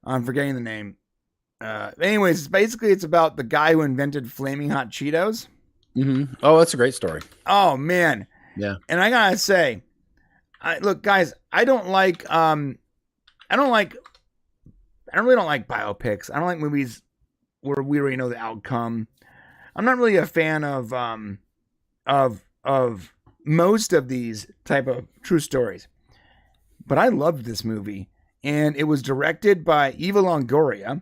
I'm forgetting the name. Anyways, basically it's about the guy who invented flaming hot Cheetos. Mm-hmm. Oh, that's a great story. Oh man, Yeah. And I gotta say, look, guys, I don't really don't like biopics. I don't like movies where we already know the outcome. I'm not really a fan of most of these type of true stories. But I loved this movie, and it was directed by Eva Longoria,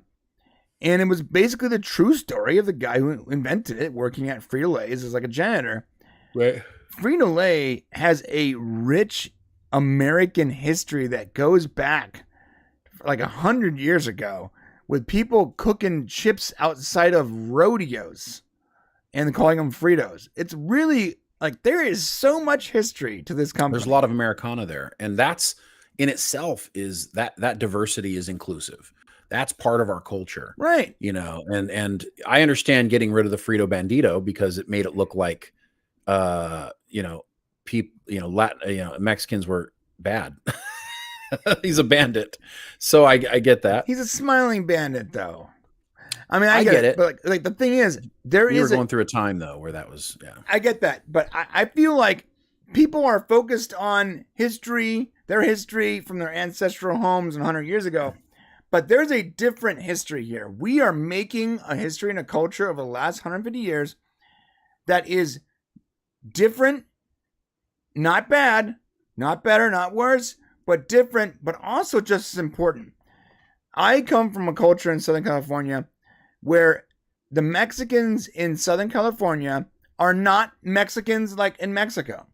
and it was basically the true story of the guy who invented it, working at Frito-Lay's as like a janitor. Right. Frito-Lay has a rich American history that goes back like 100 years ago, with people cooking chips outside of rodeos and calling them Fritos. It's really like there is so much history to this company. There's a lot of Americana there, and that's in itself is that diversity is inclusive. That's part of our culture, right? You know, and I understand getting rid of the Frito Bandito because it made it look like, Mexicans were bad. He's a bandit, so I get that. He's a smiling bandit, though. I mean, I get it. But like the thing is, we were going through a time though where that was, yeah. I get that, but I feel like people are focused on history, their history from their ancestral homes 100 years ago. But there's a different history here. We are making a history and a culture over the last 150 years that is different, not bad, not better, not worse, but different, but also just as important. I come from a culture in Southern California where the Mexicans in Southern California are not Mexicans like in Mexico.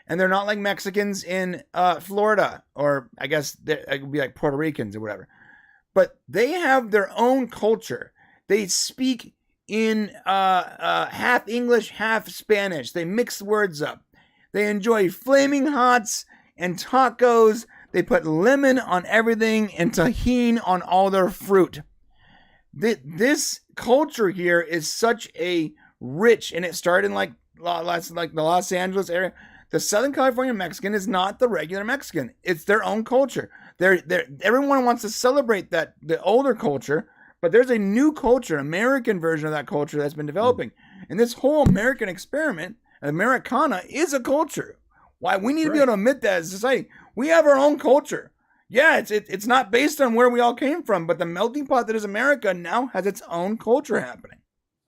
And they're not like Mexicans in Florida, or I guess it would be like Puerto Ricans or whatever. But they have their own culture. They speak in half English, half Spanish. They mix words up. They enjoy flaming hots and tacos. They put lemon on everything and tahini on all their fruit. This culture here is such a rich, and it started in like the Los Angeles area. The Southern California Mexican is not the regular Mexican. It's their own culture. Everyone wants to celebrate the older culture, but there's a new culture, American version of that culture that's been developing. And this whole American experiment, Americana, is a culture. Why we need to be able to admit that as a society. We have our own culture. Yeah, it's not based on where we all came from, but the melting pot that is America now has its own culture happening.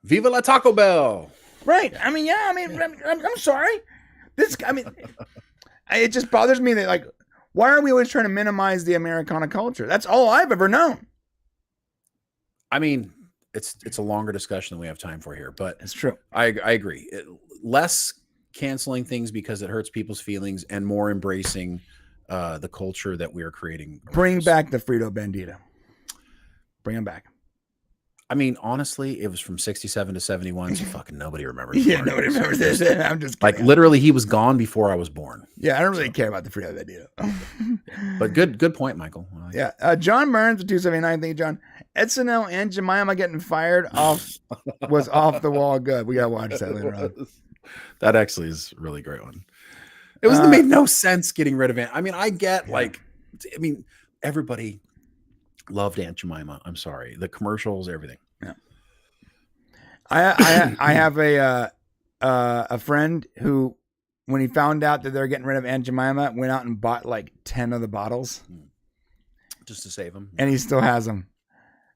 Viva la Taco Bell! Right. I mean, yeah. I mean, I'm sorry. It just bothers me that, like, why are we always trying to minimize the Americana culture? That's all I've ever known. I mean, it's a longer discussion than we have time for here, but it's true. I agree. Less canceling things because it hurts people's feelings, and more embracing the culture that we are creating. Bring back the Frito Bandito. Bring them back. I mean, honestly, it was from 67 to 71, so fucking nobody remembers. Yeah, nobody remembers this. I'm just kidding. Like, literally, he was gone before I was born. Yeah, I don't really care about the Frito Bandito. But good point, Michael. Yeah. John Burns, 279. Thank you, John. SNL and Jemima getting fired was off the wall good. We got to watch that later on. That actually is a really great one. It made no sense getting rid of it. I mean, everybody loved Aunt Jemima. I'm sorry. The commercials, everything. Yeah. I have a friend who, when he found out that they're getting rid of Aunt Jemima, went out and bought like 10 of the bottles just to save them. And he still has them.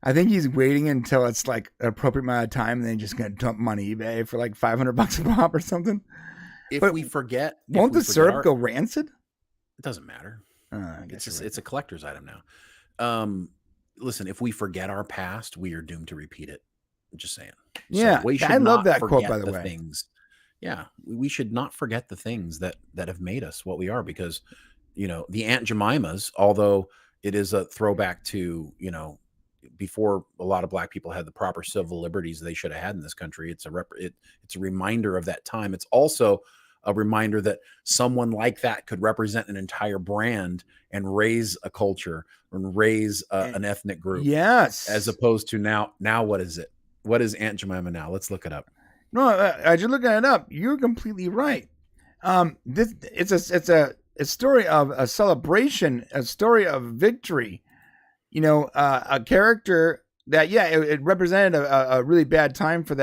I think he's waiting until it's like an appropriate amount of time, and then he's just going to dump them on eBay for like $500 a pop or something. But we forget, won't the syrup go rancid? It doesn't matter. It's a collector's item now. Listen, if we forget our past, we are doomed to repeat it. I'm just saying. Yeah, so I love that quote, by the way. Things. Yeah, we should not forget the things that have made us what we are, because, the Aunt Jemimas, although it is a throwback to, before a lot of Black people had the proper civil liberties they should have had in this country. It's a reminder of that time. It's also a reminder that someone like that could represent an entire brand and raise a culture and raise an ethnic group. Yes. As opposed to now what is it? What is Aunt Jemima now? Let's look it up. No, as you're looking it up, you're completely right. This it's a story of a celebration, a story of victory. A character that it represented a really bad time for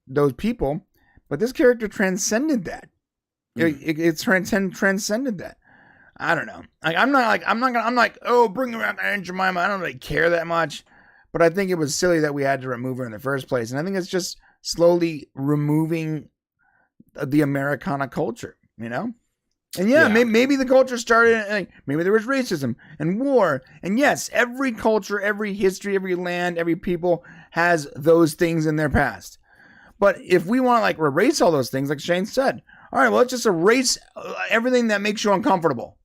those people, but this character transcended that. It transcended that. I don't know. I'm not oh, bring around Aunt Jemima. I don't really care that much, but I think it was silly that we had to remove her in the first place, and I think it's just slowly removing the Americana culture, And maybe the culture started, maybe there was racism and war. And yes, every culture, every history, every land, every people has those things in their past. But if we want to erase all those things, like Shane said, all right, well, let's just erase everything that makes you uncomfortable.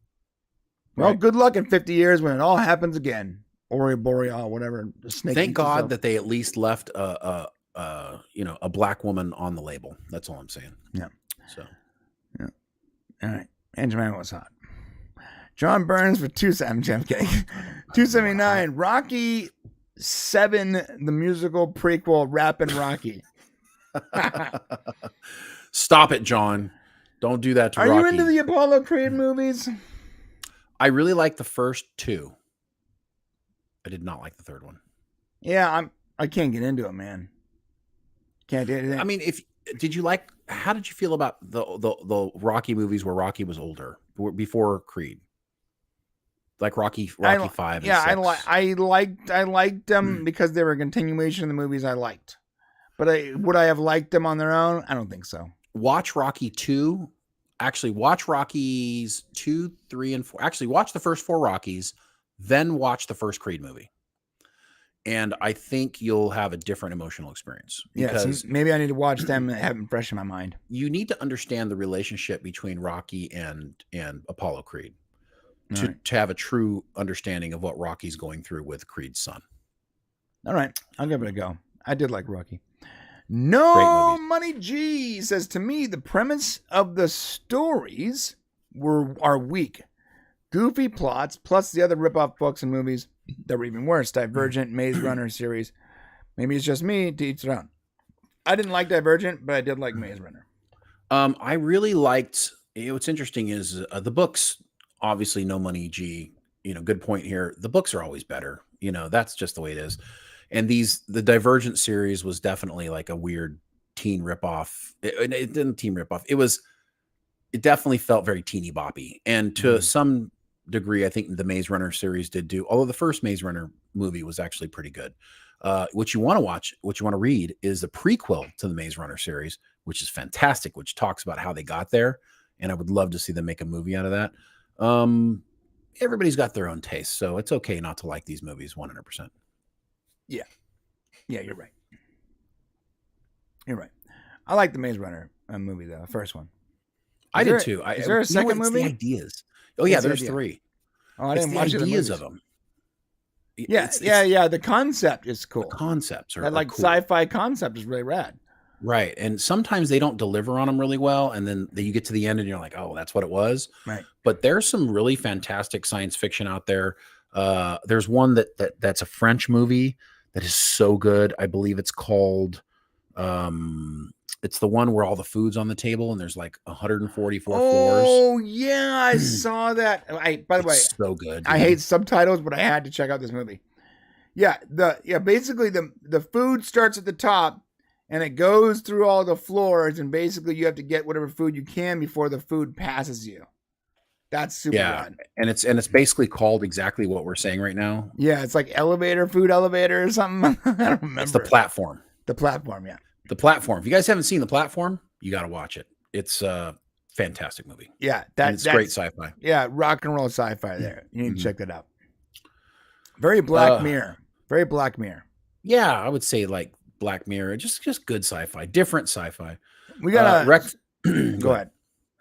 Well, right. Good luck in 50 years when it all happens again. Ori Boreal, whatever. The snake. Thank God that they at least left a black woman on the label. That's all I'm saying. Yeah. So. Yeah. All right. Aunt Jemima was hot. John Burns for 279. Rocky 7, the musical prequel, Rappin' Rocky. Stop it, John. Don't do that to Rocky. Are you into the Apollo Creed movies? I really like the first 2. I did not like the third one. Yeah, I can't get into it, man. Can't do anything. I mean, how did you feel about the Rocky movies where Rocky was older, before Creed? Like Rocky 5 and 6. I liked them because they were a continuation of the movies I liked. But would I have liked them on their own? I don't think so. Watch Rocky 2. Actually, watch Rockies 2, 3, and 4. Actually, watch the first 4 Rockies, then watch the first Creed movie. And I think you'll have a different emotional experience. Because maybe I need to watch them and have them fresh in my mind. You need to understand the relationship between Rocky and Apollo Creed to have a true understanding of what Rocky's going through with Creed's son. All right. I'll give it a go. I did like Rocky. No Money G says, to me, the premise of the stories are weak. Goofy plots, plus the other rip-off books and movies that were even worse. Divergent, Maze Runner series. Maybe it's just me, to each their own. I didn't like Divergent, but I did like Maze Runner. I really liked, what's interesting is the books, obviously No Money G, good point here. The books are always better. That's just the way it is. And the Divergent series was definitely like a weird teen ripoff. It didn't teen ripoff. It definitely felt very teeny boppy. And to some degree, I think the Maze Runner series did do, although the first Maze Runner movie was actually pretty good. What you want to watch, what you want to read is the prequel to the Maze Runner series, which is fantastic, which talks about how they got there. And I would love to see them make a movie out of that. Everybody's got their own taste, so it's okay not to like these movies 100%. Yeah. Yeah, you're right. You're right. I like the Maze Runner movie, though, the first one. I did too. Is there a second movie? The ideas. Oh, yeah, there's 3. Oh, I didn't watch the ideas of them. Yeah. The concept is cool. The concepts are that cool. Sci-fi concept is really rad. Right. And sometimes they don't deliver on them really well. And then you get to the end and you're like, oh, that's what it was. Right. But there's some really fantastic science fiction out there. There's one that's a French movie that is so good. I believe it's called, it's the one where all the food's on the table and there's like 144 floors. Oh yeah, I saw that. By the way, so good. I hate subtitles, but I had to check out this movie. Yeah, basically the food starts at the top and it goes through all the floors, and basically you have to get whatever food you can before the food passes you. That's super fun. And it's basically called exactly what we're saying right now. Yeah, it's like food elevator or something. I don't remember. It's The Platform. The Platform, yeah. The Platform. If you guys haven't seen The Platform, you got to watch it. It's a fantastic movie. Yeah, that's great sci-fi. Yeah, rock and roll sci-fi there. You need to check that out. Very Black Mirror. Very Black Mirror. Yeah, I would say like Black Mirror. Just good sci-fi. Different sci-fi. We got go ahead.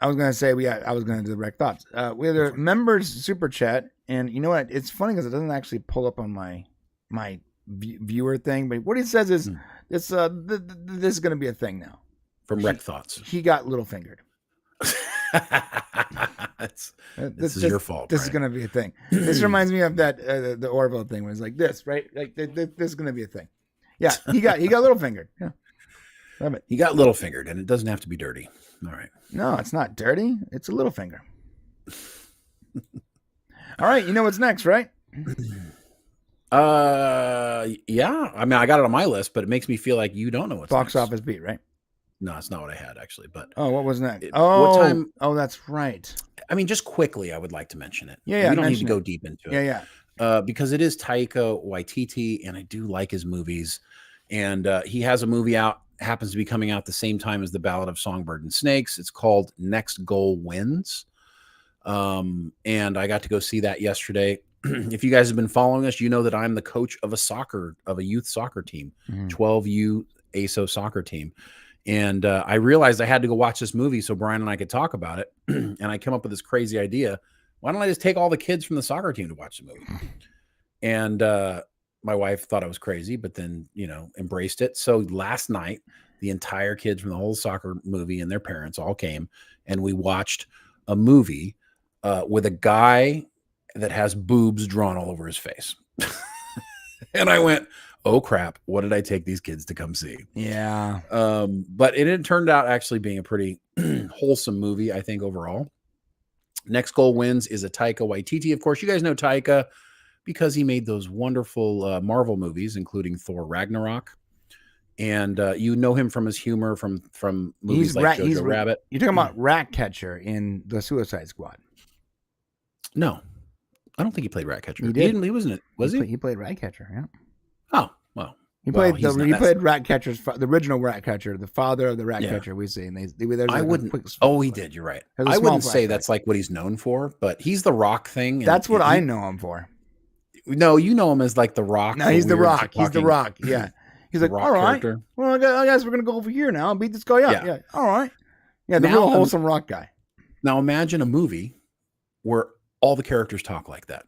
I was gonna say I was gonna do the rec thoughts. We have a members super chat, and you know what? It's funny because it doesn't actually pull up on my viewer thing. But what he says is, this is gonna be a thing now. From rec thoughts, he got little fingered. This is your fault. This is gonna be a thing. This reminds me of that the Orville thing where it's like this, right? Like this is gonna be a thing. Yeah, he got little fingered. Yeah, love it. He got little fingered, and it doesn't have to be dirty. All right. No, it's not dirty. It's a little finger. All right, you know what's next, right? Yeah. I mean, I got it on my list, but it makes me feel like you don't know what's Box next. office beat, right? No, it's not what I had actually. But what was next? what time? Oh, that's right. I mean, just quickly, I would like to mention it. Yeah, we don't need to go deep into it. Yeah. Because it is Taika Waititi, and I do like his movies. And he has a movie out, happens to be coming out the same time as The Ballad of Songbird and Snakes. It's called Next Goal Wins. And I got to go see that yesterday. If you guys have been following us, you know that I'm the coach of a youth soccer team, 12U ASO soccer team. And I realized I had to go watch this movie so Brian and I could talk about it. And I came up with this crazy idea. Why don't I just take all the kids from the soccer team to watch the movie? And my wife thought I was crazy, but then, embraced it. So last night, the entire kids from the whole soccer movie and their parents all came, and we watched a movie with a guy that has boobs drawn all over his face. And I went, oh crap, what did I take these kids to come see? Yeah. But it turned out actually being a pretty wholesome movie, I think, overall. Next Goal Wins is a Taika Waititi. Of course, you guys know Taika because he made those wonderful Marvel movies, including Thor Ragnarok. And you know him from his humor from movies like Jojo Rabbit. You're talking about Ratcatcher in The Suicide Squad. No, I don't think he played Ratcatcher. He did. He wasn't it? Was he? He played Ratcatcher. Yeah. Oh well. He played Ratcatcher's the original Ratcatcher, the father of the Ratcatcher we see. And I wouldn't. He did. You're right. I wouldn't say that's like what he's known for, but he's the Rock thing. That's what I know him for. No, you know him as like the Rock. No, he's the Rock. He's the Rock. Yeah. He's like, all right. Character. Well, I guess we're gonna go over here now and beat this guy up. Yeah. All right. Yeah, the real wholesome Rock guy. Now imagine a movie where all the characters talk like that,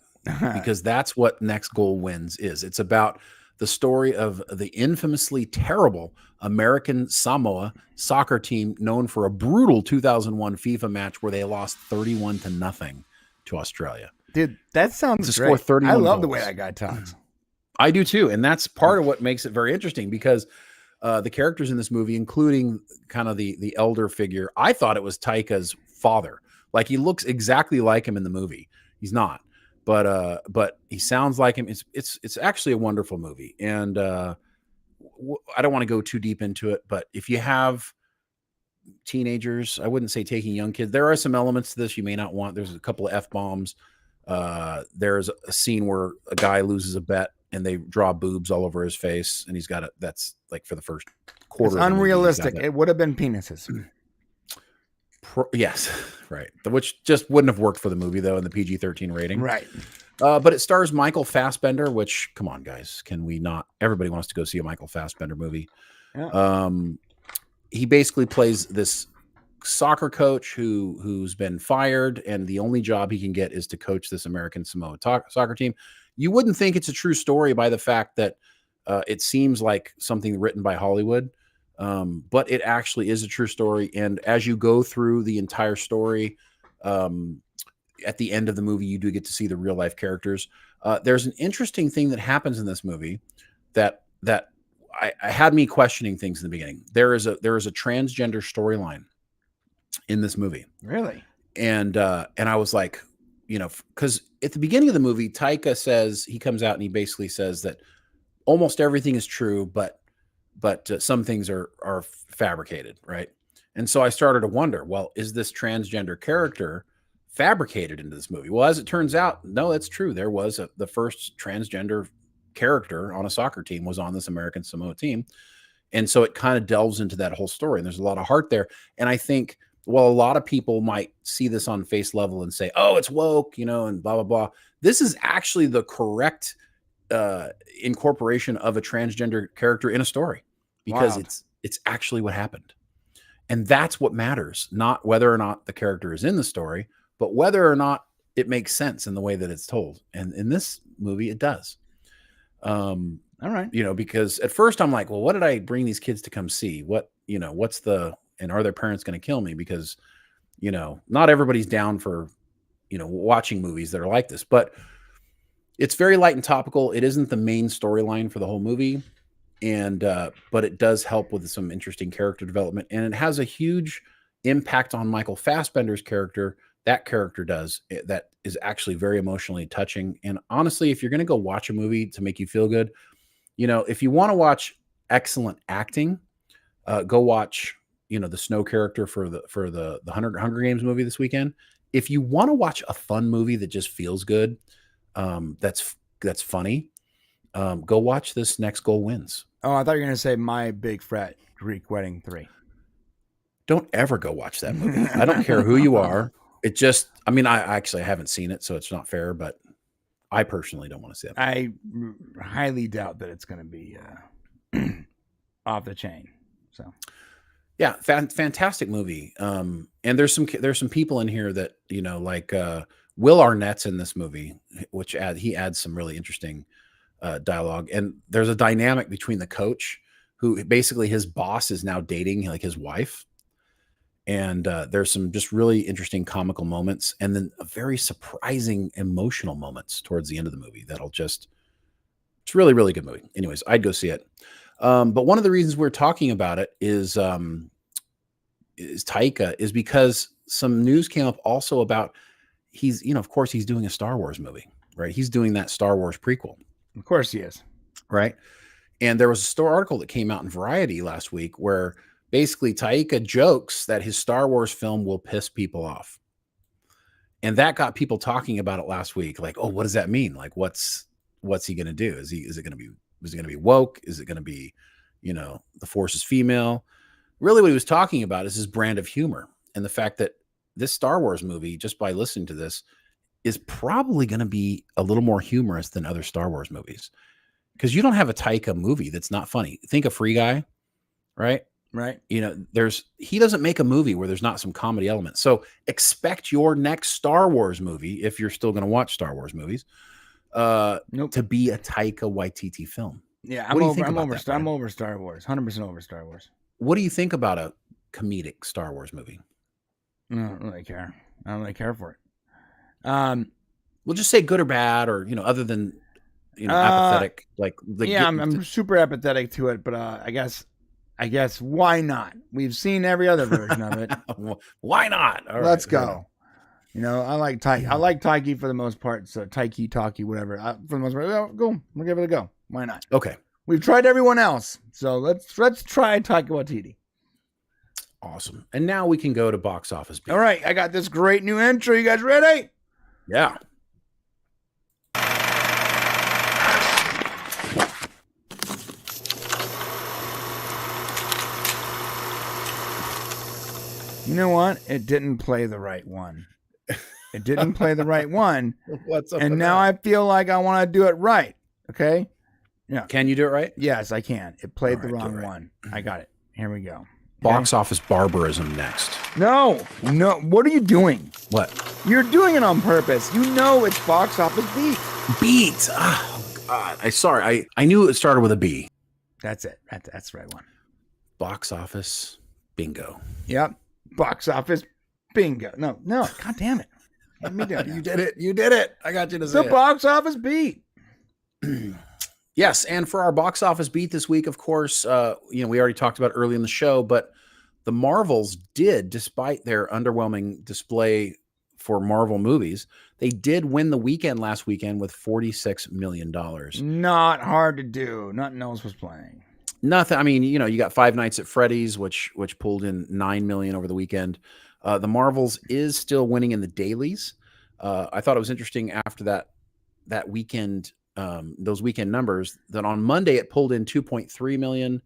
because that's what Next Goal Wins is. It's about the story of the infamously terrible American Samoa soccer team known for a brutal 2001 FIFA match where they lost 31-0 to Australia. Dude, that sounds great. I love the way that guy talks. I do too. And that's part of what makes it very interesting, because the characters in this movie, including kind of the elder figure, I thought it was Taika's father. Like, he looks exactly like him in the movie. He's not, but he sounds like him. It's actually a wonderful movie. And I don't want to go too deep into it, but if you have teenagers, I wouldn't say taking young kids. There are some elements to this you may not want. There's a couple of F-bombs. There's a scene where a guy loses a bet and they draw boobs all over his face, and that's like for the first quarter. It's unrealistic. It would have been penises. Yes, right. Which just wouldn't have worked for the movie, though, in the PG-13 rating. Right. But it stars Michael Fassbender, which, come on, guys. Can we not? Everybody wants to go see a Michael Fassbender movie. Yeah. He basically plays this soccer coach who's been fired, and the only job he can get is to coach this American Samoa soccer team. You wouldn't think it's a true story by the fact that it seems like something written by Hollywood. But it actually is a true story. And as you go through the entire story, at the end of the movie, you do get to see the real life characters. There's an interesting thing that happens in this movie that I had me questioning things in the beginning. There is a transgender storyline in this movie. Really? And I was like, because at the beginning of the movie, Taika says, he comes out and he basically says that almost everything is true, but some things are fabricated, right? And so I started to wonder, well, is this transgender character fabricated into this movie? Well, as it turns out, no, that's true. There was the first transgender character on a soccer team was on this American Samoa team. And so it kind of delves into that whole story. And there's a lot of heart there. And I think, well, a lot of people might see this on face level and say, oh, it's woke, and blah, blah, blah. This is actually the correct incorporation of a transgender character in a story, because it's actually what happened. And that's what matters, not whether or not the character is in the story, but whether or not it makes sense in the way that it's told. And in this movie, it does. All right. Because at first I'm like, well, what did I bring these kids to come see? And are their parents going to kill me? Because, not everybody's down for, watching movies that are like this, but it's very light and topical. It isn't the main storyline for the whole movie. And, but it does help with some interesting character development, and it has a huge impact on Michael Fassbender's character that character does that is actually very emotionally touching. And honestly, if you're going to go watch a movie to make you feel good, if you want to watch excellent acting, go watch, the Snow character for the Hunger Games movie this weekend. If you want to watch a fun movie that just feels good, that's funny, go watch this Next Goal Wins. Oh, I thought you were going to say My Big Fat Greek Wedding 3. Don't ever go watch that movie. I don't care who you are. It just, I haven't seen it, so it's not fair, but I personally don't want to see it. I highly doubt that it's going to be off the chain. So, yeah, fantastic movie. And there's some people in here that like Will Arnett's in this movie, which he adds some really interesting dialogue. And there's a dynamic between the coach, who basically his boss is now dating like his wife. And there's some just really interesting comical moments, and then a very surprising emotional moments towards the end of the movie. It's really, really good movie. Anyways, I'd go see it. But one of the reasons we're talking about it is Taika, is because some news came up also about of course he's doing a Star Wars movie, right? He's doing that Star Wars prequel. Of course he is. Right. And there was a story article that came out in Variety last week where basically Taika jokes that his Star Wars film will piss people off. And that got people talking about it last week. Like, oh, what does that mean? Like, what's he going to do? Is it going to be woke? Is it going to be, the Force is female? Really what he was talking about is his brand of humor, and the fact that this Star Wars movie, just by listening to this, is probably going to be a little more humorous than other Star Wars movies. Because you don't have a Taika movie that's not funny. Think of Free Guy, right? Right. He doesn't make a movie where there's not some comedy element. So expect your next Star Wars movie, if you're still going to watch Star Wars movies, to be a Taika Waititi film. Yeah, I'm over Star Wars. 100% over Star Wars. What do you think about a comedic Star Wars movie? I don't really care. I don't really care for it. We'll just say good or bad, or other than apathetic. I'm super apathetic to it, but I guess why not? We've seen every other version of it. Why not? All Let's go. I like Taiki. I like Taiki for the most part. So Taiki, Talkie, whatever. For the most part, go. We'll give it a go. Why not? Okay. We've tried everyone else, so let's try Taika Waititi. Awesome. And now we can go to box office beat. All right, I got this great new intro. You guys ready? Yeah. You know what? It didn't play the right one. It didn't play the right one. What's up? And now I feel like I want to do it right. Okay? Yeah. Can you do it right? Yes, I can. It played the wrong one. I got it. Here we go. Box office barbarism next. No. What are you doing? What? You're doing it on purpose. You know it's box office beat. Beat. Oh, God. I knew it started with a B. That's it. That's the right one. Box office bingo. Yep. Box office bingo. No. God damn it. Let me do it. You did it. I got you to say the box office beat. Yes, and for our box office beat this week, of course, we already talked about early in the show, but the Marvels did, despite their underwhelming display for Marvel movies, they did win the weekend last weekend with $46 million. Not hard to do. Nothing else was playing. Nothing. I mean, you got Five Nights at Freddy's, which pulled in $9 million over the weekend. The Marvels is still winning in the dailies. I thought it was interesting after that weekend. Those weekend numbers, that on Monday it pulled in 2.3 million,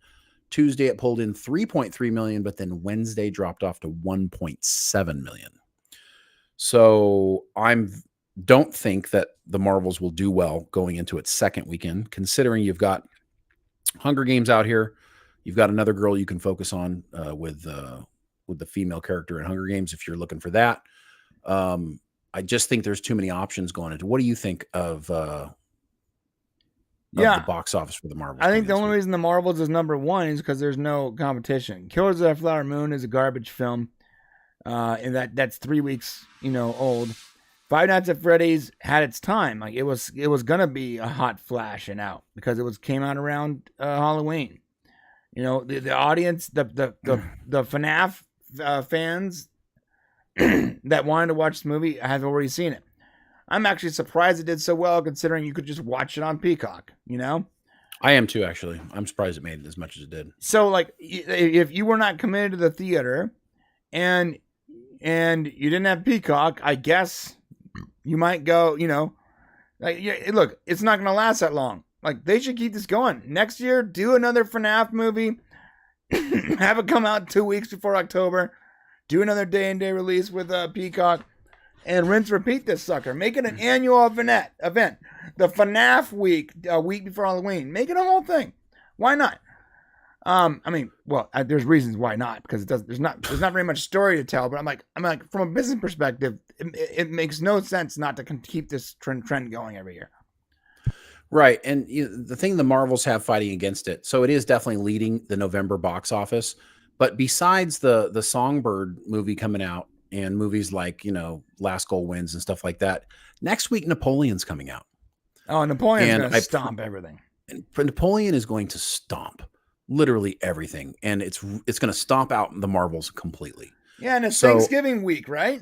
Tuesday it pulled in 3.3 million, but then Wednesday dropped off to 1.7 million. So don't think that the Marvels will do well going into its second weekend, considering you've got Hunger Games out here. You've got another girl you can focus on with the female character in Hunger Games if you're looking for that. I just think there's too many options going into. What do you think of the box office for the Marvels? I think the only reason the Marvels is number one is because there's no competition. Killers of the Flower Moon is a garbage film, and that's 3 weeks, old. Five Nights at Freddy's had its time. Like it was gonna be a hot flash and out because came out around Halloween. The audience, the FNAF fans that wanted to watch this movie have already seen it. I'm actually surprised it did so well, considering you could just watch it on Peacock. I am too, actually. I'm surprised it made as much as it did. So, like, if you were not committed to the theater, and you didn't have Peacock, I guess you might go. Like, look, it's not going to last that long. Like, they should keep this going. Next year, do another FNAF movie. Have it come out 2 weeks before October. Do another day-and-day release with Peacock. And rinse repeat this sucker. Make it an annual event. The FNAF week, a week before Halloween. Make it a whole thing. Why not? There's reasons why not, because there's not very much story to tell. But I'm like, from a business perspective, it makes no sense not to keep this trend going every year. Right, and the thing the Marvels have fighting against it, so it is definitely leading the November box office. But besides the Songbird movie coming out and movies like Last Goal Wins and stuff like that, next week Napoleon's coming out. Oh, Napoleon's going to stomp everything. And Napoleon is going to stomp literally everything, and it's going to stomp out the Marvels completely. Yeah, and it's Thanksgiving week, right?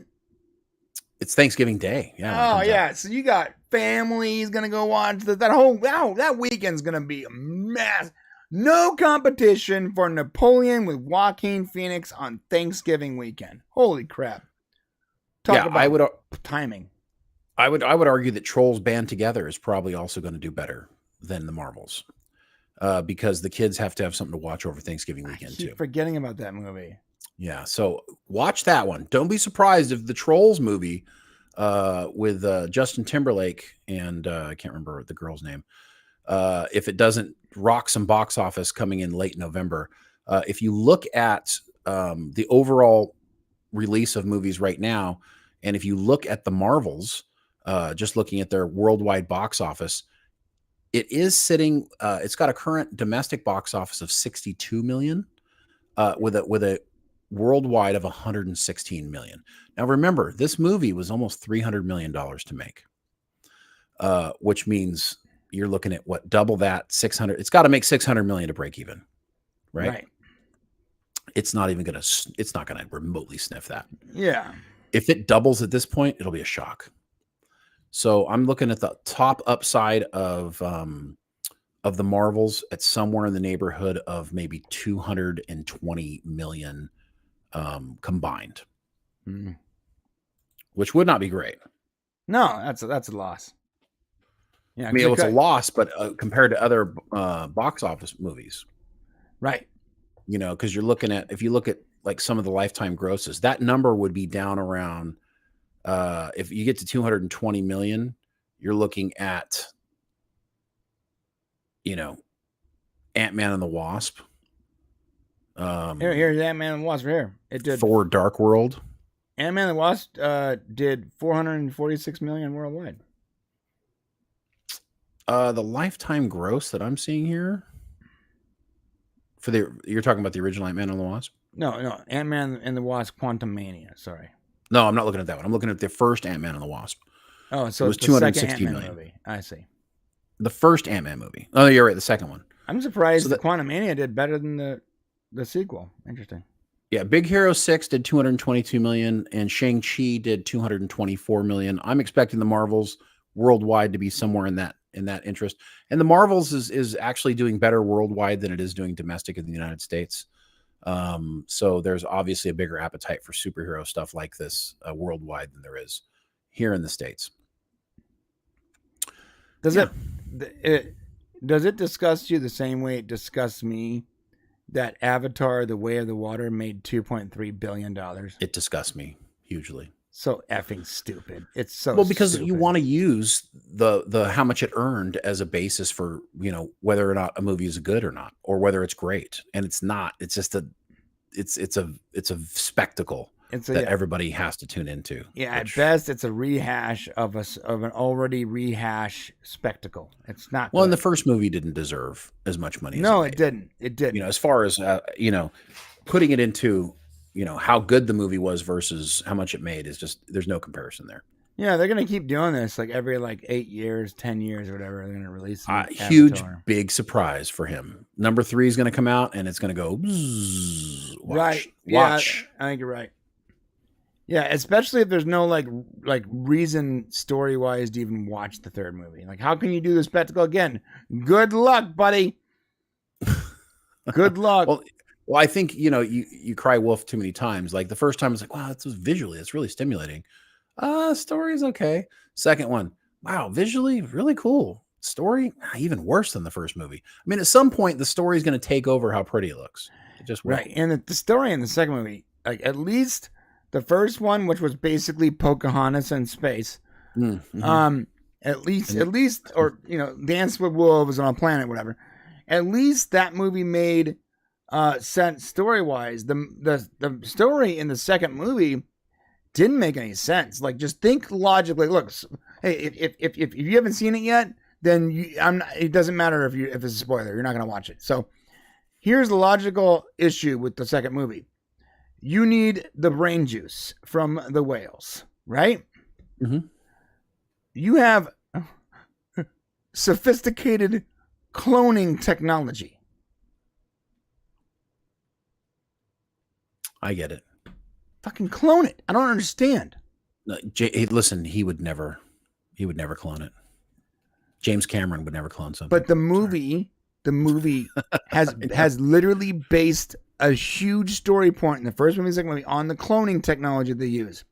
It's Thanksgiving Day. Yeah. Oh, yeah. So you got families going to go watch that weekend's going to be a mess. No competition for Napoleon with Joaquin Phoenix on Thanksgiving weekend. Holy crap. Talk about timing. I would argue that Trolls Band Together is probably also going to do better than the Marvels. Because the kids have to have something to watch over Thanksgiving weekend I keep forgetting about that movie. Yeah, so watch that one. Don't be surprised if the Trolls movie with Justin Timberlake and I can't remember the girl's name, if it doesn't rock some box office coming in late November. If you look at the overall release of movies right now, and if you look at the Marvels, just looking at their worldwide box office, it is sitting. It's got a current domestic box office of 62 million, with a worldwide of 116 million. Now, remember, this movie was almost $300 million to make, which means you're looking at double that, 600. It's got to make 600 million to break even, right? It's not even going to. It's not going to remotely sniff that. Yeah. If it doubles at this point, it'll be a shock. So I'm looking at the top upside of the Marvels at somewhere in the neighborhood of maybe 220 million combined, which would not be great. No, that's a loss. Yeah, I mean, it's a loss, but compared to other box office movies, right? Because you're looking at, if you look at like some of the lifetime grosses, that number would be down around. If you get to 220 million, you're looking at, Ant-Man and the Wasp. Here's Ant-Man and the Wasp. Here, it did. Thor: Dark World. Ant-Man and the Wasp did 446 million worldwide. The lifetime gross that I'm seeing here you're talking about the original Ant-Man and the Wasp? No, Ant-Man and the Wasp: Quantumania. Sorry. No, I'm not looking at that one. I'm looking at the first Ant-Man and the Wasp. Oh, so it was it's 260 million. Movie. I see. The first Ant-Man movie. Oh, you're right. The second one. I'm surprised the Quantumania did better than the sequel. Interesting. Yeah, Big Hero 6 did 222 million, and Shang-Chi did 224 million. I'm expecting the Marvels worldwide to be somewhere in that interest. And the Marvels is actually doing better worldwide than it is doing domestic in the United States. So there's obviously a bigger appetite for superhero stuff like this worldwide than there is here in the States. Does it disgust you the same way it disgusts me that Avatar: The Way of the Water made $2.3 billion? It disgusts me hugely. So effing stupid. It's so because stupid. You want to use the how much it earned as a basis for whether or not a movie is good or not, or whether it's great, and it's not. It's just it's a spectacle that everybody has to tune into. Yeah, at best, it's a rehash of an already rehash spectacle. It's not. Well, and the first movie didn't deserve as much money. No, it didn't. It didn't. As far as putting it into how good the movie was versus how much it made is just, there's no comparison there. Yeah, they're gonna keep doing this like every 8 years, 10 years, or whatever. They're gonna release a new Huge, Avatar. big surprise for him. Number 3 is going to come out, and it's going to go. Bzzz, watch. Yeah, I think you're right. Yeah, especially if there's no reason story wise to even watch the third movie. Like, how can you do the spectacle again? Good luck, buddy. Good luck. Well, I think you cry wolf too many times. Like the first time, it's like, wow, it's visually, it's really stimulating. Story is okay. Second one, wow, visually really cool. Story even worse than the first movie. I mean, at some point, the story is going to take over how pretty it looks. It just will. Right, and the story in the second movie, at least the first one, which was basically Pocahontas in space, at least, or Dance with Wolves on a planet, whatever. At least that movie made sense story wise. The story in the second movie didn't make any sense. Like, just think logically. Look, hey, if you haven't seen it yet, then it doesn't matter if it's a spoiler. You're not going to watch it. So here's the logical issue with the second movie. You need the brain juice from the whales, right? Mm-hmm. You have sophisticated cloning technology. I get it. Fucking clone it. I don't understand. No, listen, he would never clone it. James Cameron would never clone something. But the movie has literally based a huge story point in the first movie and second movie on the cloning technology they use.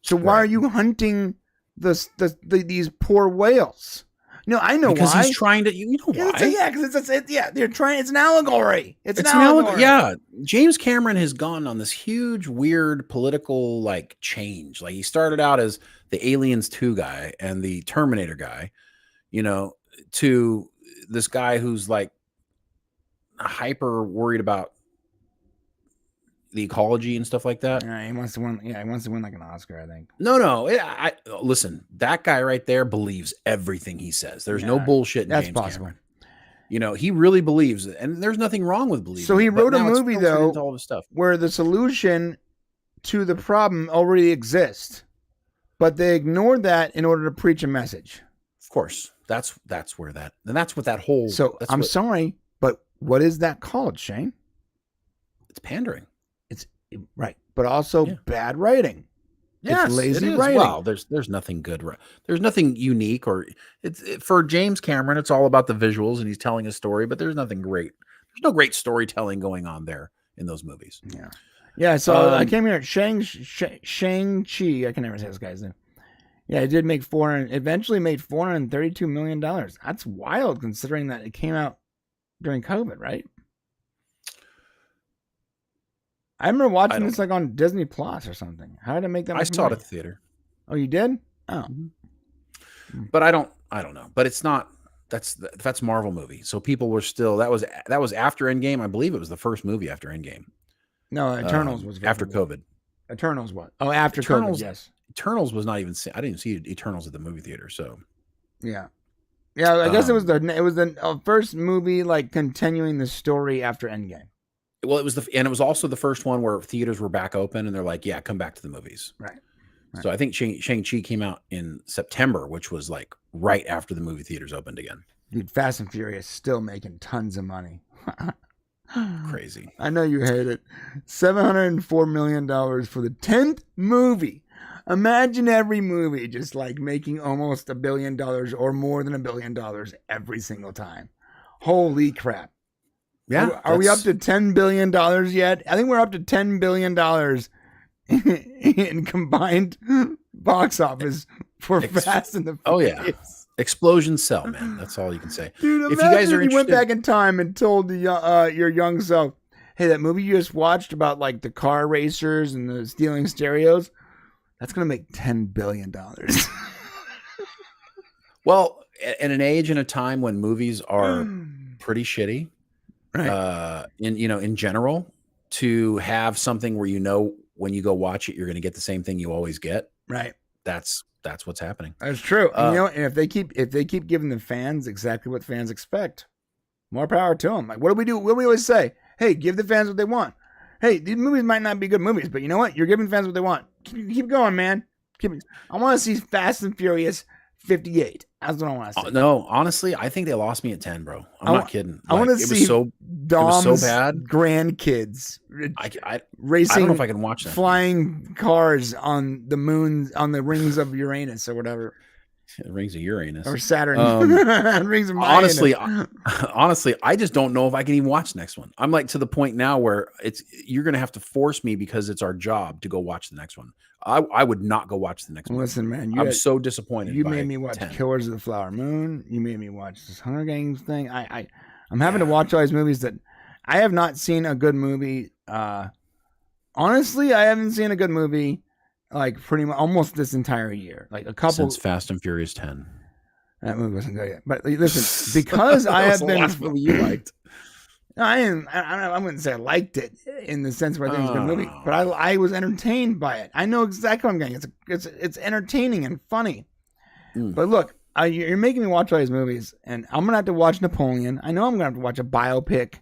So why are you hunting these poor whales? No, I know because why. He's trying to. Why? Because they're trying. It's an allegory. It's an allegory. Yeah, James Cameron has gone on this huge, weird political change. Like, he started out as the Aliens 2 guy and the Terminator guy, to this guy who's hyper worried about the ecology and stuff like that. Yeah, he wants to win. Yeah, he wants to win an Oscar, I think. No. Listen, that guy right there believes everything he says. There's no bullshit in That's James possible. Cameron. He really believes it, and there's nothing wrong with believing. So he wrote a movie though, all this stuff where the solution to the problem already exists, but they ignored that in order to preach a message. Of course, that's what that whole. So sorry, but what is that called, Shane? It's pandering. Right, but also bad writing. Yes, it's lazy it is. writing. Well, there's nothing good. There's nothing unique, or for James Cameron, it's all about the visuals and he's telling a story. But there's nothing great. There's no great storytelling going on there in those movies. Yeah. So I came here. Shang-Chi. I can never say this guy's name. Yeah, it did make eventually made $432 million. That's wild, considering that it came out during COVID, right? I remember watching this on Disney Plus or something. How did it make that? I saw it at the theater. Oh, you did? Oh, but I don't know. But it's not. That's Marvel movie. So people were still. That was after Endgame. I believe it was the first movie after Endgame. No, Eternals was after COVID. Eternals what? Oh, after Eternals, COVID. Yes. Eternals was not even. I didn't see Eternals at the movie theater. So. Yeah. I guess it was the first movie continuing the story after Endgame. Well, it was also the first one where theaters were back open, and they're like, "Yeah, come back to the movies." Right. So I think Shang-Chi came out in September, which was right after the movie theaters opened again. Dude, Fast and Furious still making tons of money. Crazy. I know you hate it. $704 million for the 10th movie. Imagine every movie just making almost $1 billion or more than $1 billion every single time. Holy crap. Yeah. Are we up to $10 billion yet? I think we're up to $10 billion in combined box office for Fast and the Furious. Oh, yeah. Explosion sell, man. That's all you can say. Dude, if you guys are went back in time and told your young self, hey, that movie you just watched about the car racers and the stealing stereos, that's going to make $10 billion. Well, in an age and a time when movies are pretty shitty, right. In general, to have something where when you go watch it, you're going to get the same thing you always get. Right. That's what's happening. That's true. And if they keep giving the fans exactly what fans expect, more power to them. What do we do? What do we always say? Hey, give the fans what they want. Hey, these movies might not be good movies, but you know what? You're giving fans what they want. Keep going, man. I want to see Fast and Furious 58. That's what I want to see. No, honestly, I think they lost me at 10, bro. I'm not kidding. I want to see Dom's it was so bad. grandkids racing. I don't know if I can watch that. Flying cars on the moon, on the rings of Uranus or whatever. Rings of Uranus or Saturn. Rings of honestly, I just don't know if I can even watch the next one. I'm like to the point now where you're going to have to force me because it's our job to go watch the next one. I would not go watch the next one. Listen, man, I'm so disappointed. You made me watch 10. Killers of the Flower Moon. You made me watch this Hunger Games thing. I'm having to watch all these movies that I have not seen a good movie. Honestly, I haven't seen a good movie like pretty much almost this entire year. Like a couple since Fast and Furious 10. That movie wasn't good yet. But listen, because I have been the last movie you liked. I wouldn't say I liked it in the sense where I think it's a good movie, but I was entertained by it. I know exactly what I'm getting. It's entertaining and funny. But look, you're making me watch all these movies, and I'm gonna have to watch Napoleon. I know I'm gonna have to watch a biopic.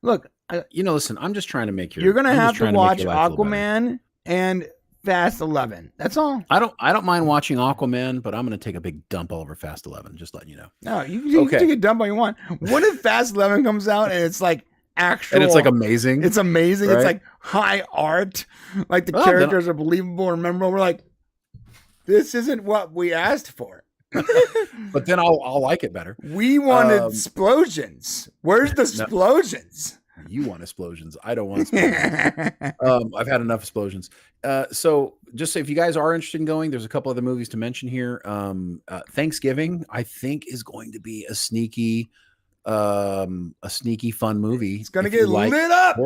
Look, listen, I'm just trying to make you're gonna have to watch Aquaman and Fast 11. That's all. I don't mind watching Aquaman, but I'm going to take a big dump all over Fast 11. Just letting you know. No, you can take a dump all you want. What if Fast 11 comes out and it's like actual? And it's like amazing. It's amazing. Right? It's like high art. Like the characters are believable and memorable. We're like, this isn't what we asked for. But then I'll like it better. We wanted explosions. Where's the explosions? You want explosions. I don't want explosions. I've had enough explosions. So just if you guys are interested in going, there's a couple other movies to mention here. Thanksgiving, I think, is going to be a sneaky fun movie. It's going to get lit up.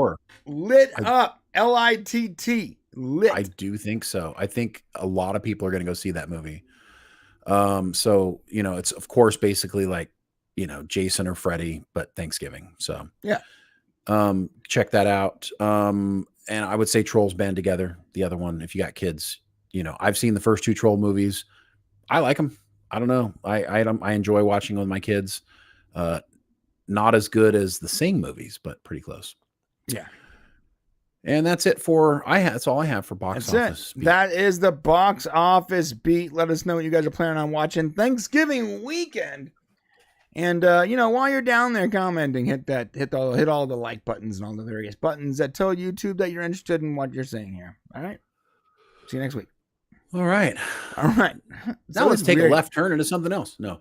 Lit up. L-I-T-T. Lit. I do think so. I think a lot of people are going to go see that movie. So, it's of course basically like, Jason or Freddy, but Thanksgiving. So yeah. Check that out. And I would say Trolls Band Together, the other one, if you got kids. I've seen the first two Troll movies. I like them. I don't know. I enjoy watching with my kids. Not as good as the Sing movies, but pretty close. Yeah. And that's it that's all I have for box office. That is the box office beat. Let us know what you guys are planning on watching Thanksgiving weekend. And while you're down there commenting, hit all the like buttons and all the various buttons that tell YouTube that you're interested in what you're saying here. All right. See you next week. All right. Now let's take a left turn into something else. No.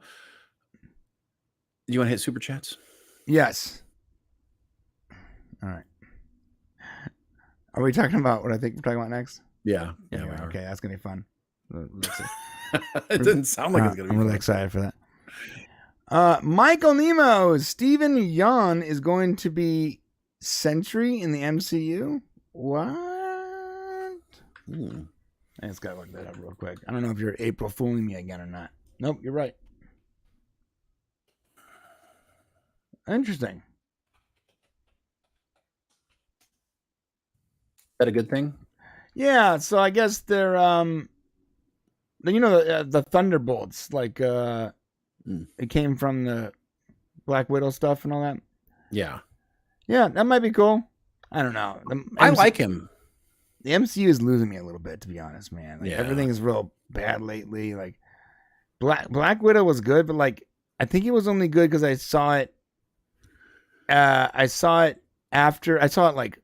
You want to hit super chats? Yes. All right. Are we talking about what I think we're talking about next? Yeah. Anyway, okay, that's gonna be fun. It didn't sound like it's gonna be. I'm really excited for that. Michael Nemo, Steven Yeun is going to be Sentry in the MCU. What? I just gotta look that up real quick. I don't know if you're April fooling me again or not. Nope, you're right. Interesting. Is that a good thing? Yeah, so I guess they're the Thunderbolts, like it came from the Black Widow stuff and all that. Yeah, that might be cool. I don't know. I like him. The MCU is losing me a little bit, to be honest, man. Like, everything is real bad lately. Like Black Widow was good, but like I think it was only good because I saw it. I saw it like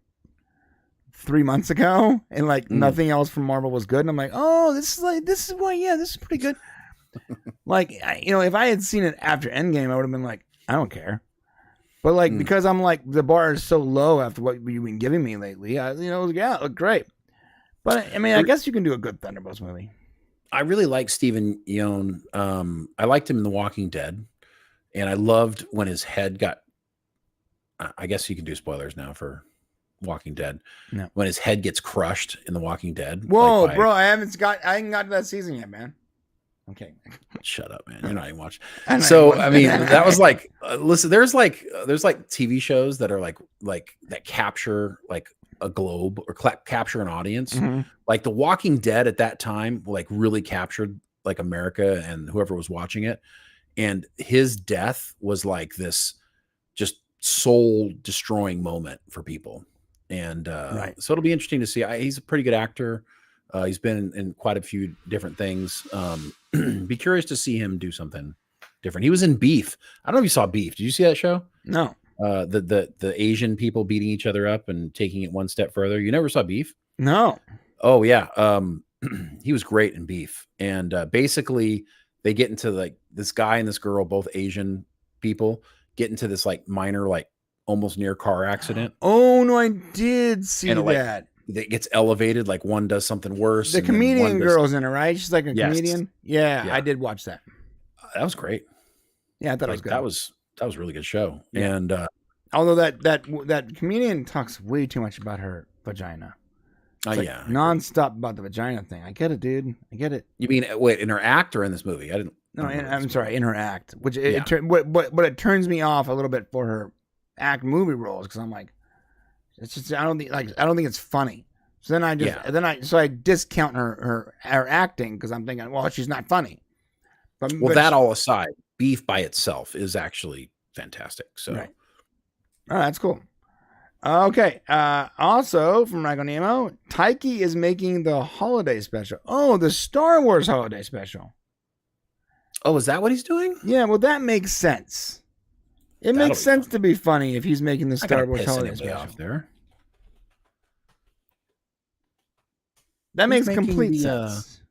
3 months ago, and like nothing else from Marvel was good. And I'm like, oh, this is pretty good. Like, if I had seen it after Endgame, I would have been like, I don't care. But like, because I'm like, the bar is so low after what you've been giving me lately, it looked great. But I mean, I guess you can do a good Thunderbolts movie. I really like Steven Yeun. I liked him in The Walking Dead, and I loved when his head got. I guess you can do spoilers now for Walking Dead. No. When his head gets crushed in The Walking Dead. Whoa, bro! I haven't got to that season yet, man. Okay. Shut up, man. You're not even watching. So, I mean, that was like, listen, there's like TV shows that are like that capture like a globe or capture an audience. Mm-hmm. Like The Walking Dead at that time, like really captured like America and whoever was watching it. And his death was like this just soul destroying moment for people. And so it'll be interesting to see. He's a pretty good actor. He's been in quite a few different things. Be curious to see him do something different. He was in Beef. I don't know if you saw Beef. Did you see that show? No. The Asian people beating each other up and taking it one step further. You never saw Beef? No. Oh yeah. He was great in Beef. And basically they get into like this guy and this girl, both Asian people, get into this like minor, like almost near car accident. Oh no, I did see And that. It gets elevated, like one does something worse. The comedian girl's in it, right? She's like a comedian. Yeah, I did watch that. That was great. Yeah, I thought it was good. That was a really good show. Yeah. And although that comedian talks way too much about her vagina. Nonstop about the vagina thing. I get it, dude. I get it. You mean wait, in her act or in this movie? I didn't. No, I'm sorry, in her act. Which but it turns me off a little bit for her movie roles because I'm like, it's just I don't think it's funny. So then I discount her acting because I'm thinking, well, she's not funny. But that all aside, Beef by itself is actually fantastic. So, right. Oh, that's cool. Okay. Also from Michael Nemo, Taiki is making the holiday special. Oh, the Star Wars holiday special. Oh, is that what he's doing? Yeah. Well, that makes sense. It makes sense to be funny if he's making the Star Wars holiday special. Off there. That makes complete sense.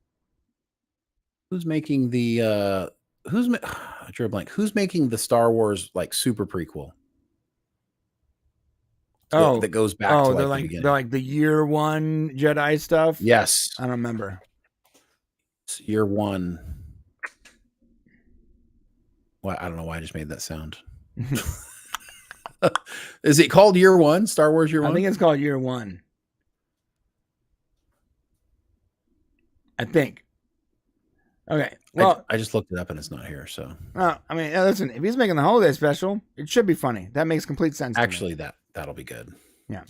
Who's making the I drew a blank. Who's making the Star Wars like super prequel? Oh, that goes back to they're like the year one Jedi stuff. Yes, I don't remember. It's year one. Well, I don't know why I just made that sound. Is it called Year One? Star Wars Year One? I think it's called Year One. I think. Okay. Well, I just looked it up and it's not here. So. I mean, listen. If he's making the holiday special, it should be funny. That makes complete sense. Actually, that'll be good. Yeah.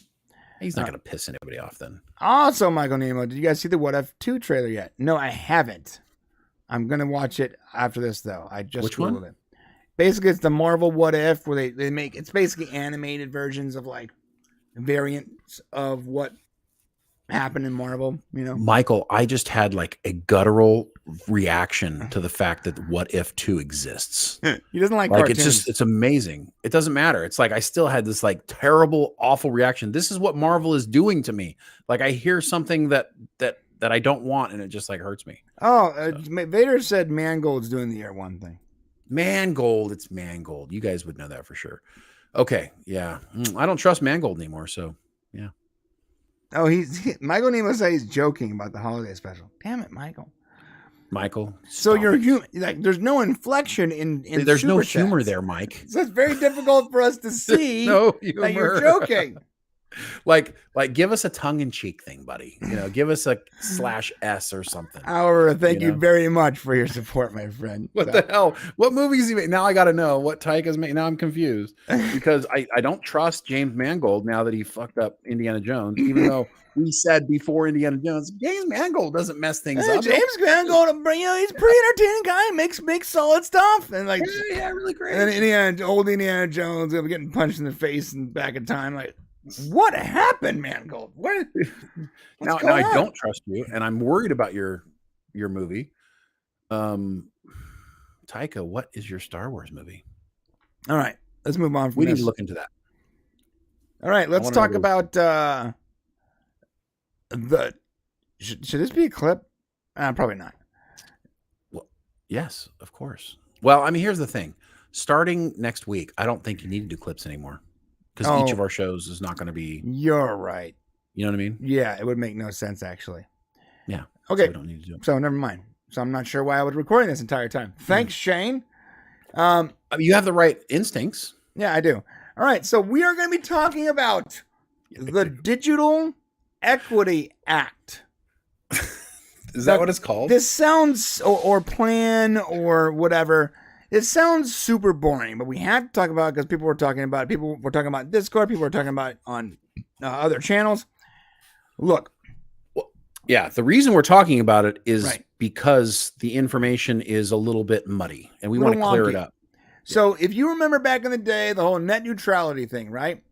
He's not going to piss anybody off then. Also, Michael Nemo, did you guys see the What If 2 trailer yet? No, I haven't. I'm going to watch it after this though. I just Googled it. Basically, it's the Marvel What If where they make it's basically animated versions of like variants of what happened in Marvel, you know. Michael, I just had like a guttural reaction to the fact that What If 2 exists. He doesn't like cartoons. It's amazing. It doesn't matter. It's like I still had this like terrible, awful reaction. This is what Marvel is doing to me. Like I hear something that I don't want and it just like hurts me. Vader said Mangold's doing the Year One thing. Mangold, it's Mangold. You guys would know that for sure. Okay, yeah. I don't trust Mangold anymore, so yeah. Oh, Michael Nemo said he's joking about the holiday special. Damn it, Michael. So you're human. Like, there's no inflection in there's no chats. humor there, Mike. So it's very difficult for us to see that you're joking. Like give us a tongue-in-cheek thing, buddy. You know, give us a /S or something. However, thank you very much for your support, my friend. What the hell? What movies he made? Now I got to know what Taika's made. Now I'm confused because I don't trust James Mangold now that he fucked up Indiana Jones, even though we said before Indiana Jones, James Mangold doesn't mess things up. James Mangold, he's a pretty entertaining guy, makes solid stuff, and like really great. And old Indiana Jones getting punched in the face and back in time, like. What happened, Mangold? Now I don't trust you, and I'm worried about your movie. Taika, what is your Star Wars movie? All right, let's move on. We need to look into that. All right, let's talk about Should this be a clip? Probably not. Well, yes, of course. Well, I mean, here's the thing. Starting next week, I don't think you need to do clips anymore. Because each of our shows is not going to be. You're right. You know what I mean? Yeah, it would make no sense, actually. Yeah. Okay. So we don't need to do it. So never mind. So I'm not sure why I was recording this entire time. Thanks, Shane. You have the right instincts. Yeah, I do. All right. So we are going to be talking about the Digital Equity Act. Is that what it's called? This sounds, or plan, or whatever. It sounds super boring, but we had to talk about it because people were talking about it. People were talking about Discord. People were talking about it on other channels. Look. Well, yeah, the reason we're talking about it is because the information is a little bit muddy, and we want to clear it up. So if you remember back in the day, the whole net neutrality thing, right?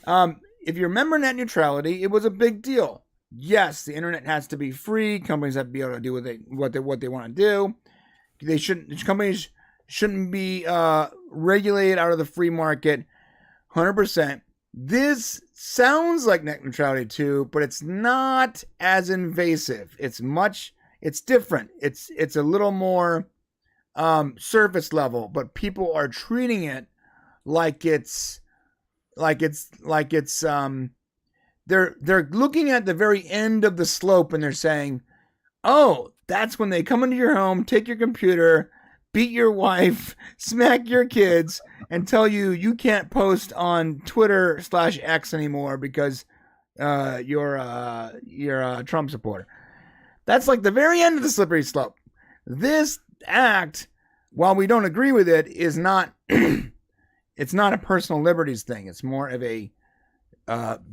If you remember net neutrality, it was a big deal. yes, the internet has to be free. Companies have to be able to do what they want to do. Companies shouldn't be regulated out of the free market 100%. This sounds like net neutrality too, but it's not as invasive. It's different. It's a little more surface level, but people are treating it like it's they're looking at the very end of the slope and they're saying, oh, that's when they come into your home, take your computer, beat your wife, smack your kids, and tell you can't post on Twitter/X anymore because you're a Trump supporter. That's like the very end of the slippery slope. This act, while we don't agree with it, is not it's not a personal liberties thing. It's more of a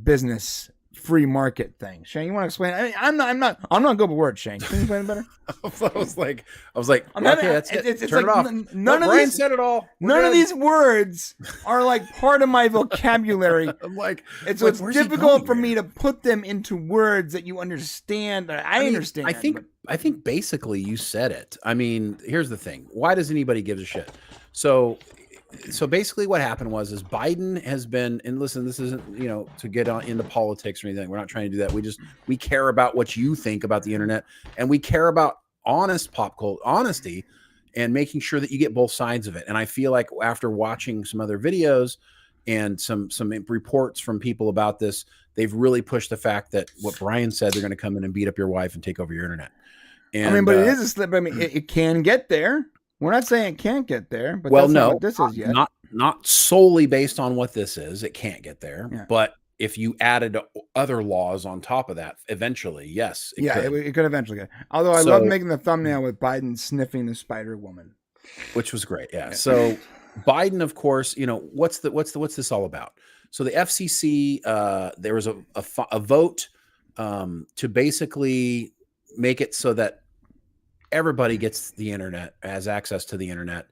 business free market thing. Shane, you want to explain? I mean, I'm not good with words, Shane. Can you explain it better? I was like, okay, that's it. It's Turn like it off. None of Brian these said it all. None of these words are like part of my vocabulary. I'm like, it's difficult for me to put them into words that you understand. I understand. I think basically you said it. I mean, here's the thing. Why does anybody give a shit? So basically what happened was Biden has been, and listen, this isn't, to get into politics or anything. We're not trying to do that. We care about what you think about the internet, and we care about honest pop culture, honesty, and making sure that you get both sides of it. And I feel like after watching some other videos and some reports from people about this, they've really pushed the fact that what Brian said, they're going to come in and beat up your wife and take over your internet. And, but it is a slip. I mean, it can get there. We're not saying it can't get there, but well, that's no, not what this is yet. Not solely based on what this is. It can't get there. Yeah. But if you added other laws on top of that, eventually, yes. It could eventually get. Although I love making the thumbnail with Biden sniffing the Spider Woman, which was great. Yeah. So Biden, of course, what's this all about? So the FCC, there was a vote to basically make it so that everybody gets the internet, has access to the internet,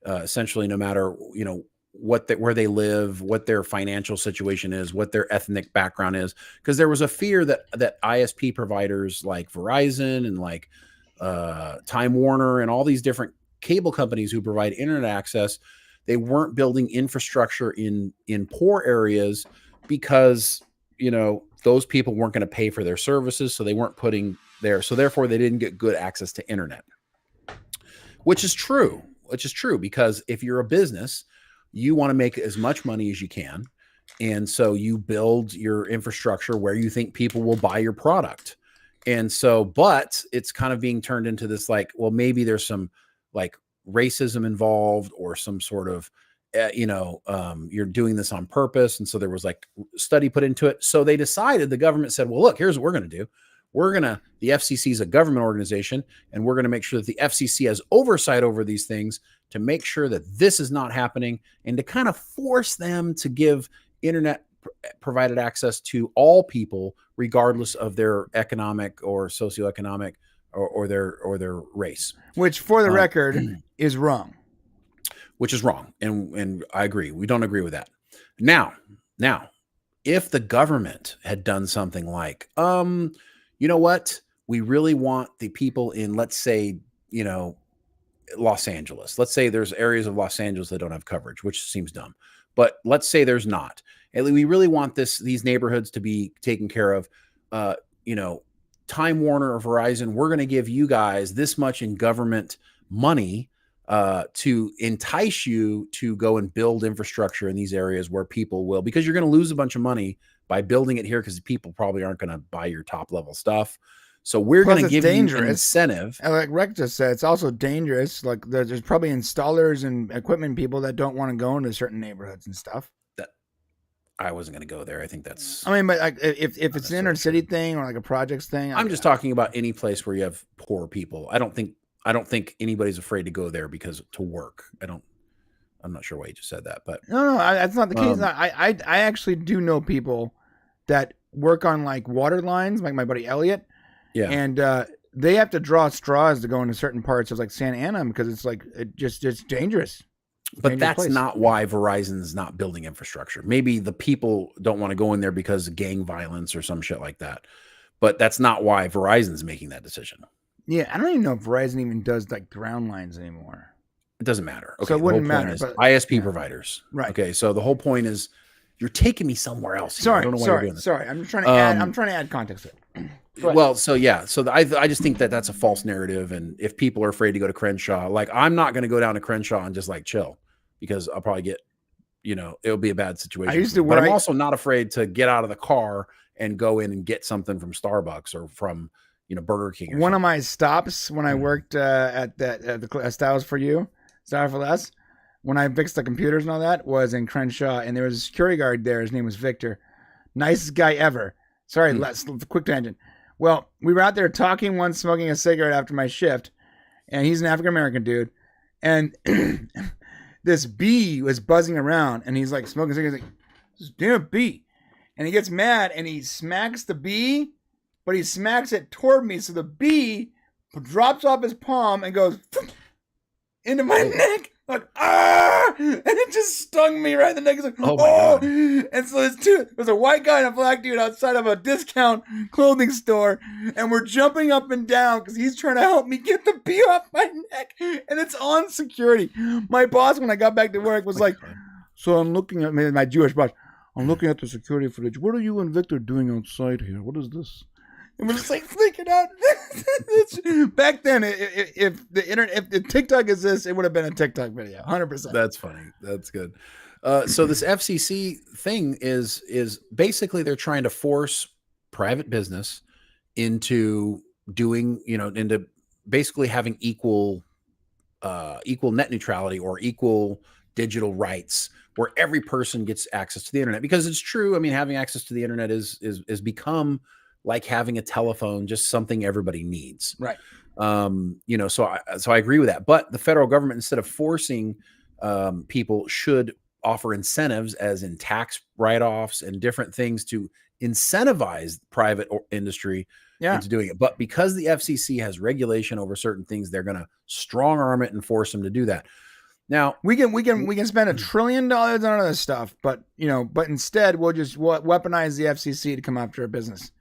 essentially, no matter, where they live, what their financial situation is, what their ethnic background is. Because there was a fear that ISP providers like Verizon and like Time Warner and all these different cable companies who provide internet access, they weren't building infrastructure in poor areas because, those people weren't going to pay for their services. So they weren't putting there. So therefore they didn't get good access to internet, which is true because if you're a business, you want to make as much money as you can. And so you build your infrastructure where you think people will buy your product. And so, but it's kind of being turned into this, like, well, maybe there's some like racism involved or some sort of, you're doing this on purpose. And so there was like study put into it. So they decided, the government said, well, look, here's what we're going to do. The FCC is a government organization, and we're going to make sure that the FCC has oversight over these things to make sure that this is not happening and to kind of force them to give internet provided access to all people, regardless of their economic or socioeconomic or their race. Which, for the record, is wrong. Which is wrong. And I agree. We don't agree with that. Now, if the government had done something like, you know what? We really want the people in, let's say, Los Angeles. Let's say there's areas of Los Angeles that don't have coverage, which seems dumb. But let's say there's not. And we really want these neighborhoods to be taken care of. Time Warner or Verizon, we're going to give you guys this much in government money to entice you to go and build infrastructure in these areas where people will, because you're going to lose a bunch of money by building it here because people probably aren't going to buy your top level stuff. So we're going to give you an incentive. And like Rex just said, it's also dangerous. Like there's probably installers and equipment people that don't want to go into certain neighborhoods and stuff. That I wasn't going to go there. I think that's. I mean, but like, if it's an inner city thing or like a projects thing, I'm just talking about any place where you have poor people. I don't think anybody's afraid to go there because to work. I'm not sure why you just said that, but no, that's not the case. I actually do know people that work on like water lines, like my buddy Elliot. Yeah. And they have to draw straws to go into certain parts of like Santa Ana because it's like it's dangerous. But that's not why Verizon's not building infrastructure. Maybe the people don't want to go in there because of gang violence or some shit like that. but that's not why Verizon's making that decision. Yeah, I don't even know if Verizon even does like ground lines anymore. It doesn't matter. Okay, So it wouldn't the whole point matter, is but ISP providers. Right. Okay, so the whole point is you're taking me somewhere else. Sorry, I don't know why you're doing this. Sorry, I'm trying to add. I'm trying to add context to it. Well, so yeah, so I just think that that's a false narrative, and if people are afraid to go to Crenshaw, like I'm not going to go down to Crenshaw and just like chill, because I'll probably get, it'll be a bad situation. I used to, but I'm also not afraid to get out of the car and go in and get something from Starbucks or from Burger King. One of my stops when I worked at the Styles for You, Styles for Less, when I fixed the computers and all that, was in Crenshaw, and there was a security guard there. His name was Victor, nicest guy ever. Sorry, quick tangent. Well, we were out there talking once, smoking a cigarette after my shift, and he's an African-American dude, and this bee was buzzing around, and he's like smoking a cigarette. He's like, this damn bee. And he gets mad, and he smacks the bee, but he smacks it toward me, so the bee drops off his palm and goes into my neck. Like, ah! And it just stung me right in the neck. It's like, oh my God. And so there's a white guy and a black dude outside of a discount clothing store, and we're jumping up and down because he's trying to help me get the bee off my neck, and it's on security. My boss, when I got back to work, was like, so I'm looking at my Jewish boss. I'm looking at the security footage. What are you and Victor doing outside here? What is this? And we're just like freaking out. Back then, if the TikTok exists, it would have been a TikTok video, 100%. That's funny. That's good. So this FCC thing is basically they're trying to force private business into doing, into basically having equal net neutrality or equal digital rights, where every person gets access to the internet. Because it's true. I mean, having access to the internet is become like having a telephone, just something everybody needs. Right. So I agree with that. But the federal government, instead of forcing people, should offer incentives, as in tax write-offs and different things, to incentivize private industry into doing it. But because the FCC has regulation over certain things, they're going to strong arm it and force them to do that. Now we can spend $1 trillion on other stuff, but instead we'll just weaponize the FCC to come after a business.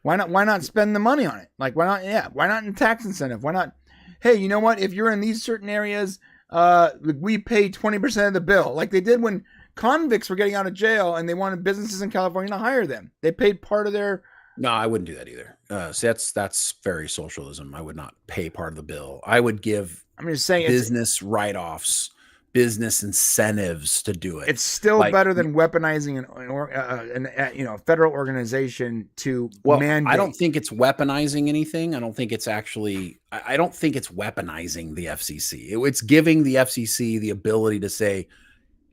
Why not spend the money on it? Like, why not? Yeah. Why not in tax incentive? Why not? Hey, you know what? If you're in these certain areas, we pay 20% of the bill, like they did when convicts were getting out of jail and they wanted businesses in California to hire them. They paid part of their. No, I wouldn't do that either. So that's very socialism. I would not pay part of the bill. I would give. I'm just saying business write-offs, business incentives to do it. It's still better than weaponizing a federal organization to mandate. I don't think it's weaponizing anything. I don't think it's actually. I don't think it's weaponizing the FCC. It's giving the FCC the ability to say,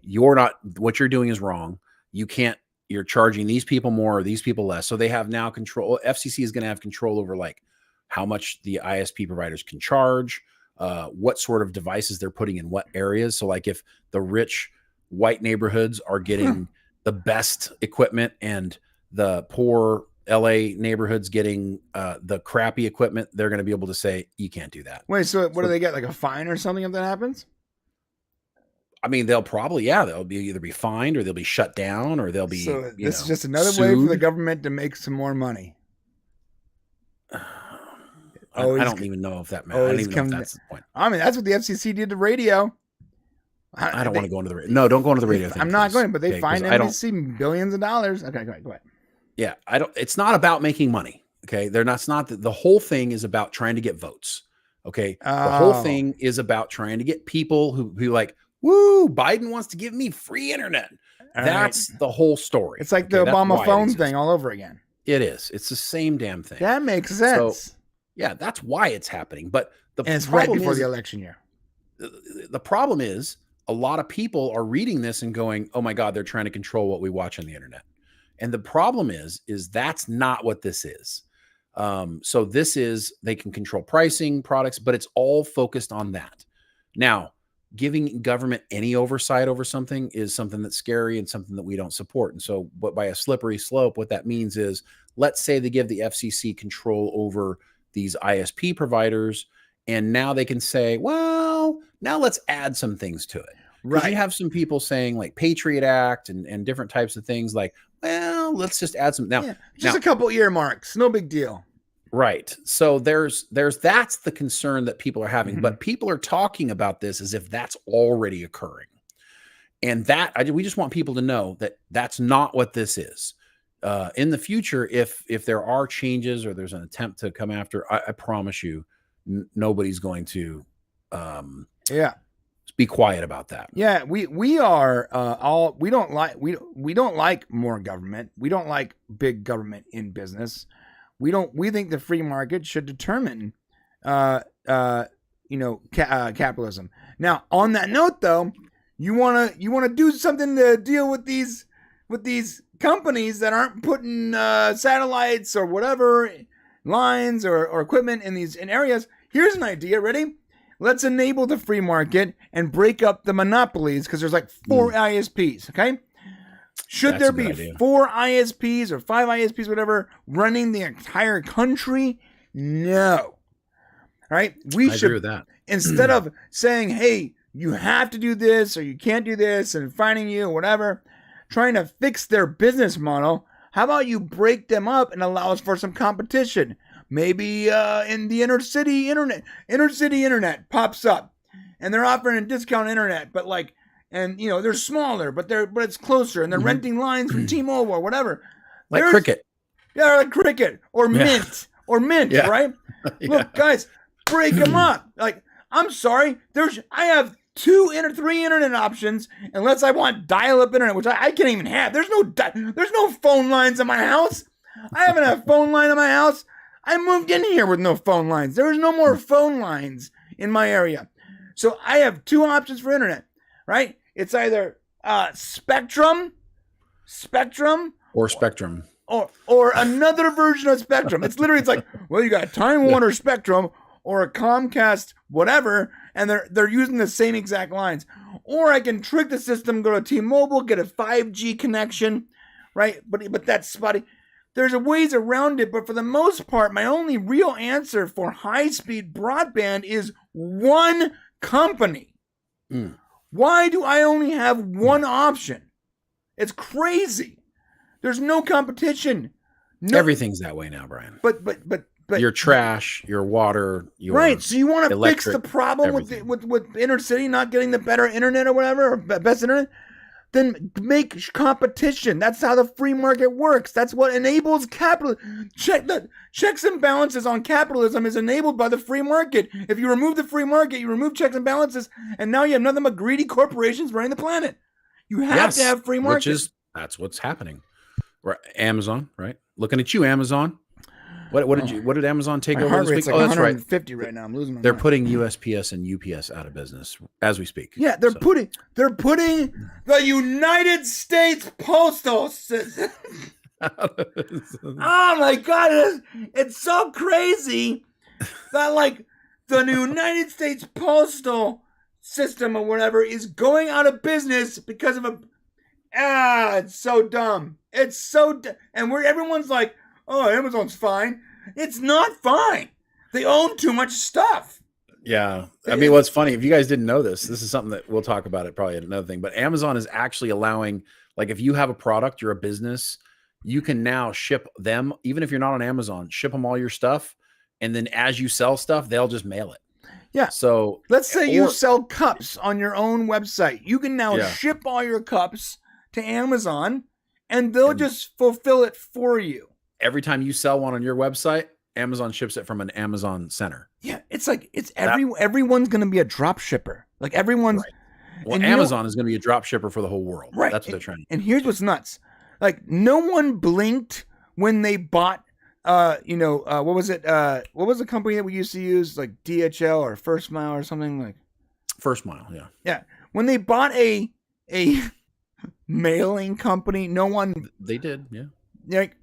what you're doing is wrong. You can't. You're charging these people more or these people less. So they have now control. FCC is going to have control over like how much the ISP providers can charge. What sort of devices they're putting in what areas. So like if the rich white neighborhoods are getting the best equipment and the poor LA neighborhoods getting the crappy equipment, they're going to be able to say, you can't do that. Wait, so what do they get? Like a fine or something if that happens? I mean, they'll probably, they'll either be fined or they'll be shut down or they'll be, so this is just another sued. way for the government to make some more money. I don't even know if that matters. I don't even know if that's the point. I mean, that's what the FCC did to radio. I don't want to go into the radio. No, don't go into the radio thing. I'm not going, but they fined NBC billions of dollars. Okay, go ahead. Yeah, it's not about making money. Okay, the whole thing is about trying to get votes. Okay, the whole thing is about trying to get people who like, woo, Biden wants to give me free internet. That's the whole story. It's like the Obama phone thing all over again. It is. It's the same damn thing. That makes sense. So, yeah, that's why it's happening. But it's right before the election year. The problem is a lot of people are reading this and going, oh my God, they're trying to control what we watch on the internet. And the problem is that's not what this is. So this is, they can control pricing, products, but it's all focused on that. Now, giving government any oversight over something is something that's scary and something that we don't support. And so, but by a slippery slope, what that means is, let's say they give the FCC control over these ISP providers, and now they can say, well, now let's add some things to it. Right. You have some people saying like Patriot Act and different types of things like, well, let's just add some now. Just a couple earmarks, no big deal. Right. So there's that's the concern that people are having, Mhm. but people are talking about this as if that's already occurring. And we just want people to know that that's not what this is. In the future, if there are changes or there's an attempt to come after, I promise you, nobody's going to be quiet about that. Yeah, we are all we don't like more government. We don't like big government in business. We think the free market should determine capitalism. Now, on that note though, you want to do something to deal with these companies that aren't putting satellites or whatever lines or equipment in areas. Here's an idea. Ready? Let's enable the free market and break up the monopolies because there's like 4 ISPs. Okay. Should there be 4 ISPs or 5 ISPs, whatever, running the entire country? No. All right. I should agree with that. Instead of saying, hey, you have to do this or you can't do this and fining you or whatever, trying to fix their business model, how about you break them up and allow us for some competition? Maybe in the inner city internet pops up and they're offering a discount internet, but they're smaller, but it's closer and they're renting lines from T-Mobile or whatever. Like Cricket. Yeah, like Cricket or Mint Yeah. Right? Yeah. Look, guys, break them up. Like, I'm sorry, I have 3 internet options unless I want dial-up internet, which I can't even have. There's no phone lines in my house. I haven't had a phone line in my house. I moved in here with no phone lines. There is no more phone lines in my area. So I have 2 options for internet, right? It's either Spectrum or Spectrum. Or another version of Spectrum. It's like, well, you got Time Warner Spectrum or a Comcast whatever, and they're using the same exact lines. Or I can trick the system, go to T-Mobile, get a 5G connection, right? But that's spotty. There's ways around it, but for the most part, my only real answer for high-speed broadband is one company. Why do I only have one option? It's crazy. There's no competition. Everything's that way now, Brian. But your trash, your water, your right. So you want to fix the problem everything. with inner city not getting the better internet or whatever, or best internet? Then make competition. That's how the free market works. That's what enables capitalism. Checks and balances on capitalism is enabled by the free market. If you remove the free market, you remove checks and balances, and now you have nothing but greedy corporations running the planet. You have to have free market. That's what's happening. Right. Amazon, right? Looking at you, Amazon. What did Amazon take over this week? Like 150 right now. I'm losing my They're mind. putting USPS and UPS out of business as we speak. Yeah, they're putting the United States Postal System. Oh my God, it's so crazy that the United States Postal System or whatever is going out of business because of it's so dumb. It's so and everyone's like, oh, Amazon's fine. It's not fine. They own too much stuff. Yeah. I mean, what's funny, if you guys didn't know this is something that we'll talk about it probably another thing, but Amazon is actually allowing, if you have a product, you're a business, you can now ship them, even if you're not on Amazon, ship them all your stuff. And then as you sell stuff, they'll just mail it. Yeah. So let's say you sell cups on your own website. You can now ship all your cups to Amazon and they'll just fulfill it for you. Every time you sell one on your website, Amazon ships it from an Amazon center. Yeah, everyone's going to be a drop shipper. Everyone's. Right. Well, Amazon is going to be a drop shipper for the whole world. Right. That's what they're trying to do. And here's what's nuts. No one blinked when they bought, what was it? What was the company that we used to use? DHL or First Mile or something First Mile, yeah. Yeah. When they bought a mailing company, no one. They did, yeah.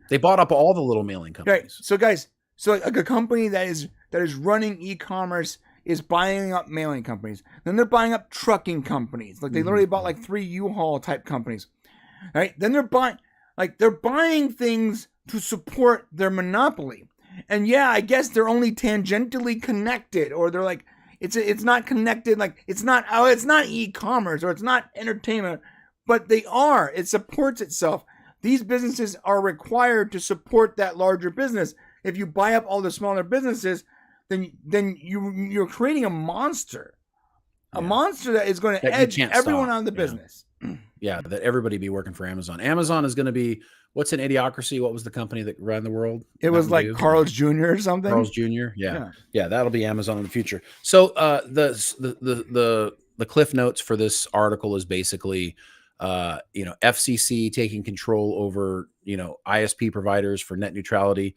They bought up all the little mailing companies. Right. So guys, a company that is running e-commerce is buying up mailing companies. Then they're buying up trucking companies. They literally bought 3 U-Haul type companies. Right? Then they're buying things to support their monopoly. And yeah, I guess they're only tangentially connected, or they're it's not connected, it's not e-commerce or it's not entertainment, but they are. It supports itself. These businesses are required to support that larger business. If you buy up all the smaller businesses, then you're creating a monster. A monster that is going to edge everyone out of the business. Yeah, that everybody be working for Amazon. Amazon is going to be, what's an Idiocracy? What was the company that ran the world? It was like Carl's Jr. or something. Carl's Jr. Yeah, that'll be Amazon in the future. So the cliff notes for this article is basically, FCC taking control over ISP providers for net neutrality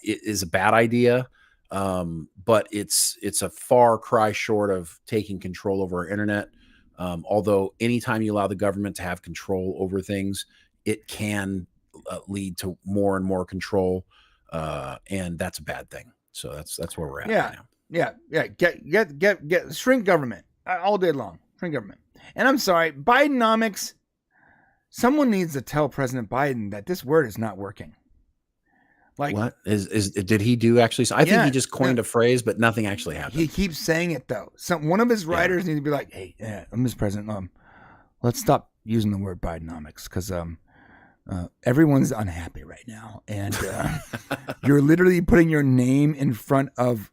is a bad idea. But it's a far cry short of taking control over our internet. Although anytime you allow the government to have control over things, it can lead to more and more control. And that's a bad thing. So that's where we're at right now. Yeah. Get shrink government all day long. Shrink government. And I'm sorry, Bidenomics. Someone needs to tell President Biden that this word is not working. Like, what did he do actually? I think he just coined a phrase, but nothing actually happened. He keeps saying it though. One of his writers needs to be like, "Hey, Mr. President, let's stop using the word Bidenomics because everyone's unhappy right now, and you're literally putting your name in front of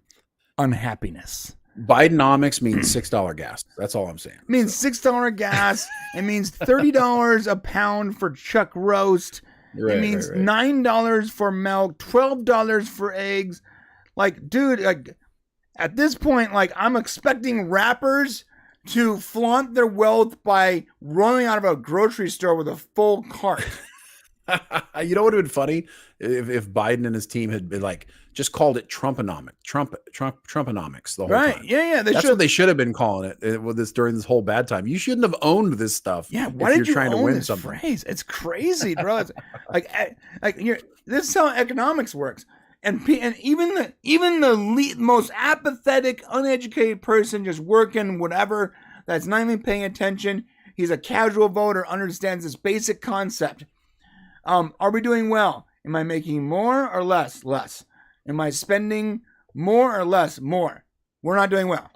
unhappiness." Bidenomics means $6 gas. That's all I'm saying. It means $6 gas. It means $30 a pound for chuck roast. It means $9 for milk, $12 for eggs. Like, dude, like at this point, like I'm expecting rappers to flaunt their wealth by running out of a grocery store with a full cart. You know what would have been funny if Biden and his team had been like just called it Trumponomics, Trumponomics the whole time. Yeah. That's what they should have been calling it with this during this whole bad time. You shouldn't have owned this stuff. Yeah, why did you trying to win this something? Phrase? It's crazy, bro. It's this is how economics works. And even the most apathetic, uneducated person just working whatever that's not even paying attention. He's a casual voter, understands this basic concept. Are we doing well? Am I making more or less? Less. Am I spending more or less? More. We're not doing well.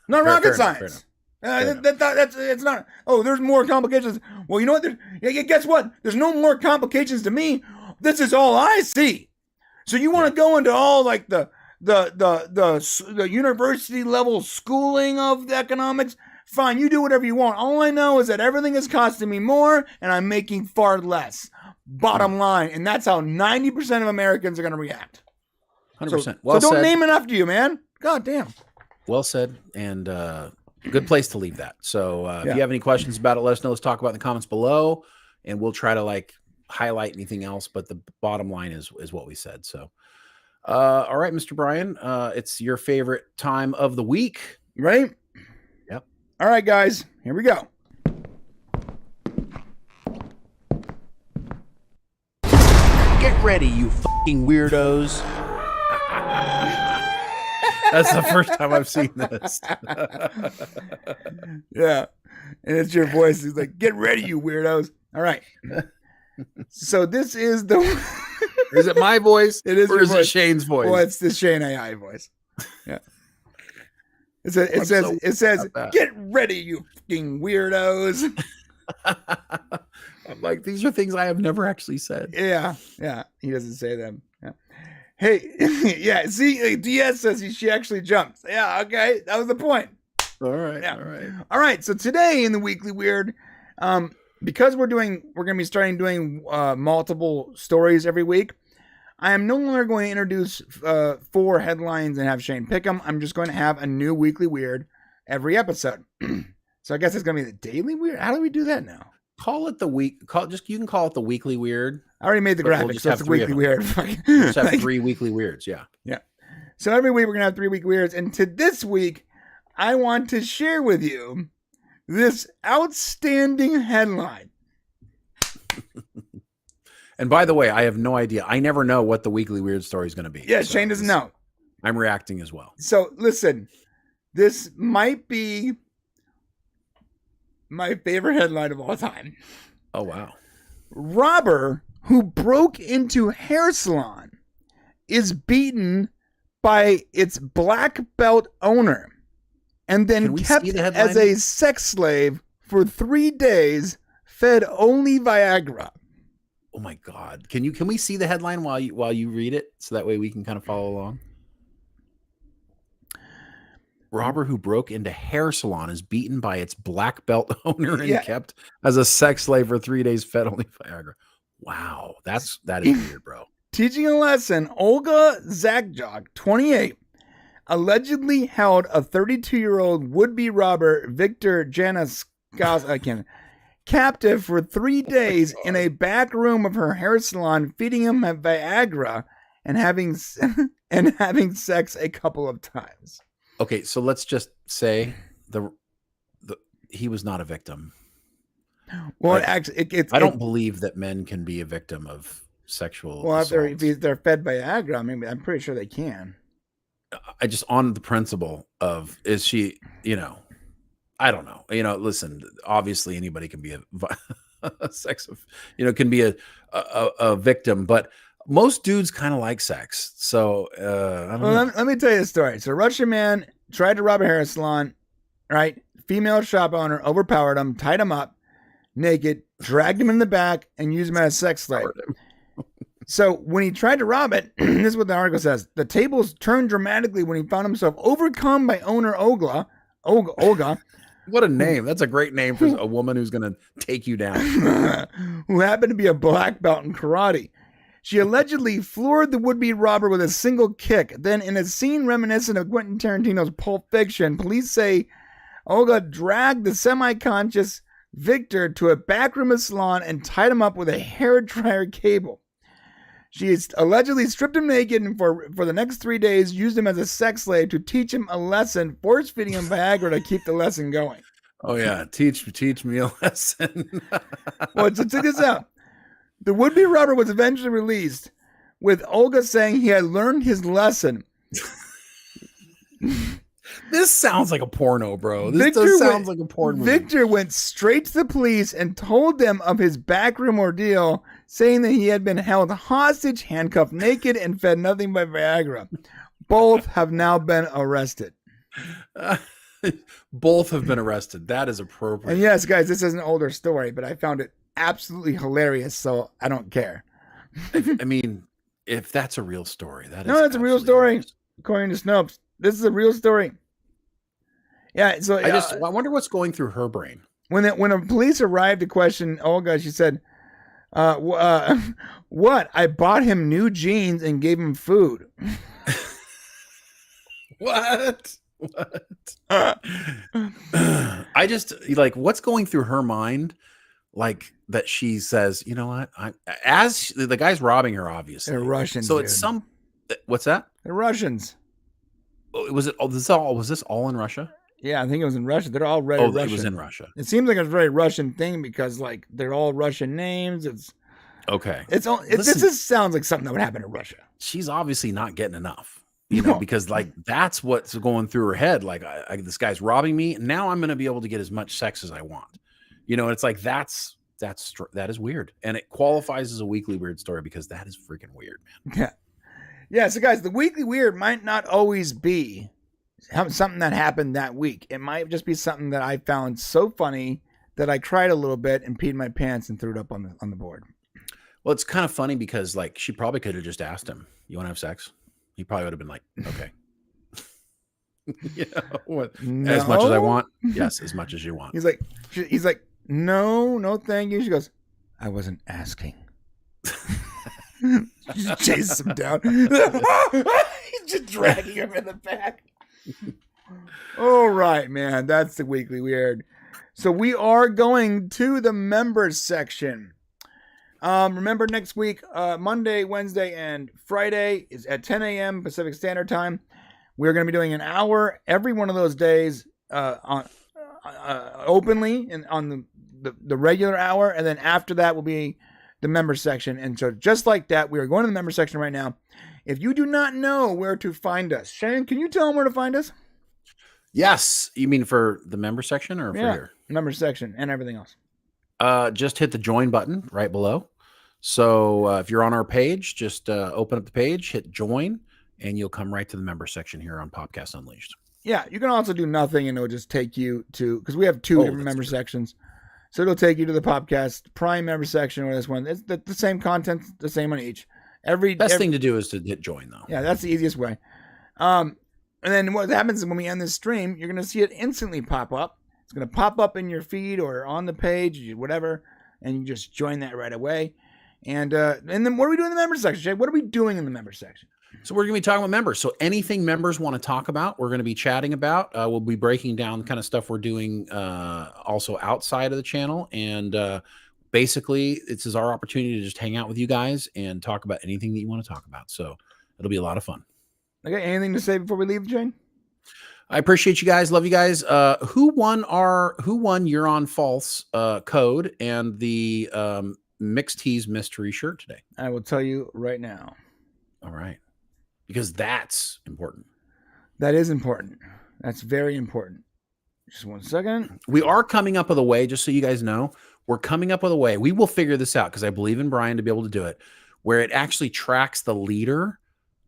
Not rocket science. It's not. Oh, there's more complications. Well, you know what? Guess what? There's no more complications to me. This is all I see. So you want to go into all like the university level schooling of the economics? Fine, you do whatever you want. All I know is that everything is costing me more and I'm making far less. Bottom line. And that's how 90% of Americans are going to react. 100%. So don't name it after you, man. God damn. Well said. And good place to leave that. So if you have any questions about it, let us know. Let's talk about it in the comments below. And we'll try to like highlight anything else. But the bottom line is what we said. So, all right, Mr. Brian, it's your favorite time of the week. Right? Yep. All right, guys, here we go. Get ready, you fucking weirdos. That's the first time I've seen this. Yeah. And it's your voice. It's like, get ready, you weirdos. All right. So this is the... Is it my voice? It is. Or is it Shane's voice? Well, it's the Shane AI voice. Yeah. It says, get ready, you fucking weirdos. I'm like, these are things I have never actually said. Yeah. He doesn't say them. Yeah. Hey, yeah. See, DS says she actually jumps. Yeah. Okay, that was the point. All right. Yeah. All right. So today in the Weekly Weird, because we're going to be starting doing multiple stories every week. I am no longer going to introduce 4 headlines and have Shane pick them. I'm just going to have a new Weekly Weird every episode. So I guess it's going to be the Daily Weird. How do we do that now? Call it the week. You can call it the Weekly Weird. I already made the graphics, so it's the Weekly Weird. Just have 3 Weekly Weirds. Yeah. So every week we're going to have 3 Weekly Weirds. And to this week, I want to share with you this outstanding headline. And by the way, I have no idea. I never know what the Weekly Weird story is going to be. Yeah, so Shane doesn't know. I'm reacting as well. So listen, this might be my favorite headline of all time. Oh, wow. Robber who broke into hair salon is beaten by its black belt owner and then kept as a sex slave for 3 days, fed only Viagra. Oh my God. Can we see the headline while you read it so that way we can kind of follow along? Robber who broke into hair salon is beaten by its black belt owner and kept as a sex slave for 3 days, fed only Viagra. Wow. That is weird, bro. Teaching a lesson, Olga Zakjok, 28, allegedly held a 32-year-old would-be robber, Victor Janaskaus, captive for 3 days in a back room of her hair salon, feeding him Viagra and having sex a couple of times. Okay, so let's just say he was not a victim. Well, actually, I don't believe that men can be a victim of sexual. Well, if they're fed Viagra, I mean, I'm pretty sure they can. I just on the principle of, is she? I don't know. Listen. Obviously, anybody can be a sex. Can be a victim, but most dudes kind of like sex. So I don't know. Let me tell you a story. So, a Russian man tried to rob a hair salon. Right, female shop owner overpowered him, tied him up naked, dragged him in the back, and used him as a sex slave. So when he tried to rob it, this is what the article says: the tables turned dramatically when he found himself overcome by owner Olga. What a name. That's a great name for a woman who's going to take you down. Who happened to be a black belt in karate. She allegedly floored the would-be robber with a single kick. Then, in a scene reminiscent of Quentin Tarantino's Pulp Fiction, police say Olga dragged the semi-conscious Victor to a backroom of salon and tied him up with a hairdryer cable. She allegedly stripped him naked and for the next 3 days used him as a sex slave to teach him a lesson, force-feeding him Viagra to keep the lesson going. Oh, yeah. Teach me a lesson. Well, so check this out. The would-be robber was eventually released, with Olga saying he had learned his lesson. This sounds like a porno, bro. This sounds like a porn movie. Victor went straight to the police and told them of his backroom ordeal, saying that he had been held hostage, handcuffed naked, and fed nothing but Viagra. Both have now been arrested. Both have been arrested. That is appropriate. And yes, guys, this is an older story, but I found it absolutely hilarious, so I don't care. I mean, if that's a real story, that's a real story. Hilarious. According to Snopes, this is a real story. Yeah, so I wonder what's going through her brain. When the police arrived to question Olga, she said, "What? I bought him new jeans and gave him food." What? I just what's going through her mind, that she says, you know what? As the guy's robbing her, obviously they're Russians. So it's what's that? They're Russians. Was this all in Russia? Yeah, I think it was in Russia. They're all Russian. It was in Russia. It seems like a very Russian thing because they're all Russian names. It's okay. This just sounds like something that would happen in Russia. She's obviously not getting enough, because that's what's going through her head. This guy's robbing me. Now I'm going to be able to get as much sex as I want. It's like that is weird, and it qualifies as a weekly weird story because that is freaking weird, man. Yeah. So guys, the weekly weird might not always be something that happened that week. It might just be something that I found so funny that I cried a little bit and peed my pants and threw it up on the board. Well, it's kind of funny because she probably could have just asked him, "You want to have sex?" He probably would have been like, "Okay." No. As much as I want. Yes, as much as you want. He's like, no, thank you. She goes, "I wasn't asking." She just chases him down. He's just dragging him in the back. All right, man. That's the weekly weird. So we are going to the members section. Remember next week, Monday, Wednesday, and Friday is at 10 a.m. Pacific Standard Time. We're going to be doing an hour every one of those days openly and on the regular hour. And then after that will be the member section. And so just like that, we are going to the member section right now. If you do not know where to find us, Shannon, can you tell them where to find us? Yes. You mean for the member section or for here? Member section and everything else. Just hit the join button right below. So if you're on our page, just open up the page, hit join, and you'll come right to the member section here on Popcast Unleashed. Yeah, you can also do nothing, and it'll just take you to, because we have two different member sections. So it'll take you to the Popcast Prime member section or this one. It's the same content, the same on each. Best thing to do is to hit join, though. Yeah, that's the easiest way. And then what happens when we end this stream, you're going to see it instantly pop up. It's going to pop up in your feed or on the page, whatever, and you just join that right away. And then what are we doing in the member section, Jay? What are we doing in the member section? So we're going to be talking about members. So anything members want to talk about, we're going to be chatting about. We'll be breaking down the kind of stuff we're doing also outside of the channel. And basically, this is our opportunity to just hang out with you guys and talk about anything that you want to talk about. So it'll be a lot of fun. Okay, anything to say before we leave, Jane? I appreciate you guys. Love you guys. Who won You're on False code and the Mixed Tees mystery shirt today? I will tell you right now. All right. Because that's important. That is important. That's very important. Just 1 second. We are coming up with a way, just so you guys know, we're coming up with a way. We will figure this out because I believe in Brian to be able to do it, where it actually tracks the leader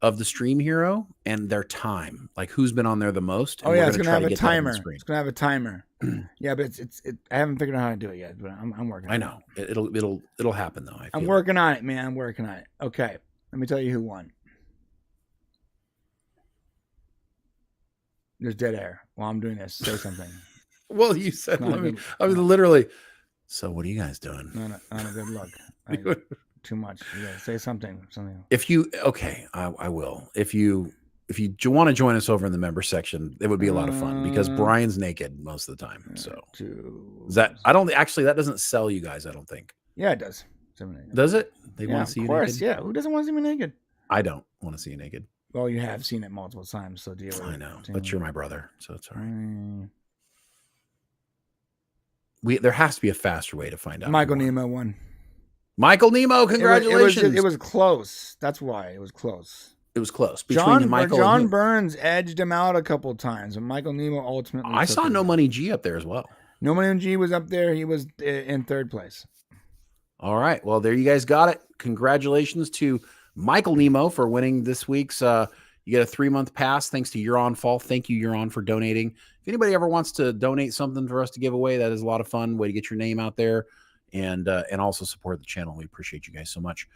of the stream hero and their time, like who's been on there the most. Oh yeah, it's gonna have a timer. It's gonna have a timer. Yeah, but I haven't figured out how to do it yet, but I'm working. I know it'll happen though. I'm working on it, man. I'm working on it. Okay, let me tell you who won. There's dead air while I'm doing this. Say something. Well, you said I was literally. So what are you guys doing? Not a good look. Too much. You gotta say something. If you I will. If you want to join us over in the member section, it would be a lot of fun because Brian's naked most of the time. So that doesn't sell you guys, I don't think. Yeah, it does. Does it? They want to see you naked? Of course, yeah. Who doesn't want to see me naked? I don't want to see you naked. Well, you have seen it multiple times, so deal with it. I know, but you're my brother, so it's all right. There has to be a faster way to find out. Michael Nemo won. Michael Nemo, congratulations! It was close. That's why it was close. It was close. John Burns edged him out a couple times, and Michael Nemo ultimately. I saw No Money G up there as well. No Money G was up there. He was in third place. All right. Well, there you guys got it. Congratulations to Michael Nemo for winning this week's. You get a 3-month pass thanks to You're On Fall. Thank you, You're On, for donating. If anybody ever wants to donate something for us to give away, that is a lot of fun. Way to get your name out there and also support the channel. We appreciate you guys so much.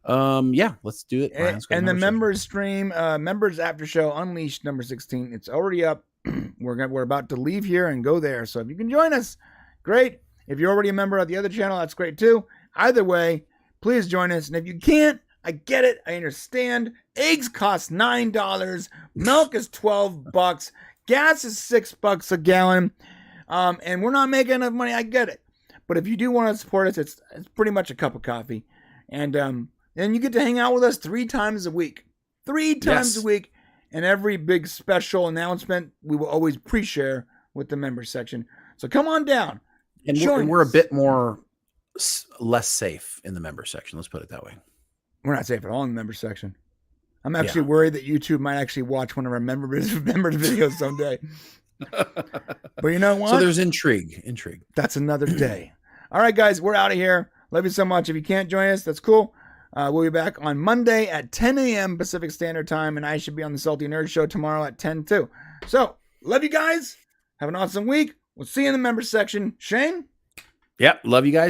Yeah, let's do it. And the members stream, members after show Unleashed number 16. It's already up. We're about to leave here and go there. So if you can join us, great. If you're already a member of the other channel, that's great too. Either way, please join us. And if you can't, I get it. I understand. Eggs cost $9. Milk is $12. Gas is $6 a gallon. And we're not making enough money. I get it. But if you do want to support us, it's pretty much a cup of coffee. And then you get to hang out with us 3 times a week. 3 times a week. And every big special announcement, we will always pre-share with the members section. So come on down. And we're a bit less safe in the members section. Let's put it that way. We're not safe at all in the members section. I'm actually worried that YouTube might actually watch one of our members videos someday. But you know what? So there's intrigue. That's another day. All right, guys, we're out of here. Love you so much. If you can't join us, that's cool. We'll be back on Monday at 10 a.m. Pacific Standard Time, and I should be on the Salty Nerd Show tomorrow at 10 too. So, love you guys. Have an awesome week. We'll see you in the members section. Shane? Yep. Love you guys.